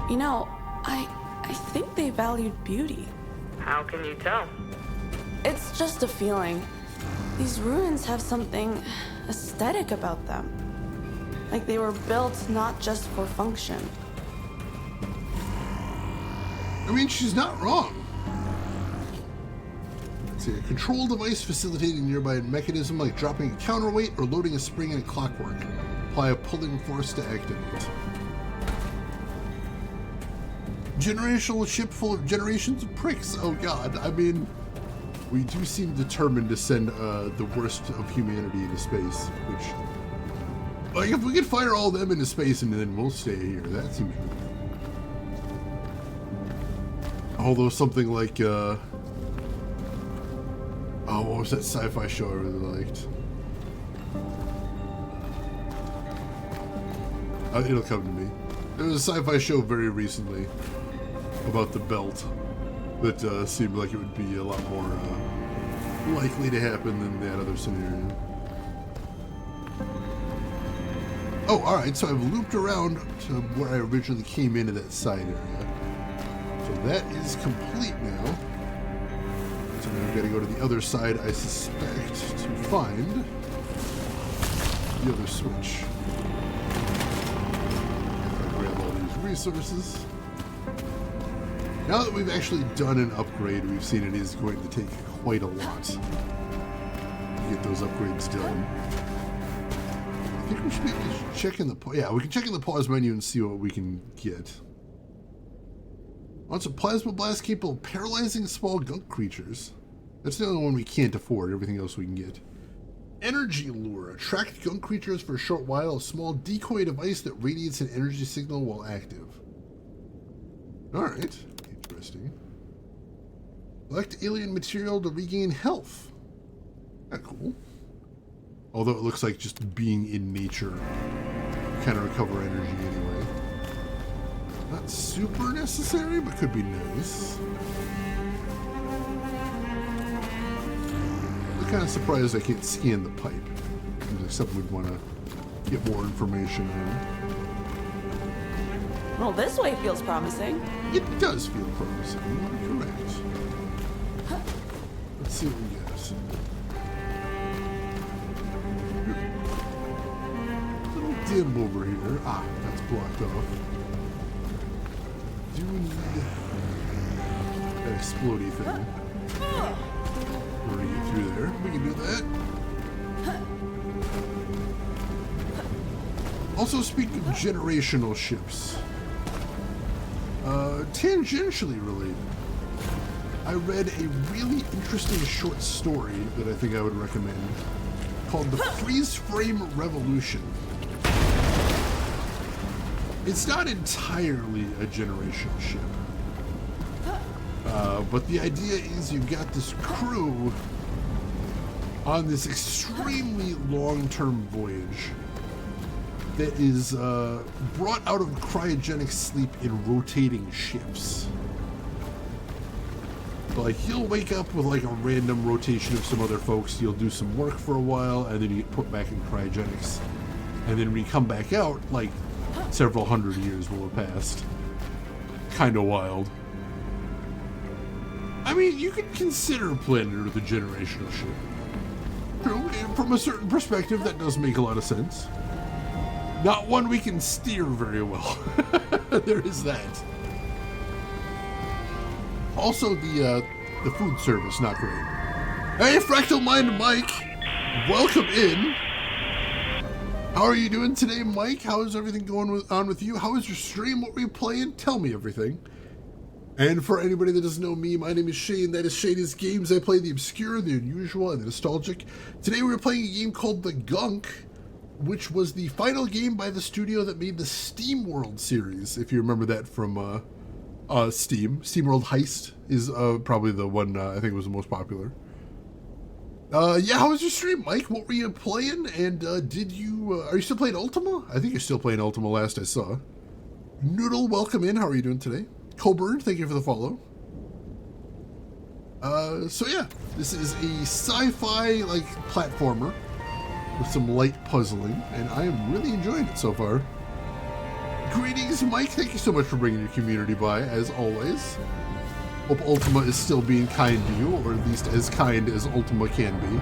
You know, I think they valued beauty.
How can you tell?
It's just a feeling. These ruins have something aesthetic about them. Like they were built not just for function.
I mean, she's not wrong. Let's see, a control device facilitating nearby mechanism like dropping a counterweight or loading a spring in a clockwork. Apply a pulling force to activate. Generational ship full of generations of pricks. Oh god, I mean, we do seem determined to send the worst of humanity into space, which, like, if we could fire all them into space and then we'll stay here, that seems good. Although something like, oh, what was that sci-fi show I really liked? It'll come to me. There was a sci-fi show very recently about the belt that seemed like it would be a lot more likely to happen than that other scenario. Oh, alright, so I've looped around to where I originally came into that side area. So that is complete now. So now I've got to go to the other side, I suspect, to find the other switch. Grab all these resources. Now that we've actually done an upgrade, we've seen it is going to take quite a lot to get those upgrades done. I think we should be able to check in the... Yeah, we can check in the pause menu and see what we can get. Wants a plasma blast capable of paralyzing small gunk creatures. That's the only one we can't afford. Everything else we can get. Energy lure. Attract gunk creatures for a short while. A small decoy device that radiates an energy signal while active. Alright. Interesting. Collect alien material to regain health. Not cool. Although it looks like just being in nature kind of recover energy anyway. Not super necessary, but could be nice. I'm kind of surprised I can't scan the pipe. Seems like something we'd want to get more information on.
Well, this way feels promising.
It does feel promising. You are correct. Let's see what we get. Little dim over here. Ah, that's blocked off. Do we need that explodey thing? We're gonna get through there. We can do that. Also, speaking of generational ships, tangentially related, I read a really interesting short story that I think I would recommend called The Freeze Frame Revolution. It's not entirely a generational ship, but the idea is you've got this crew on this extremely long-term voyage that is brought out of cryogenic sleep in rotating shifts. Like, you'll wake up with like a random rotation of some other folks, you'll do some work for a while, and then you get put back in cryogenics. And then when you come back out, like, several hundred years will have passed. Kinda wild. I mean, you could consider Planet Earth a generational ship. True, from a certain perspective, that does make a lot of sense. Not one we can steer very well. There is that. Also, the food service, not great. Hey, Fractal Mind Mike! Welcome in! How are you doing today, Mike? How is everything going on with you? How was your stream? What were you playing? Tell me everything. And for anybody that doesn't know me, my name is Shane. That is Shady's Games. I play the obscure, the unusual, and the nostalgic. Today we were playing a game called the Gunk, which was the final game by the studio that made the Steam World series, if you remember that from Steam. Steam World Heist is probably the one I think was the most popular. Yeah, how was your stream, Mike? What were you playing? And did you, are you still playing Ultima? I think you're still playing Ultima last I saw. Noodle, welcome in. How are you doing today? Coburn, thank you for the follow. So yeah, this is a sci-fi, like, platformer with some light puzzling, and I am really enjoying it so far. Greetings, Mike. Thank you so much for bringing your community by, as always. Hope Ultima is still being kind to you, or at least as kind as Ultima can be.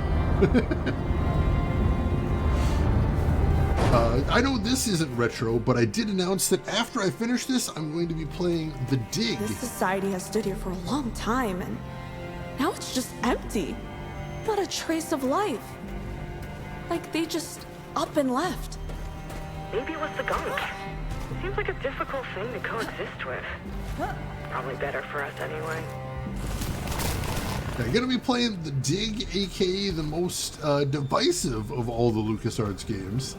I know this isn't retro, but I did announce that after I finish this, I'm going to be playing The Dig.
This society has stood here for a long time, and now it's just empty. Not a trace of life. Like they just up and left.
Maybe it was the Gunk. It seems like a difficult thing to coexist with. Probably better for us anyway.
I'm going to be playing The Dig, aka the most divisive of all the LucasArts games.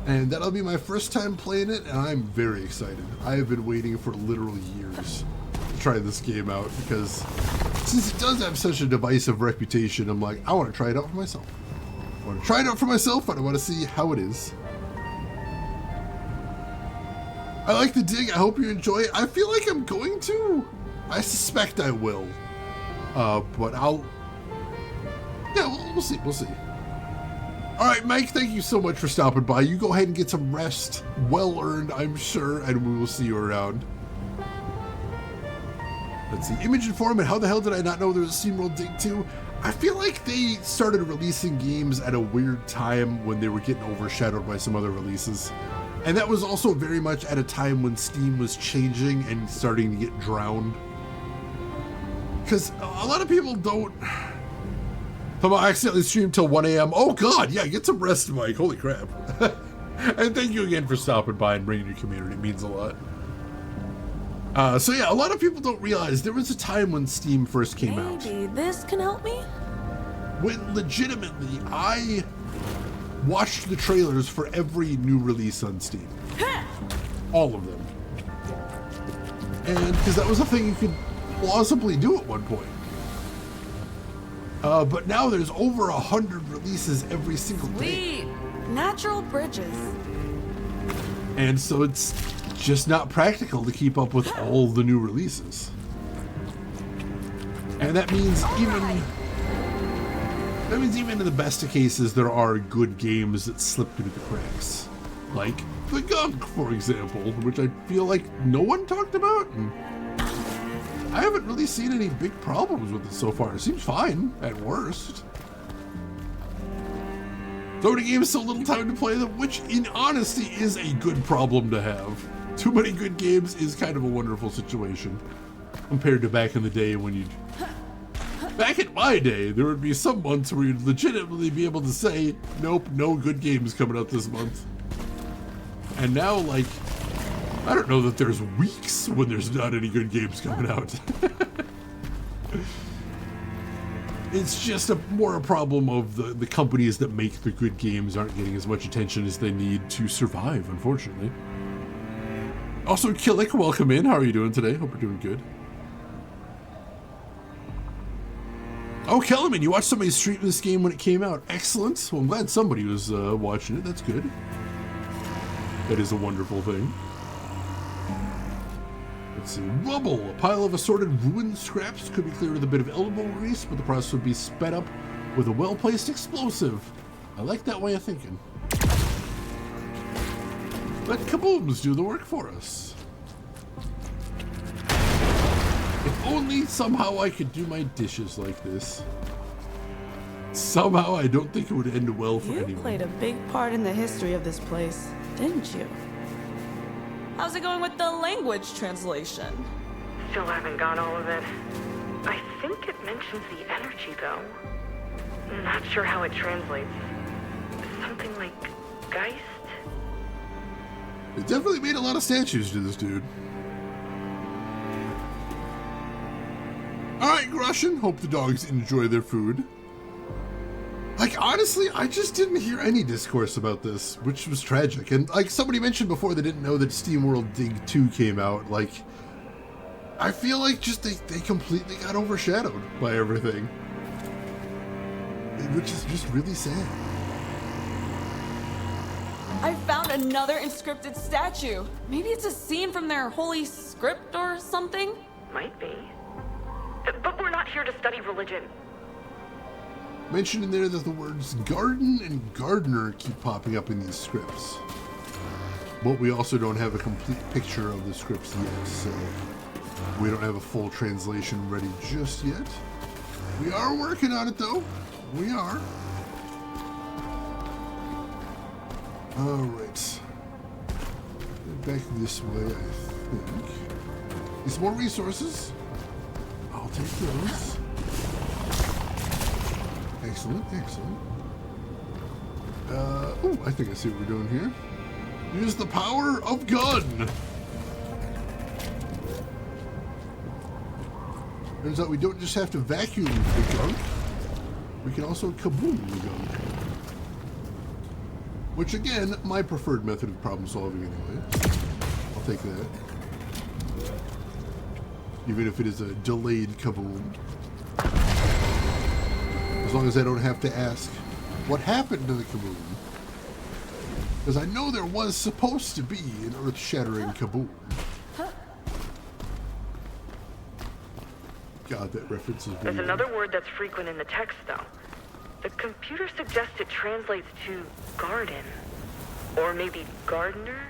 And that'll be my first time playing it, and I'm very excited. I have been waiting for literal years to try this game out, because since it does have such a divisive reputation, I'm like, I want to try it out for myself. I want to try it out for myself, and I want to see how it is. I like The Dig. I hope you enjoy it. I feel like I'm going to. I suspect I will. But I'll... Yeah, we'll see. We'll see. All right, Mike, thank you so much for stopping by. You go ahead and get some rest. Well earned, I'm sure, and we will see you around. Let's see. Image and Form, and how the hell did I not know there was a SteamWorld Dig 2? I feel like they started releasing games at a weird time when they were getting overshadowed by some other releases. And that was also very much at a time when Steam was changing and starting to get drowned. Because a lot of people don't... I accidentally streamed till 1 a.m. Oh god, yeah, get some rest, Mike. Holy crap. And thank you again for stopping by and bringing your community. It means a lot. So yeah, a lot of people don't realize there was a time when Steam first came out.
Maybe this can help me?
When legitimately, I watched the trailers for every new release on Steam. All of them. And because that was a thing you could plausibly do at one point. But now there's over 100 releases every single day.
Sweet. Natural bridges.
And so it's just not practical to keep up with all the new releases. And that means even in the best of cases, there are good games that slip through the cracks. Like the Gunk, for example, which I feel like no one talked about. And I haven't really seen any big problems with it so far. It seems fine, at worst. So many games, so little time to play them, which in honesty is a good problem to have. Too many good games is kind of a wonderful situation. Compared to back in the day when you'd... Back in my day, there would be some months where you'd legitimately be able to say, nope, no good games coming out this month. And now, like... I don't know that there's weeks when there's not any good games coming out. It's just more a problem of the companies that make the good games aren't getting as much attention as they need to survive, unfortunately. Also, Killick, welcome in. How are you doing today? Hope you're doing good. Oh, Kellerman, you watched somebody stream this game when it came out. Excellent. Well, I'm glad somebody was watching it. That's good. That is a wonderful thing. Let's see. Rubble. A pile of assorted ruined scraps could be cleared with a bit of elbow grease, but the process would be sped up with a well-placed explosive. I like that way of thinking. Let kabooms do the work for us. If only somehow I could do my dishes like this. somehow I don't think it would end well for
You
anyone.
played a big part in the history of this place, didn't you? How's it going with the language translation?
Still haven't got all of it. I think it mentions the energy, though. Not sure how it translates. Something like Geist?
It definitely made a lot of statues to this dude. Alright, Grushin. Hope the dogs enjoy their food. Like, honestly, I just didn't hear any discourse about this, which was tragic. And like somebody mentioned before, they didn't know that SteamWorld Dig 2 came out. Like, I feel like just they completely got overshadowed by everything. Which is just really sad.
I found another inscripted statue. Maybe it's a scene from their holy script or something?
Might be. But we're not here to study religion.
Mentioned in there that the words garden and gardener keep popping up in these scripts. But we also don't have a complete picture of the scripts yet, so we don't have a full translation ready just yet. We are working on it though. We are. Alright. Back this way, I think. Need some more resources. I'll take those. Excellent, excellent. Oh, I think I see what we're doing here. Use the power of gun! Turns out we don't just have to vacuum the gunk, we can also kaboom the gunk. Which again, my preferred method of problem solving anyway. I'll take that. Even if it is a delayed kaboom. As long as I don't have to ask, what happened to the kaboom? Because I know there was supposed to be an earth-shattering kaboom. God, that reference is weird.
There's another word that's frequent in the text, though. The computer suggests it translates to garden. Or maybe gardener?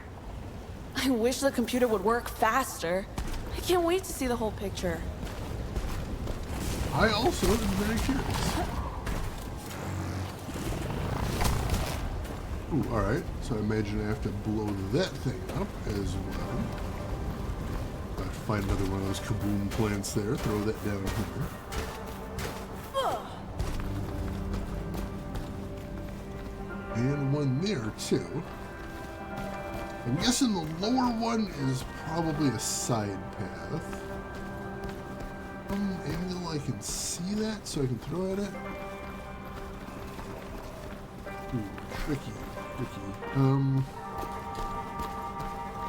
I wish the computer would work faster. I can't wait to see the whole picture.
I also am very curious. Ooh, alright. So I imagine I have to blow that thing up as well. Got to find another one of those kaboom plants there. Throw that down here. And one there, too. I'm guessing the lower one is probably a side path. Angle I can see that, so I can throw at it. Ooh, tricky.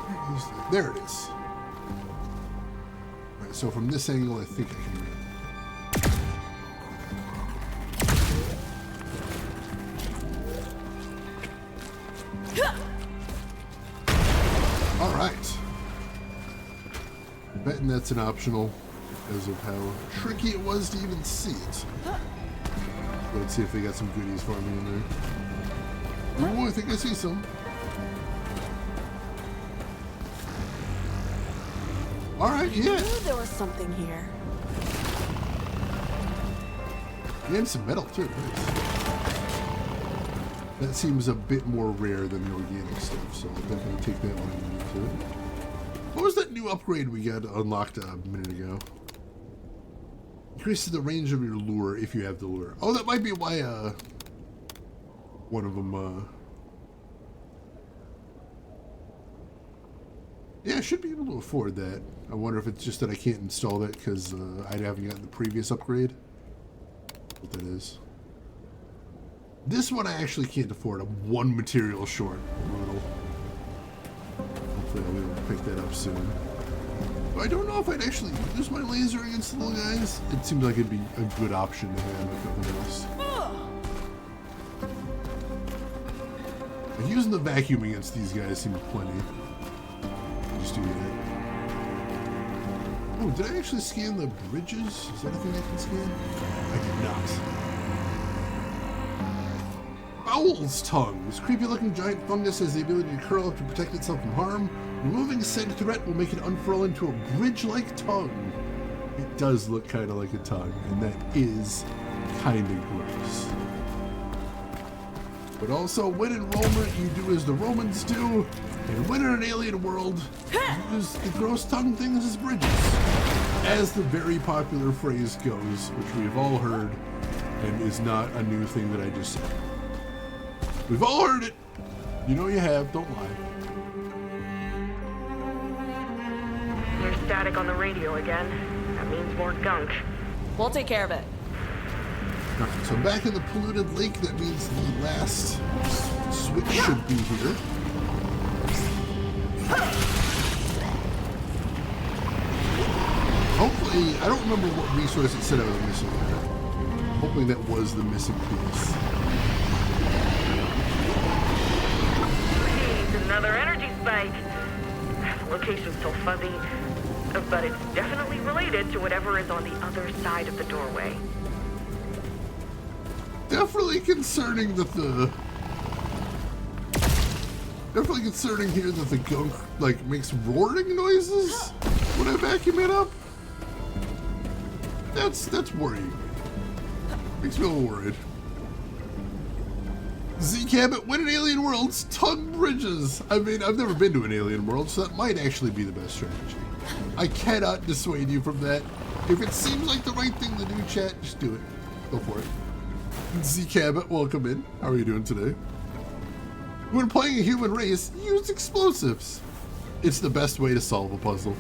Where is that? There it is. Alright, so from this angle, I think I can read it. Alright. Betting that's an optional because of how tricky it was to even see it. Let's see if they got some goodies for me in there. Oh, I think I see some. Alright, yeah.
I knew there was something here.
And some metal too. Nice. That seems a bit more rare than the organic stuff, so I'll definitely take that one into it. What was that new upgrade we got unlocked a minute ago? Increases the range of your lure if you have the lure. Oh, that might be why one of them yeah, I should be able to afford that. I wonder if it's just that I can't install that because I haven't gotten the previous upgrade. What that is. This one I actually can't afford. I'm one material short. A little. Hopefully I'll be able to pick that up soon. But I don't know if I'd actually use my laser against the little guys. It seems like it'd be a good option to have if nothing else. Like using the vacuum against these guys seems plenty. Just do that. Oh, did I actually scan the bridges? Is that a thing I can scan? I did not. Owl's tongue. This creepy-looking giant fungus has the ability to curl up to protect itself from harm. Removing said threat will make it unfurl into a bridge-like tongue. It does look kind of like a tongue, and that is kind of gross. But also, when in Roma, you do as the Romans do, and when in an alien world, you use the gross tongue things as bridges. As the very popular phrase goes, which we've all heard, and is not a new thing that I just said. We've all heard it. You know you have, don't lie.
There's static on the radio again. That means more gunk.
We'll take care of it.
Alright, so back in the polluted lake, that means the last switch should be here. Hopefully, I don't remember what resource it said I was missing there. Hopefully that was the missing piece.
Please, another energy spike. The location's still fuzzy, but it's definitely related to whatever is on the other side of the doorway.
Definitely concerning that Definitely concerning here that the gunk, like, makes roaring noises when I vacuum it up. That's worrying. Makes me a little worried. Z-Cabot, when in alien worlds, tongue bridges. I mean, I've never been to an alien world, so that might actually be the best strategy. I cannot dissuade you from that. If it seems like the right thing to do, chat, just do it. Go for it. Z-Cabot, welcome in. How are you doing today? When playing a human race, use explosives. It's the best way to solve a puzzle.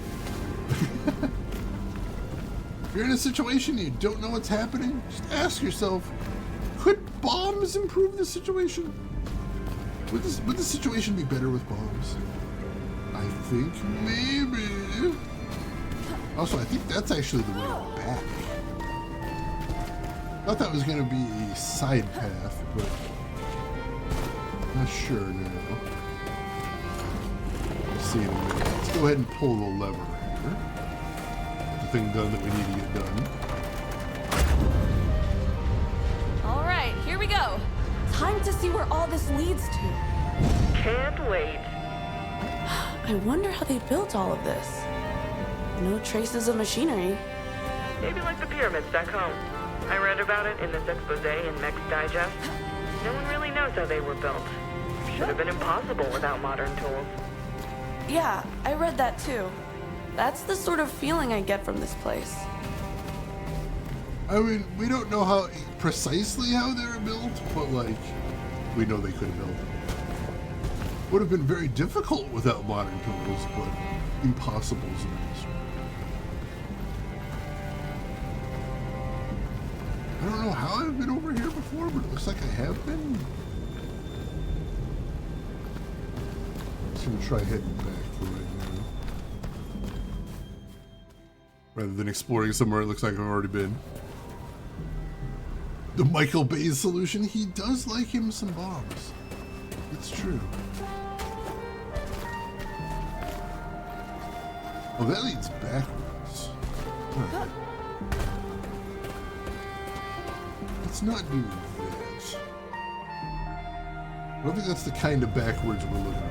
If you're in a situation you don't know what's happening, just ask yourself, could bombs improve the situation? Would the situation be better with bombs? I think maybe. Also, I think that's actually the way back. I thought that was going to be a side path, but not sure now. We'll see in a minute. Let's go ahead and pull the lever here. Get the thing done that we need to get done.
All right, here we go. Time to see where all this leads to.
Can't wait.
I wonder how they built all of this. No traces of machinery.
Maybe like the pyramids back home. I read about it in this expose in Mech's Digest. No one really knows how they were built. Should have been impossible without modern tools.
Yeah, I read that too. That's the sort of feeling I get from this place.
I mean, we don't know how precisely how they were built, but like, we know they could have built it. Would have been very difficult without modern tools, but impossible as it is. I don't know how I've been over here before, but it looks like I have been. Just gonna try heading back for right now. Rather than exploring somewhere it looks like I've already been. The Michael Bay's solution, he does like him some bombs. It's true. Oh, that leads backwards. Huh. Let's not do that. I don't think that's the kind of backwards we're looking for.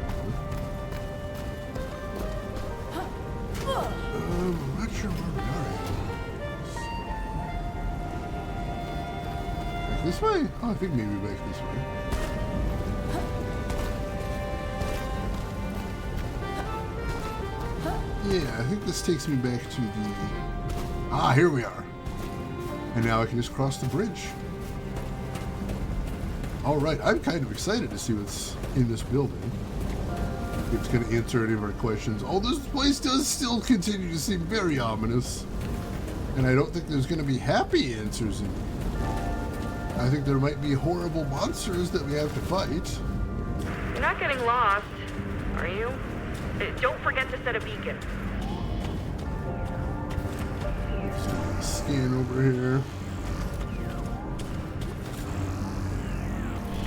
I'm not sure where we are. Back this way? Oh, I think maybe back this way. Yeah, I think this takes me back to the... Ah, here we are. And now I can just cross the bridge. Alright, I'm kind of excited to see what's in this building. If it's going to answer any of our questions. Although this place does still continue to seem very ominous. And I don't think there's going to be happy answers in here. I think there might be horrible monsters that we have to fight.
You're not getting lost, are you? Don't forget to set a beacon.
Scan over here.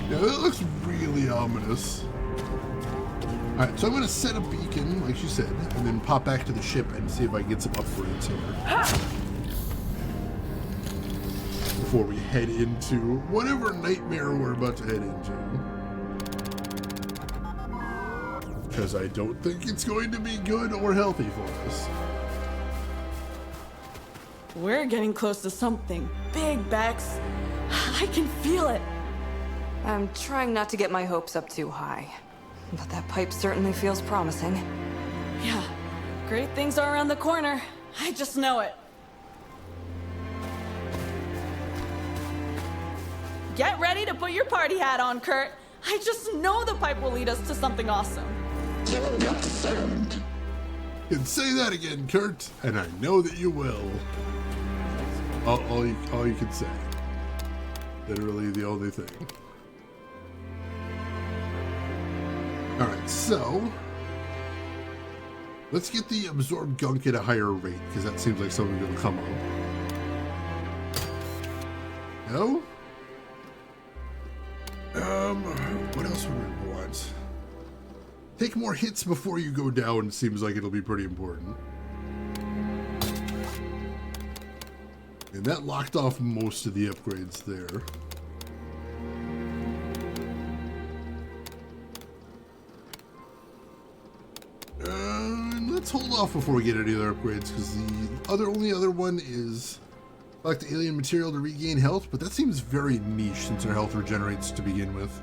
Yeah, that looks really ominous. Alright, so I'm going to set a beacon, like she said, and then pop back to the ship and see if I can get some upgrades here. Before we head into whatever nightmare we're about to head into. Because I don't think it's going to be good or healthy for us.
We're getting close to something big, Bex. I can feel it.
I'm trying not to get my hopes up too high. But that pipe certainly feels promising.
Yeah, great things are around the corner. I just know it. Get ready to put your party hat on, Kurt. I just know the pipe will lead us to something awesome.
You got served.
You can say that again, Kurt, and I know that you will. All you can say. Literally the only thing. Alright, so let's get the absorbed gunk at a higher rate, because that seems like something that'll come up. No? What else would we want? Take more hits before you go down seems like it'll be pretty important. And that locked off most of the upgrades there. Let's hold off before we get any other upgrades, because the only other one is collect alien material to regain health, but that seems very niche since our health regenerates to begin with.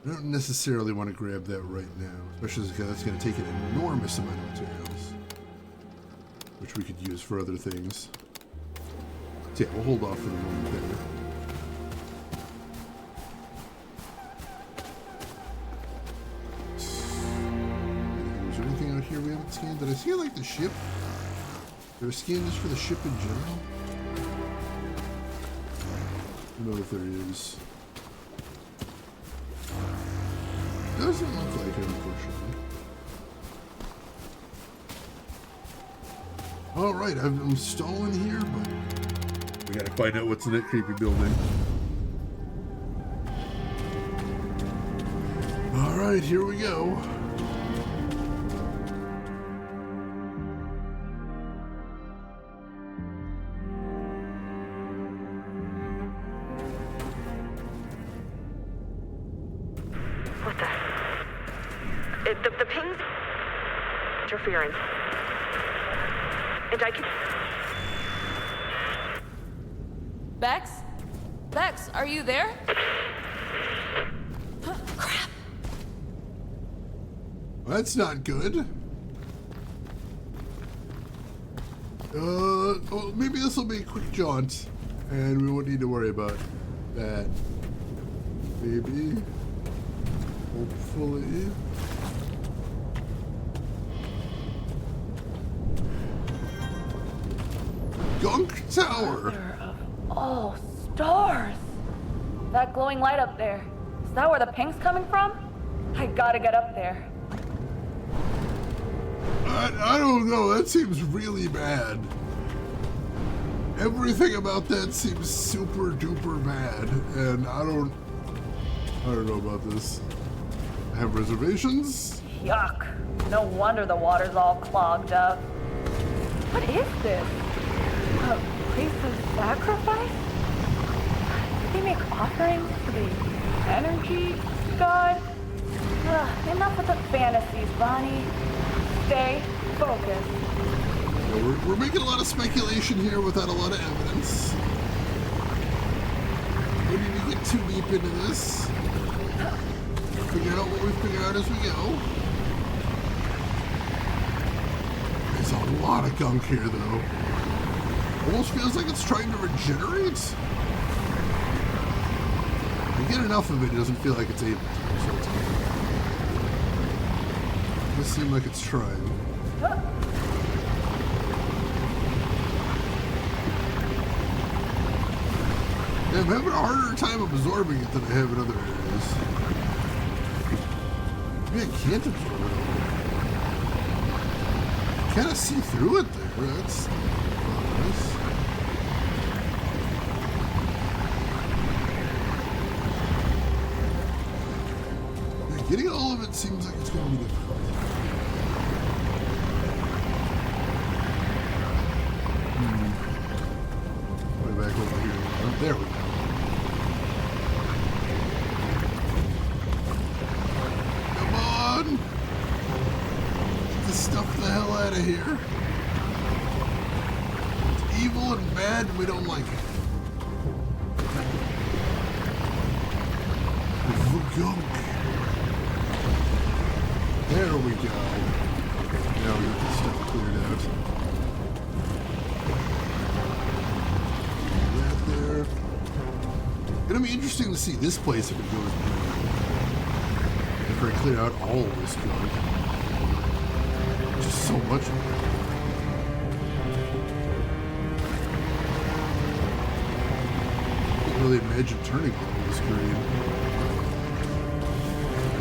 I don't necessarily want to grab that right now, especially because that's going to take an enormous amount of materials, which we could use for other things. So yeah, we'll hold off for the moment there. Is there anything out here we haven't scanned? Did I see like the ship? Did I scan just for the ship in general? I don't know if there is. Doesn't look like it, unfortunately. Alright, I'm stalling here, but we gotta find out what's in that creepy building. Alright, here we go.
What the? The ping's interference. And I can...
Bex? Bex, are you there? Crap!
That's not good. Well, maybe this will be a quick jaunt, and we won't need to worry about that. Maybe. Hopefully. Gunk Tower!
Mother of all stars! That glowing light up there. Is that where the ping's coming from? I gotta get up there.
I don't know, that seems really bad. Everything about that seems super duper bad, and I don't know about this. I have reservations.
Yuck. No wonder the water's all clogged up. What is this? A place of sacrifice? Did they make offerings to the energy god? Enough with the fantasies, Bonnie. Stay focused.
Yeah, we're making a lot of speculation here without a lot of evidence. We need to get too deep into this. Figure out what we figure out as we go. There's a lot of gunk here, though. Almost feels like it's trying to regenerate. You get enough of it, it doesn't feel like it's able to. So it's good. It does seem like it's trying. Yeah, I'm having a harder time absorbing it than I have in other areas. Maybe I can't absorb it all. I kind of see through it there. That's nice. Yeah, getting all of it seems like it's going to be difficult. Way back over here. Oh, there we go. Come on! Get this stuff the hell out of here. It's evil and bad and we don't like it. It'll be interesting to see this place if it goes after I clear out all of this gunk. Just so much of it. Can't really imagine turning all of this green.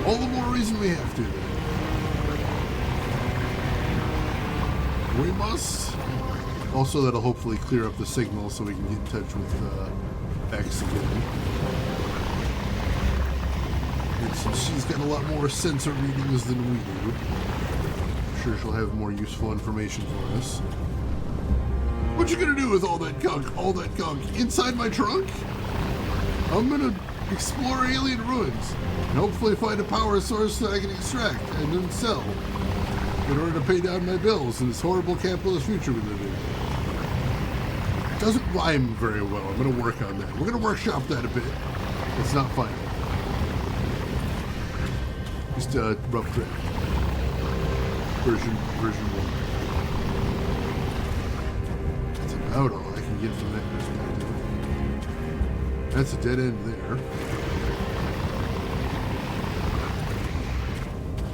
All the more reason we have to. We must. Also, that'll hopefully clear up the signal so we can get in touch with X again. And since she's got a lot more sensor readings than we do, I'm sure she'll have more useful information for us. What you gonna do with all that gunk? All that gunk inside my trunk? I'm gonna explore alien ruins and hopefully find a power source that I can extract and then sell in order to pay down my bills in this horrible capitalist future we live in. Doesn't rhyme very well. I'm going to work on that. We're going to workshop that a bit. It's not final. Just a rough draft. Version 1. That's about all I can get from that perspective. That's a dead end there.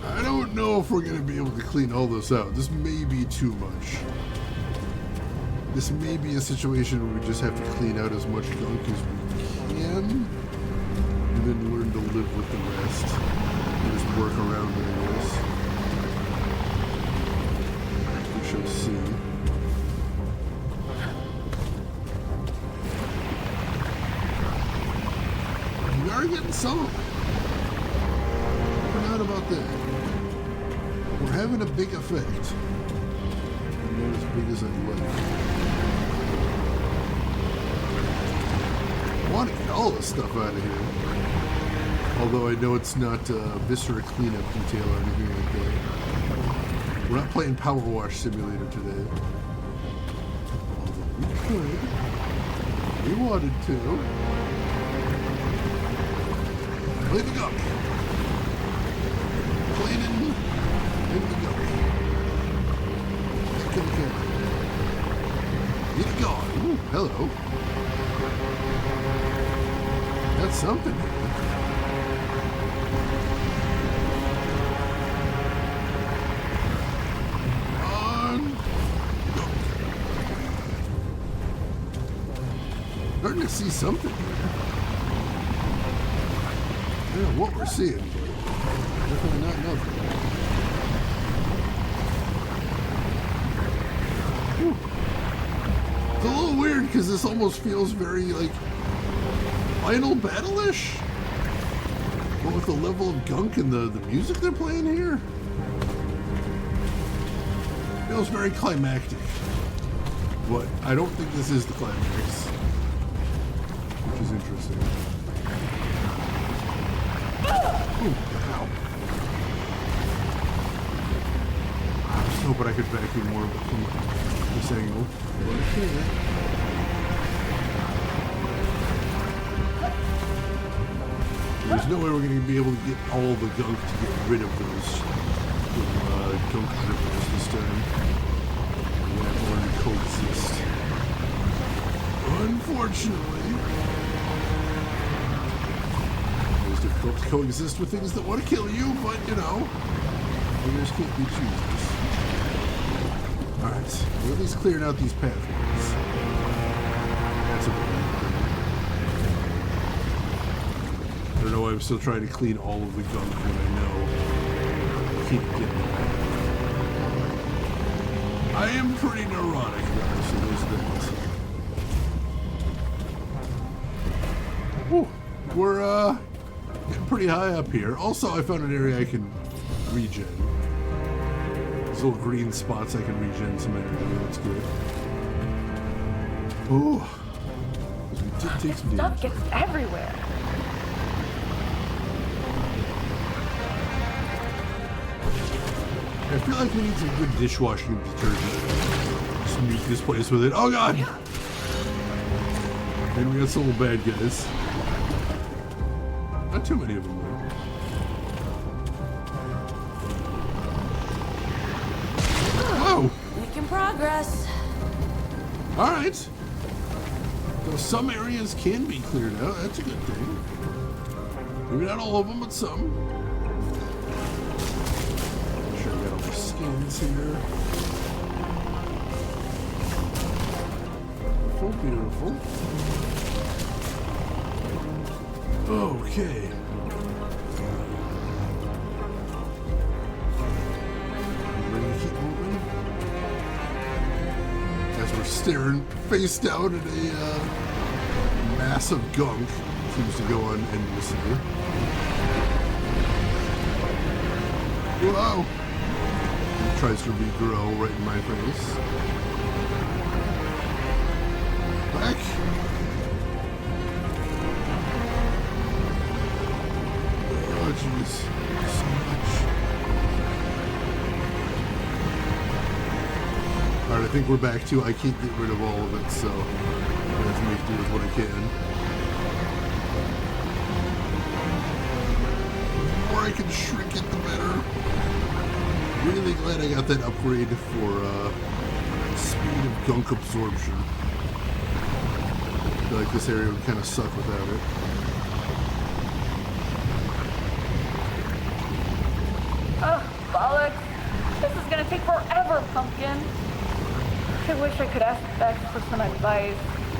I don't know if we're going to be able to clean all this out. This may be too much. This may be a situation where we just have to clean out as much gunk as we can, and then learn to live with the rest, and just work around it, I guess. We shall see. We are getting some of it. We're not about that. We're having a big effect. Not as big as I'd like. I want to get all this stuff out of here. Although I know it's not Viscera cleanup detail or anything like that. We're not playing Power Wash Simulator today. Although we could. We wanted to. Play the gunk. Cleaning in the gunk. Okay. Get gone. Ooh, hello. That's something. On. Go. Starting to see something. I don't know what we're seeing, but definitely not nothing. It's a little weird because this almost feels very like Final Battle-ish, but with the level of gunk and the music they're playing here, feels very climactic. But I don't think this is the climax, which is interesting. Ooh, ow. I was hoping I could vacuum more from this angle. Okay. There's no way we're going to be able to get all the gunk to get rid of those gunk drippers this time. We have to learn to coexist. Unfortunately. It's difficult to coexist with things that want to kill you, but you know, winners can't be choosers. Alright, we're at least clearing out these pathways. That's a bit. I don't know why I'm still trying to clean all of the gunk when I know I keep getting it. I am pretty neurotic, guys, so there's that. Whew, we're getting pretty high up here. Also, I found an area I can regen. These little green spots I can regen some energy. That's good. Ooh, we did take some damage.
Stuff gets everywhere.
I feel like we need some good dishwashing detergent. Just nuke this place with it. Oh god! And we got some little bad guys. Not too many of them though.
Making progress.
Alright. So some areas can be cleared out. That's a good thing. Maybe not all of them, but some. Make sure I got all the skins here. Beautiful, beautiful. Okay. Ready to keep moving? As we're staring face down at a massive gunk. Seems to go on endlessly. Wow! He tries to regrow right in my face. Back. Oh, jeez. So much. Alright, I think we're back to I can't get rid of all of it, so I have to make do with what I can. The more I can shrink it, the better. Really glad I got that upgrade for speed of gunk absorption. I feel like this area would kind of suck without it.
Oh, bollocks. This is gonna take forever, Pumpkin. I wish I could ask Bex for some advice.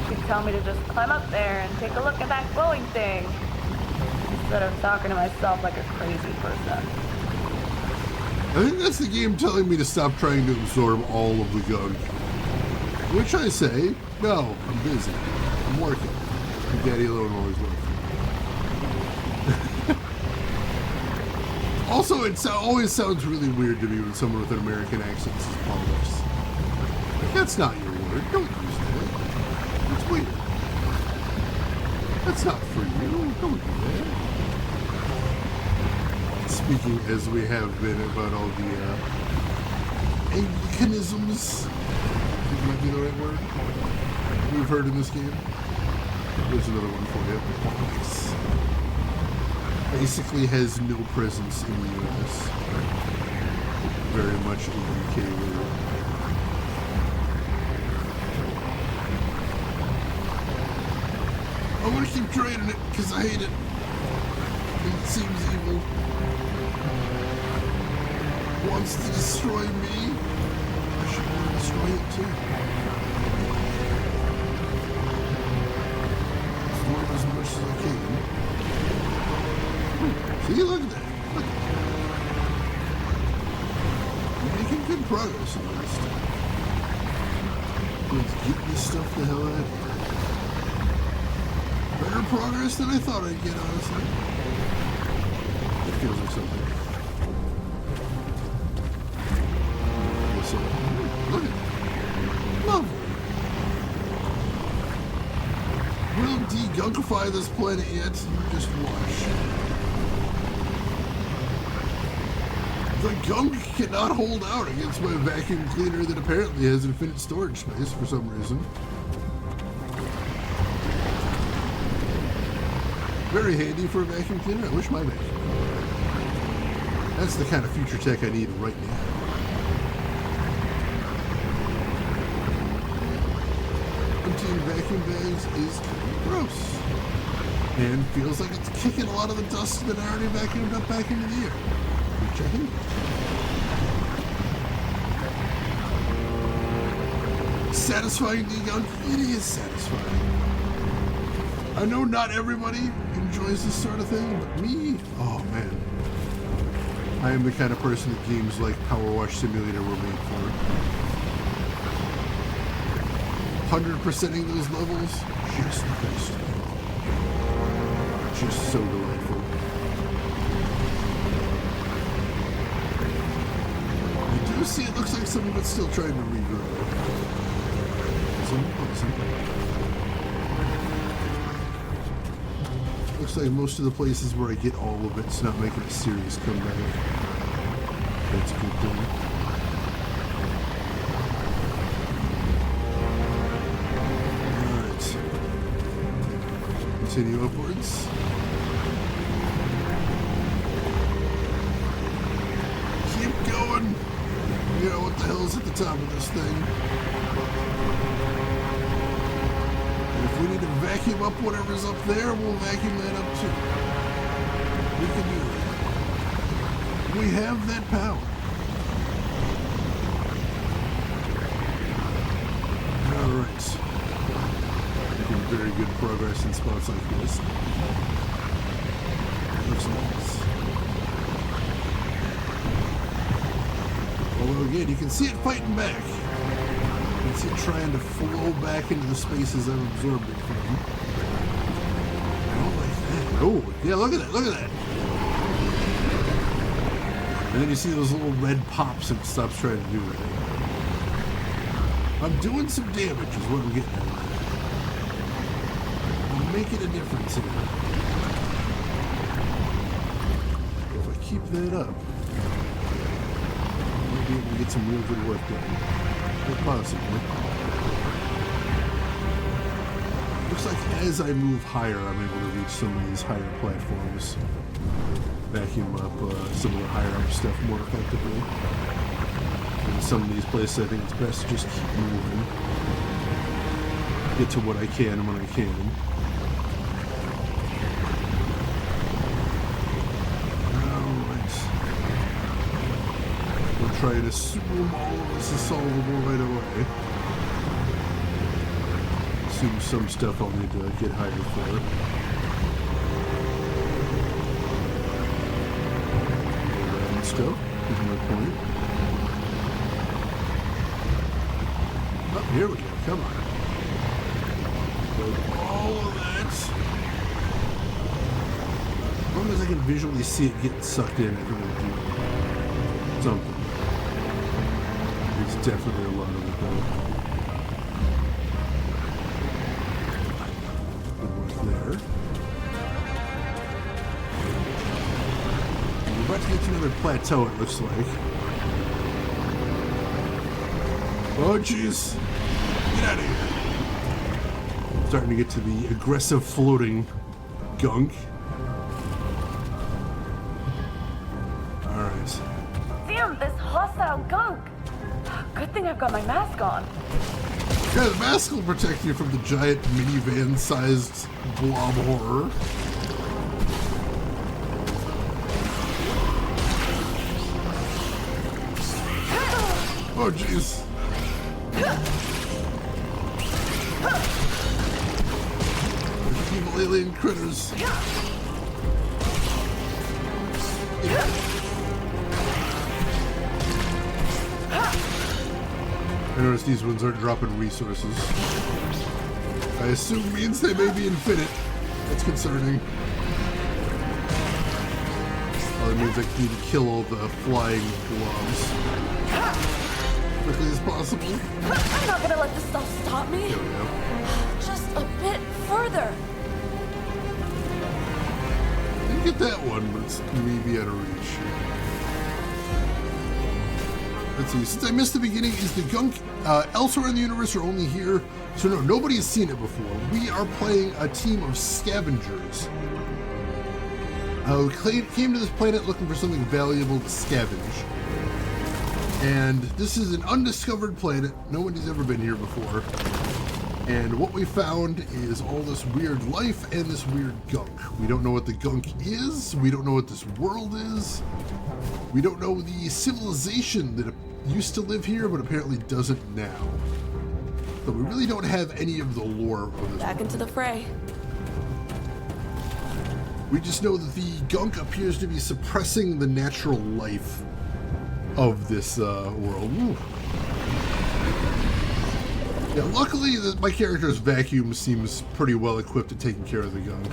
She'd tell me to just climb up there and take a look at that glowing thing, instead of talking to myself like a crazy person.
I think that's the game telling me to stop trying to absorb all of the gunk. Which I say, no, I'm busy. I'm working. And Daddy alone always working. Also, it always sounds really weird to me when someone with an American accent says bollocks. Like, that's not your word. Don't use that. It's weird. That's not for you. Don't do that. Speaking as we have been about all the Anglicanisms, I think might be the right word, we've heard in this game. There's another one for you. Bollocks. Basically has no presence in the US. Very much a UK word. I'm gonna keep trading it because I hate it. It seems evil. Wants to destroy me. I should want to destroy it too. Destroy it as much as I can. See, look at that. Look. You're making good progress at least. Let's get this stuff the hell out of here. Better progress than I thought I'd get, honestly. It feels like something. So, look at that. Lovely. We'll de-gunkify this planet yet. You just watch. The gunk cannot hold out against my vacuum cleaner that apparently has infinite storage space for some reason. Very handy for a vacuum cleaner. I wish my vacuum cleaner. That's the kind of future tech I need right now. Emptying vacuum bags is gross. And feels like it's kicking a lot of the dust that I already vacuumed up back into the air. Which I hate. Satisfying de-gunk? It is satisfying. I know not everybody enjoys this sort of thing, but me, oh man. I am the kind of person that games like Power Wash Simulator were made for. 100%ing those levels, just the best. Just so delightful. I do see it looks like some of it's still trying to regrow. Looks like most of the places where I get all of it's not making a serious comeback. That's a good thing. Alright. Continue upwards. Keep going. You know what the hell's at the top of this thing. If we need to vacuum up whatever's up there, we'll vacuum that up too. We can do that. We have that power. Alright. Making very good progress in spots like this. Looks nice. Although again, you can see it fighting back. You can see it trying to flow back into the spaces I've absorbed it from. I don't like that. Oh, yeah, look at that, look at that. And then you see those little red pops and it stops trying to do that. I'm doing some damage is what I'm getting at. I'm making a difference here. If I keep that up, be able to get some real good work done. Quite possibly. Looks like as I move higher, I'm able to reach some of these higher platforms. Vacuum up some of the higher up stuff more effectively. In some of these places, I think it's best to just keep moving. Get to what I can when I can. Try to assume all of this is solvable right away. Assume some stuff I'll need to get higher for. And stuff is my point. Oh, here we go. Come on. With all of that. As long as I can visually see it get sucked in, I think it'll do something. There's definitely a lot of it though. Good work there. We're about to get to another plateau, it looks like. Oh jeez! Get out of here! Starting to get to the aggressive floating gunk. Alright.
Damn, this hostile gunk! Good thing I've got my mask on.
Yeah, the mask will protect you from the giant minivan-sized blob horror. Oh, jeez. Evil alien critters. I noticed these ones aren't dropping resources. I assume means they may be infinite. That's concerning. Oh, that means I need to kill all the flying blobs as quickly as possible.
I'm not gonna let this stuff stop me.
There we go.
Just a bit further.
Didn't get that one, but it's maybe out of reach. Let's see, since I missed the beginning, is the gunk elsewhere in the universe or only here? So no, nobody has seen it before. We are playing a team of scavengers. We came to this planet looking for something valuable to scavenge. And this is an undiscovered planet. Nobody's ever been here before. And what we found is all this weird life and this weird gunk. We don't know what the gunk is. We don't know what this world is. We don't know the civilization that used to live here, but apparently doesn't now. But we really don't have any of the lore of this.
Back into the fray.
We just know that the gunk appears to be suppressing the natural life of this world. Ooh. Yeah, luckily my character's vacuum seems pretty well equipped at taking care of the gunk.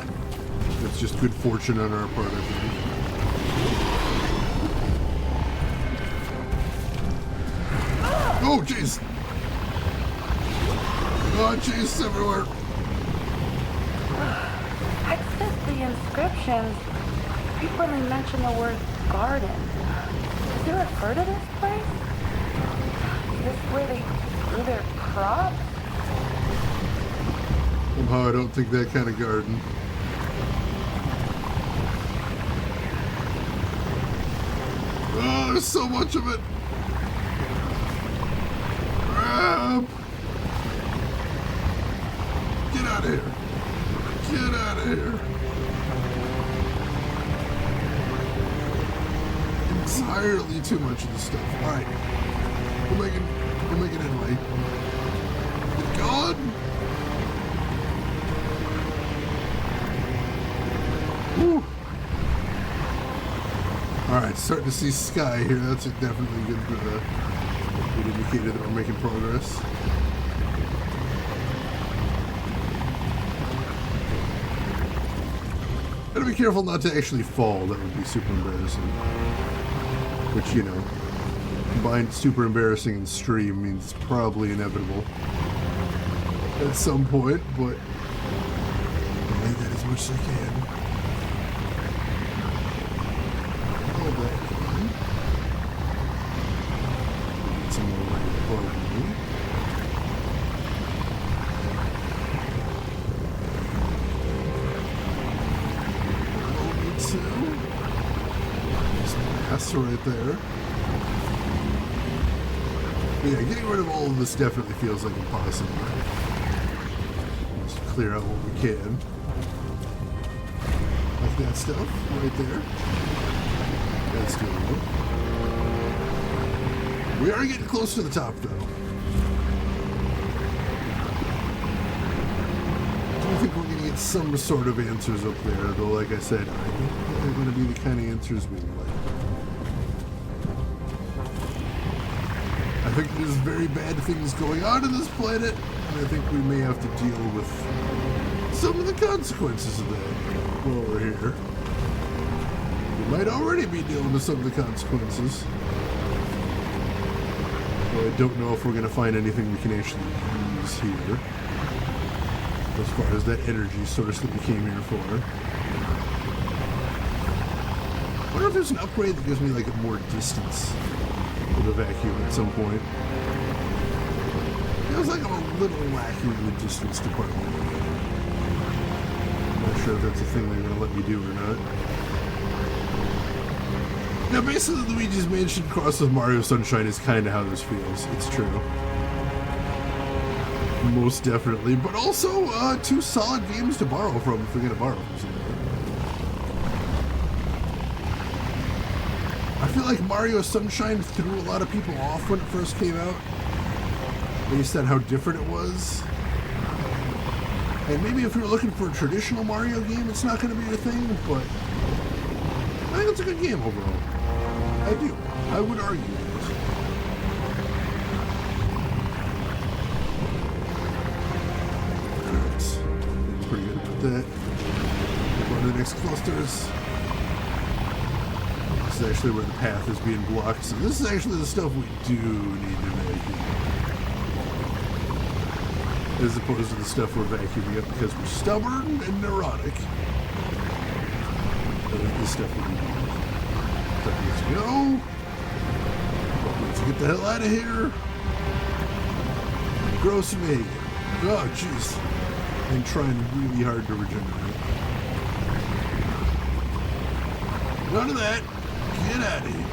That's just good fortune on our part, I think. Oh, jeez! Oh, jeez, everywhere!
Except the inscriptions frequently mention the word garden. Does it refer to this place? Is this where they grew their crops?
Somehow I don't think that kind of garden. Oh, there's so much of it! Crap! Get out of here. Get out of here. Entirely too much of this stuff. Alright. We're making headway. Get going. Woo. Alright, starting to see sky here. That's definitely good indicator that we're making progress. Gotta be careful not to actually fall. That would be super embarrassing. Which, you know, combined super embarrassing and stream means it's probably inevitable at some point, but I'll make that as much as I can. Hold that on. Get some more light above me. That's right there. But yeah, getting rid of all of this definitely feels like impossible. Just clear out what we can. Like that stuff right there. That's doable. We are getting close to the top though. I think we're going to get some sort of answers up there, though like I said, I don't think they're going to be the kind of answers we like. I think there's very bad things going on in this planet, and I think we may have to deal with some of the consequences of that while we're here. We might already be dealing with some of the consequences. Well, I don't know if we're going to find anything we can actually use here. As far as that energy source that we came here for. I wonder if there's an upgrade that gives me like a more distance with a vacuum at some point. Feels like I'm a little lacking in the distance department. I'm not sure if that's a thing they're going to let me do or not. Now basically Luigi's Mansion crossed with Mario Sunshine is kind of how this feels. It's true. Most definitely, but also two solid games to borrow from if we're going to borrow from somewhere. I feel like Mario Sunshine threw a lot of people off when it first came out, based on how different it was. And maybe if you're looking for a traditional Mario game, it's not going to be your thing, but I think it's a good game overall. I do. I would argue that. Pretty good with that. Go to the next clusters. This is actually where the path is being blocked. So this is actually the stuff we do need to vacuum. As opposed to the stuff we're vacuuming up because we're stubborn and neurotic. This stuff we need. Let's go. Let's get the hell out of here. Gross me. Oh, jeez. And trying really hard to regenerate. None of that. Get out of here.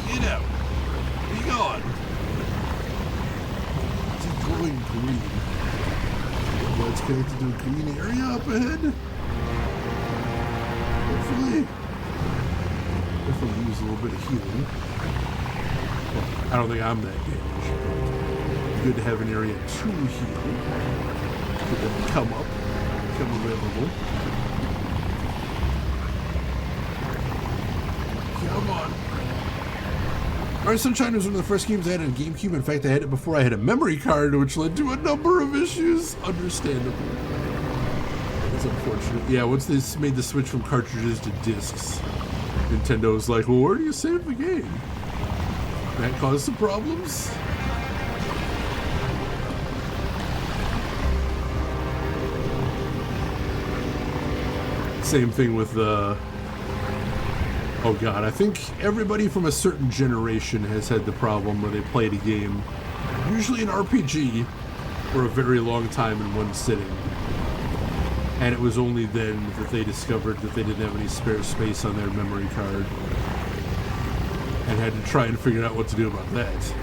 Get out. Be gone. It's glowing green. Let's connect to a green area up ahead. Hopefully. If we use a little bit of healing. Well, I don't think I'm that damaged. Good to have an area to heal. Good to come up, become available. Come on. Mario Sunshine was one of the first games I had on GameCube. In fact, I had it before I had a memory card, which led to a number of issues. Understandable. It's unfortunate. Yeah, once they made the switch from cartridges to discs, Nintendo was like, well, where do you save the game? That caused some problems. Same thing with the... Oh god, I think everybody from a certain generation has had the problem where they played a game, usually an RPG, for a very long time in one sitting. And it was only then that they discovered that they didn't have any spare space on their memory card. And had to try and figure out what to do about that.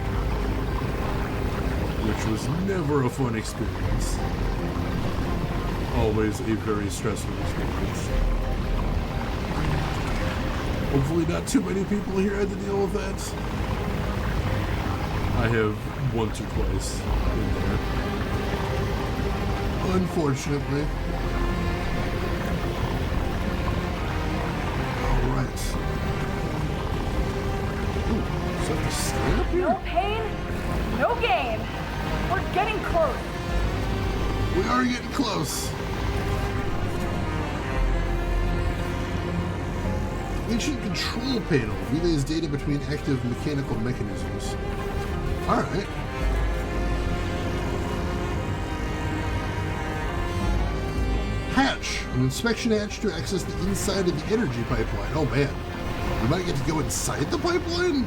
which was never a fun experience. Always a very stressful experience. Hopefully not too many people here had to deal with that. I have once or twice in there. Unfortunately. Alright. Ooh, so to stand up here?
No pain, no gain. We're getting close.
We are getting close. Ancient control panel relays data between active mechanical mechanisms. Alright. Hatch. An inspection hatch to access the inside of the energy pipeline. Oh man. We might get to go inside the pipeline?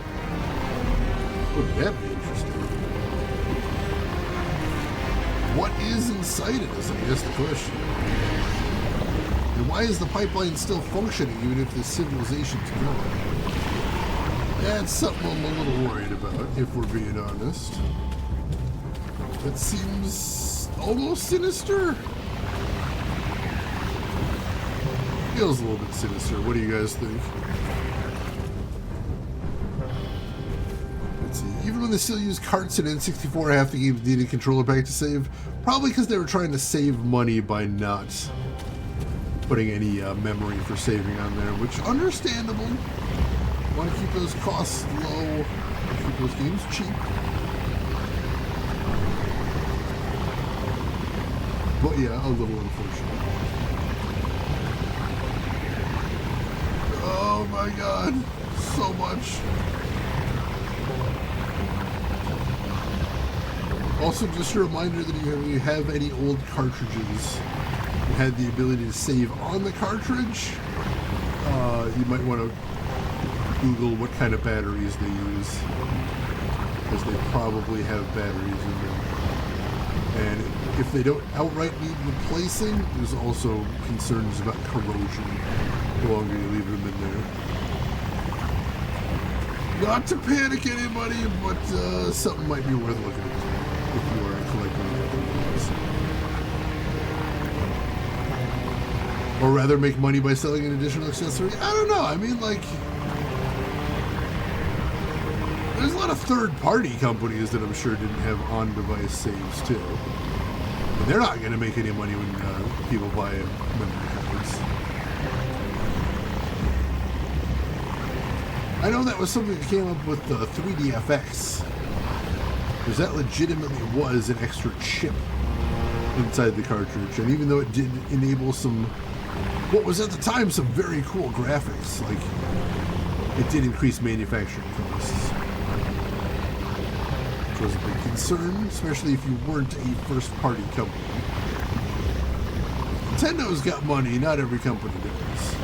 Wouldn't that be interesting? What is inside it is, I guess, the question. And why is the pipeline still functioning even if the civilization's gone? That's something I'm a little worried about, if we're being honest. That seems almost sinister. Feels a little bit sinister. What do you guys think? Let's see. Even when they still use carts in N64, half the games needed a controller pack to save. Probably because they were trying to save money by not putting any memory for saving on there, which understandable. Want to keep those costs low, keep those games cheap. But yeah, a little unfortunate. Oh my god, so much. Also, just a reminder that if you have any old cartridges that had the ability to save on the cartridge, you might want to Google what kind of batteries they use, because they probably have batteries in them. And if they don't outright need replacing, there's also concerns about corrosion the longer you leave them in there. Not to panic anybody, but something might be worth looking at if you are collecting these. Or rather make money by selling an additional accessory. I don't know, I mean, like, there's a lot of third-party companies that I'm sure didn't have on-device saves too. And they're not going to make any money when people buy memory cards. I know that was something that came up with 3DFX. Because that legitimately was an extra chip inside the cartridge. And even though it did enable some, what was at the time some very cool graphics, like, it did increase manufacturing costs. Which was a big concern, especially if you weren't a first-party company. Nintendo's got money, not every company does.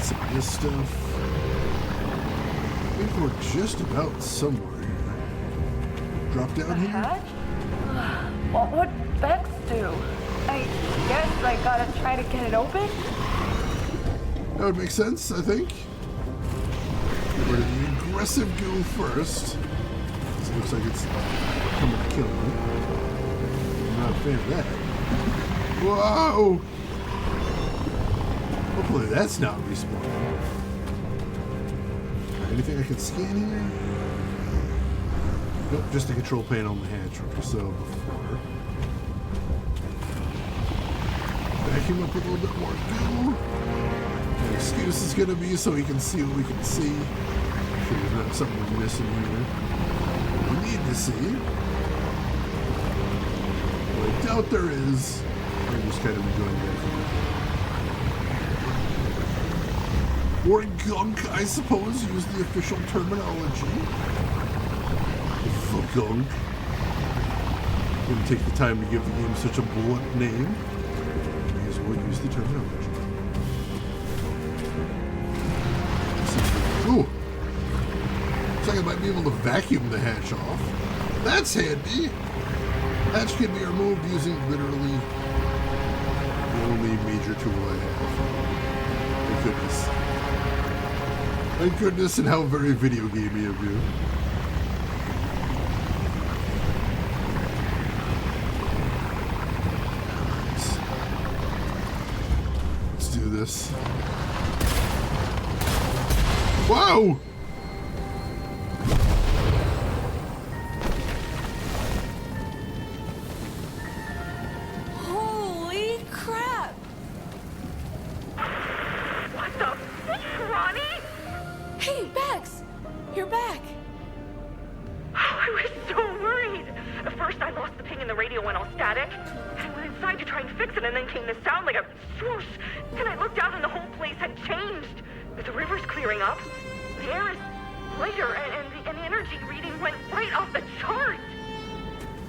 Some of this stuff. I think we're just about somewhere here. Drop down here?
Hatch? What would Bex do? I guess I gotta try to get it open?
That would make sense, I think. Get rid of the aggressive goo first. This looks like it's coming to kill me. I'm not a fan of that. Whoa! Hopefully that's not respawning. Anything I can scan here? Nope, just a control panel on the hatch, which we saw before. Vacuum up with a little bit more goo. The excuse is going to be so we can see what we can see. Sure there's not something we're missing here. We need to see. Well, I doubt there is. I'm just kind of enjoying that. Or Gunk, I suppose, use the official terminology. For Gunk. Didn't take the time to give the game such a blunt name. May as well use the terminology. Ooh! Looks like I might be able to vacuum the hatch off. That's handy! Hatch can be removed using literally the only major tool I have. Thank goodness. Thank goodness, and how very video gamey of you. Let's do this. Wow!
Holy crap!
What the fish, Ronnie?
Hey, Bex! You're back!
I was so worried. At first, I lost the ping and the radio went all static. I went inside to try and fix it, and then came the sound like a swoosh. Then I looked out, and the whole place had changed. The river's clearing up. The air is lighter, and the energy reading went right off the charts.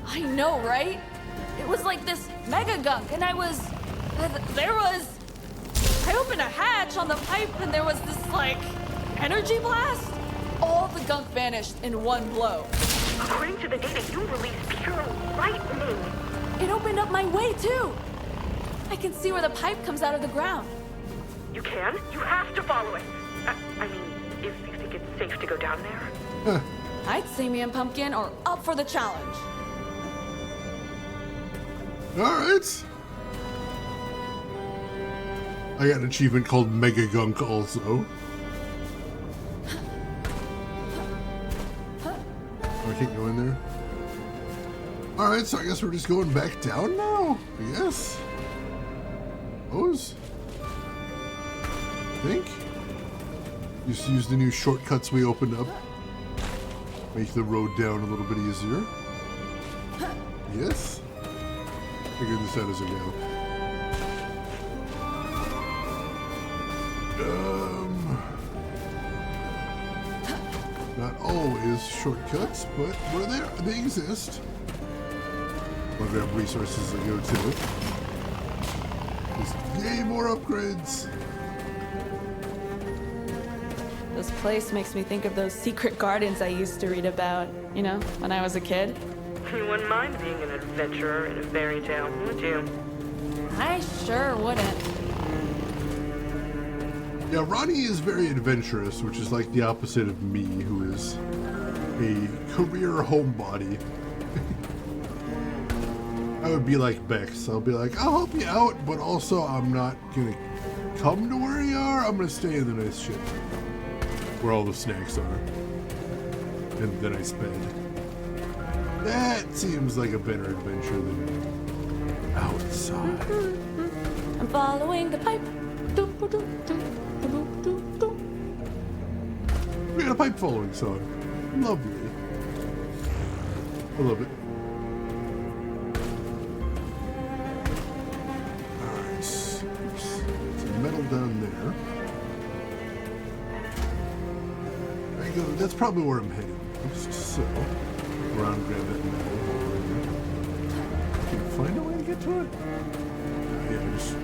I know, right? It was like this mega gunk, and I opened a hatch on the pipe, and there was this, like, energy blast. All the gunk vanished in one blow.
According to the data, you released pure lightning.
It opened up my way, too. I can see where the pipe comes out of the ground.
You can? You have to follow it. I mean, if you think it's safe to go down there.
I'd say me and Pumpkin are up for the challenge.
Alright. I got an achievement called Mega Gunk also. I can't go in there. Alright, so I guess we're just going back down now. I guess. Those? I think. Just use the new shortcuts we opened up. Make the road down a little bit easier. Yes. Figure this out as I go. Not always shortcuts, but where they exist. I'll grab resources that go to it. Just, yay, more upgrades!
This place makes me think of those secret gardens I used to read about, you know, when I was a kid.
You wouldn't mind being an adventurer in a fairy tale, would you?
I sure wouldn't.
Yeah, Ronnie is very adventurous, which is like the opposite of me, who is a career homebody. I would be like Bex. I'll be like, I'll help you out, but also I'm not gonna come to where you are. I'm gonna stay in the nice ship where all the snacks are. And then I spend. That seems like a better adventure than outside.
I'm following the pipe.
We got a pipe following song. Lovely. I love it. Alright. Some metal down there. There you go. That's probably where I'm heading. Just so. Around, grab that metal. Can I find a way to get to it? Yeah, just.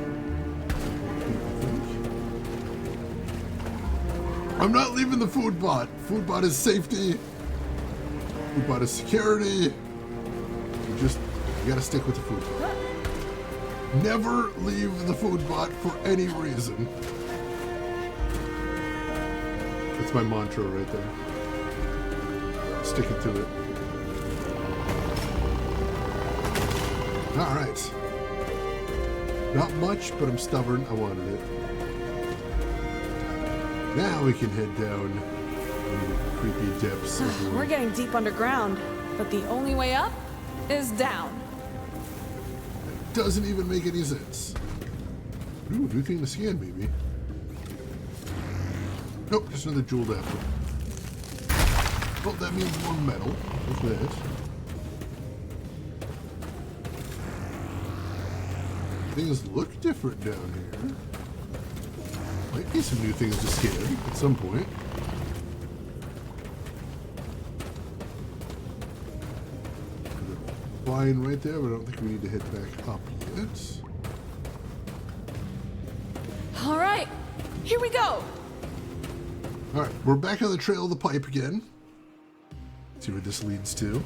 I'm not leaving the food bot. Food bot is safety. Food bot is security. You gotta stick with the food bot. Never leave the food bot for any reason. That's my mantra right there. Sticking to it. Alright. Not much, but I'm stubborn. I wanted it. Now we can head down into the creepy depths.
We're getting deep underground, but the only way up is down.
Doesn't even make any sense. Ooh, new thing to scan, maybe. Nope, just another jeweled apple. Well, that means more metal. There's that. Things look different down here. Might be some new things to scan at some point. Line right there, but I don't think we need to head back up yet.
All right, here we go.
All right, we're back on the trail of the pipe again. See where this leads to.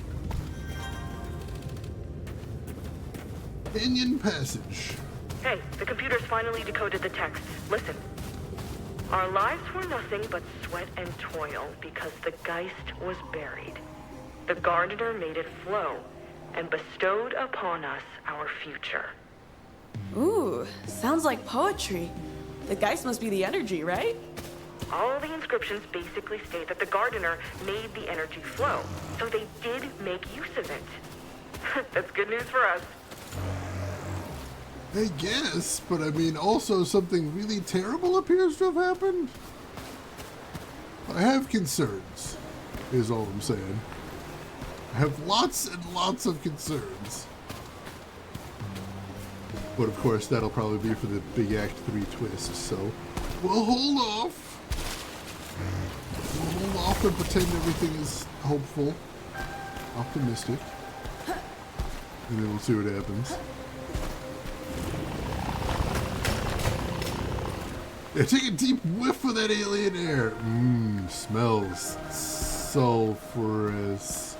Canyon Passage.
Hey, the computer's finally decoded the text. Listen. Our lives were nothing but sweat and toil because the Geist was buried. The gardener made it flow and bestowed upon us our future.
Ooh, sounds like poetry. The Geist must be the energy, right?
All the inscriptions basically state that the gardener made the energy flow, so they did make use of it. That's good news for us.
I guess, but I mean, also something really terrible appears to have happened. I have concerns, is all I'm saying. I have lots and lots of concerns. But of course, that'll probably be for the big Act 3 twist, so we'll hold off. We'll hold off and pretend everything is hopeful, optimistic, and then we'll see what happens. Yeah, take a deep whiff of that alien air. Smells sulfurous.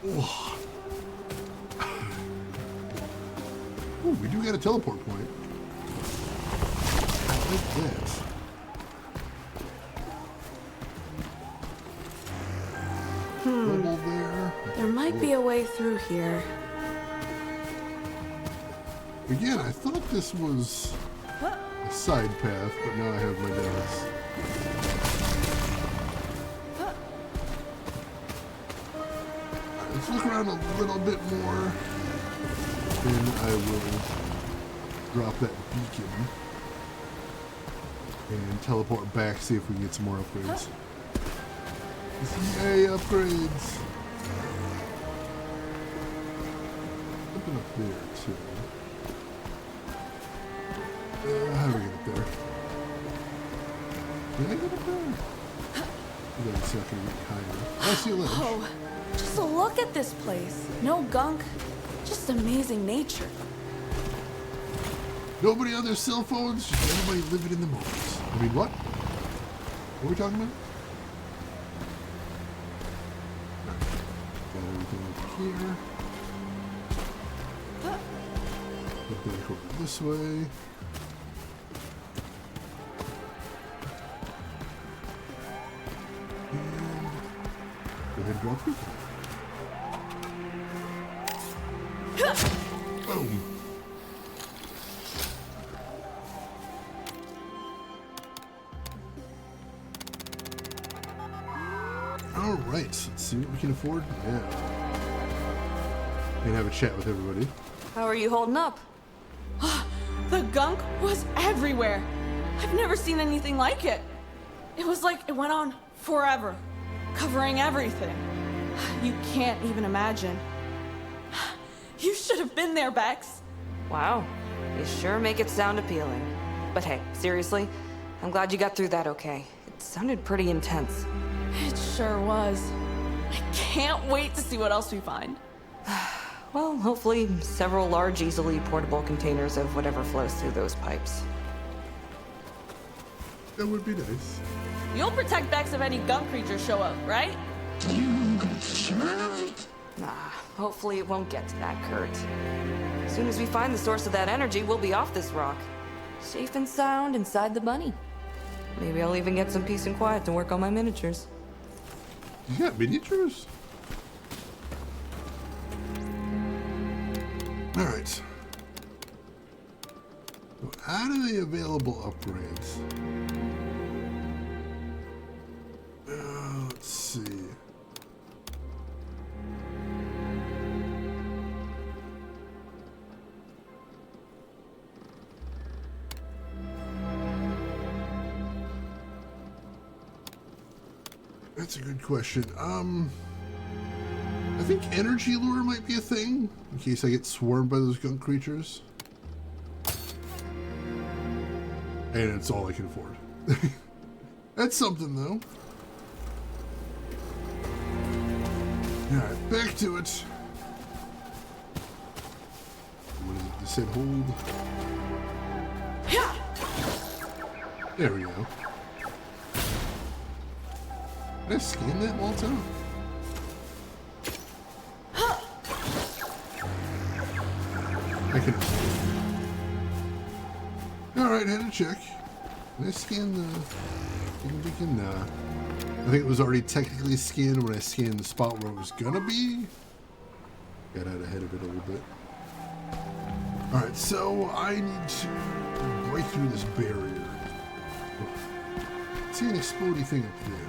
Oh. Ooh, we do got a teleport point. I like that. Bubble there.
There might be a way through here.
Again, I thought this was a side path, but now I have my doubts. Alright, let's look around a little bit more. Then I will drop that beacon and teleport back, see if we can get some more upgrades. Yay, upgrades! Something up there, too. How do we get up there? Did I get up there? No, it's not going to get higher. I see a ledge.
Oh, just look at this place. No gunk, just amazing nature.
Nobody on their cell phones, just everybody living in the moment. I mean, what? What are we talking about? Got everything up here. Go back over this way. And go ahead and drop people. Boom. All right, let's see what we can afford now. And have a chat with everybody.
How are you holding up?
The gunk was everywhere. I've never seen anything like it. It was like it went on forever, covering everything. You can't even imagine. You should have been there, Bex.
Wow, you sure make it sound appealing. But hey, seriously, I'm glad you got through that okay. It sounded pretty intense.
It sure was. I can't wait to see what else we find.
Well, hopefully several large, easily portable containers of whatever flows through those pipes.
That would be nice.
You'll protect Bex if any gunk creatures show up, right?
You served.
Nah, hopefully it won't get to that, Kurt. As soon as we find the source of that energy, we'll be off this rock. Safe and sound inside the bunny. Maybe I'll even get some peace and quiet to work on my miniatures.
You got miniatures? Alright. So out of the available upgrades. Let's see. That's a good question. I think energy lure might be a thing, in case I get swarmed by those gunk creatures. And it's all I can afford. That's something, though. Alright, back to it. What is it? This said hold. There we go. Did I scan that wall too? I can. Alright, had to check. Can I scan the beacon? Nah. I think it was already technically scanned when I scanned the spot where it was gonna be. Got out ahead of it a little bit. Alright, so I need to break through this barrier. See an explodey thing up there.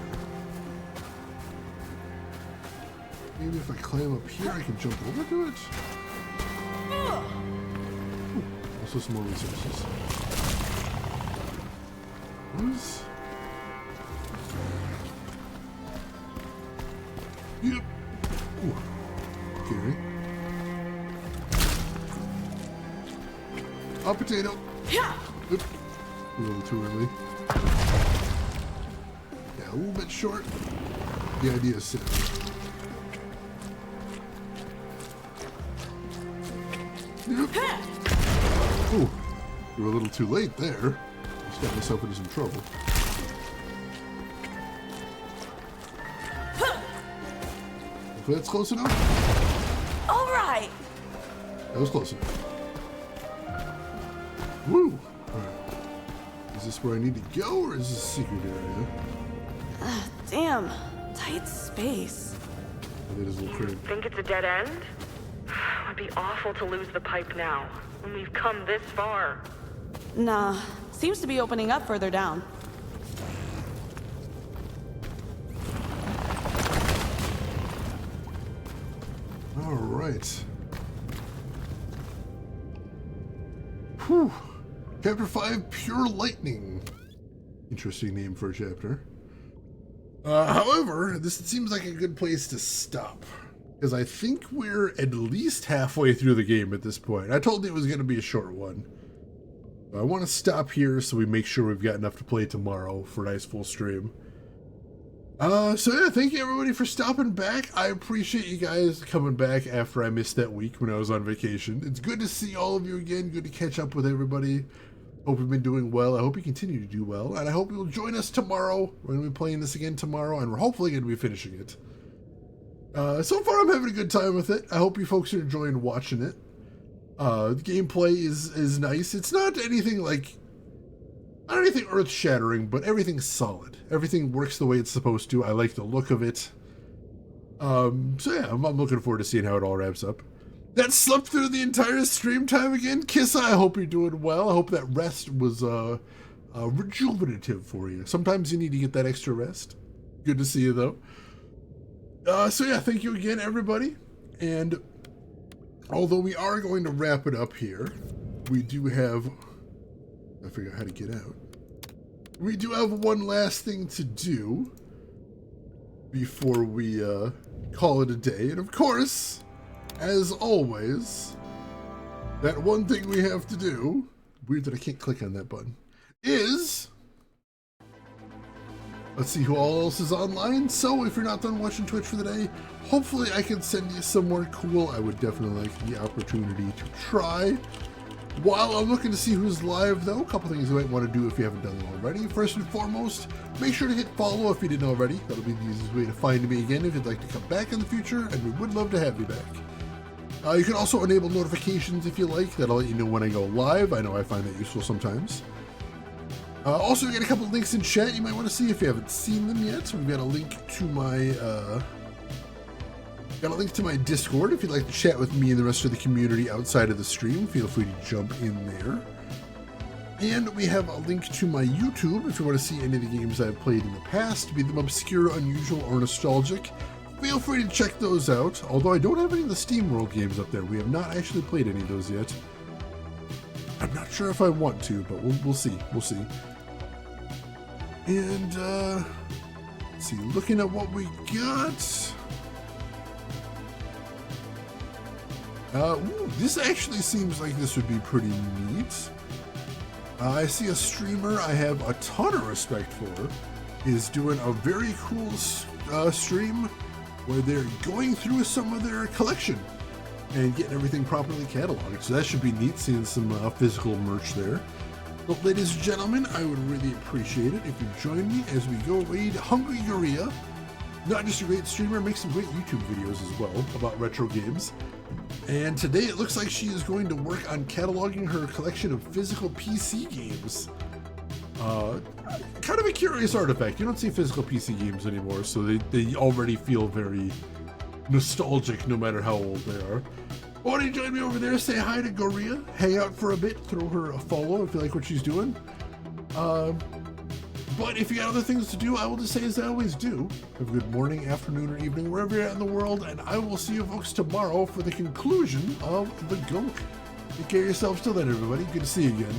Maybe if I climb up here, I can jump over to it. Ooh, also some more resources. Who's? Yep. Ooh. Okay. Oh, potato.
Yeah.
Oop. A little too early. Yeah, a little bit short. The idea is simple. Yep. Ooh, you were a little too late there. Just got myself into some trouble. Hopefully that's close enough.
All right.
That was close enough. Woo! Alright. Is this where I need to go, or is this a secret area?
Damn. Tight space.
Oh, that is a little crazy.
Think it's a dead end? It would be awful to lose the pipe now, when we've come this far.
Nah. Seems to be opening up further down.
Alright. Whew. Chapter 5, Pure Lightning. Interesting name for a chapter. However, this seems like a good place to stop. Because I think we're at least halfway through the game at this point. I told you it was going to be a short one. I want to stop here so we make sure we've got enough to play tomorrow for a nice full stream. So yeah, thank you everybody for stopping back. I appreciate you guys coming back after I missed that week when I was on vacation. It's good to see all of you again. Good to catch up with everybody. Hope you've been doing well. I hope you continue to do well. And I hope you'll join us tomorrow. We're going to be playing this again tomorrow, and we're hopefully going to be finishing it. So far, I'm having a good time with it. I hope you folks are enjoying watching it. The gameplay is nice. It's not anything like... not anything earth-shattering, but everything's solid. Everything works the way it's supposed to. I like the look of it. So yeah, I'm looking forward to seeing how it all wraps up. That slept through the entire stream time again. Kissa, I hope you're doing well. I hope that rest was rejuvenative for you. Sometimes you need to get that extra rest. Good to see you, though. So yeah, thank you again, everybody. And although we are going to wrap it up here, we do have... I figure out how to get out. We do have one last thing to do before we call it a day. And of course, as always, that one thing we have to do, weird that I can't click on that button, is... let's see who all else is online. So if you're not done watching Twitch for the day, hopefully I can send you somewhere cool. I would definitely like the opportunity to try. While I'm looking to see who's live, though, a couple things you might want to do if you haven't done it already. First and foremost, make sure to hit follow if you didn't already. That'll be the easiest way to find me again if you'd like to come back in the future, and we would love to have you back. You can also enable notifications if you like. That'll let you know when I go live. I know I find that useful sometimes. Also, we got a couple links in chat you might want to see if you haven't seen them yet. So we've got a link to my Discord if you'd like to chat with me and the rest of the community outside of the stream. Feel free to jump in there. And we have a link to my YouTube if you want to see any of the games I've played in the past, be them obscure, unusual, or nostalgic. Feel free to check those out. Although I don't have any of the SteamWorld games up there. We have not actually played any of those yet. I'm not sure if I want to, but we'll see. We'll see. And, let's see, looking at what we got. Ooh, this actually seems like this would be pretty neat. I see a streamer I have a ton of respect for is doing a very cool stream where they're going through some of their collection and getting everything properly cataloged. So that should be neat, seeing some physical merch there. But ladies and gentlemen, I would really appreciate it if you join me as we go raid Hungry Urea. Not just a great streamer, makes some great YouTube videos as well about retro games. And today it looks like she is going to work on cataloging her collection of physical PC games. Kind of a curious artifact. You don't see physical PC games anymore, so they already feel very nostalgic no matter how old they are. Why don't you join me over there, say hi to Goria, hang out for a bit, throw her a follow if you like what she's doing. But if you got other things to do, I will just say as I always do, have a good morning, afternoon, or evening, wherever you're at in the world, and I will see you folks tomorrow for the conclusion of the Gunk. Take care of yourselves till then, everybody. Good to see you again.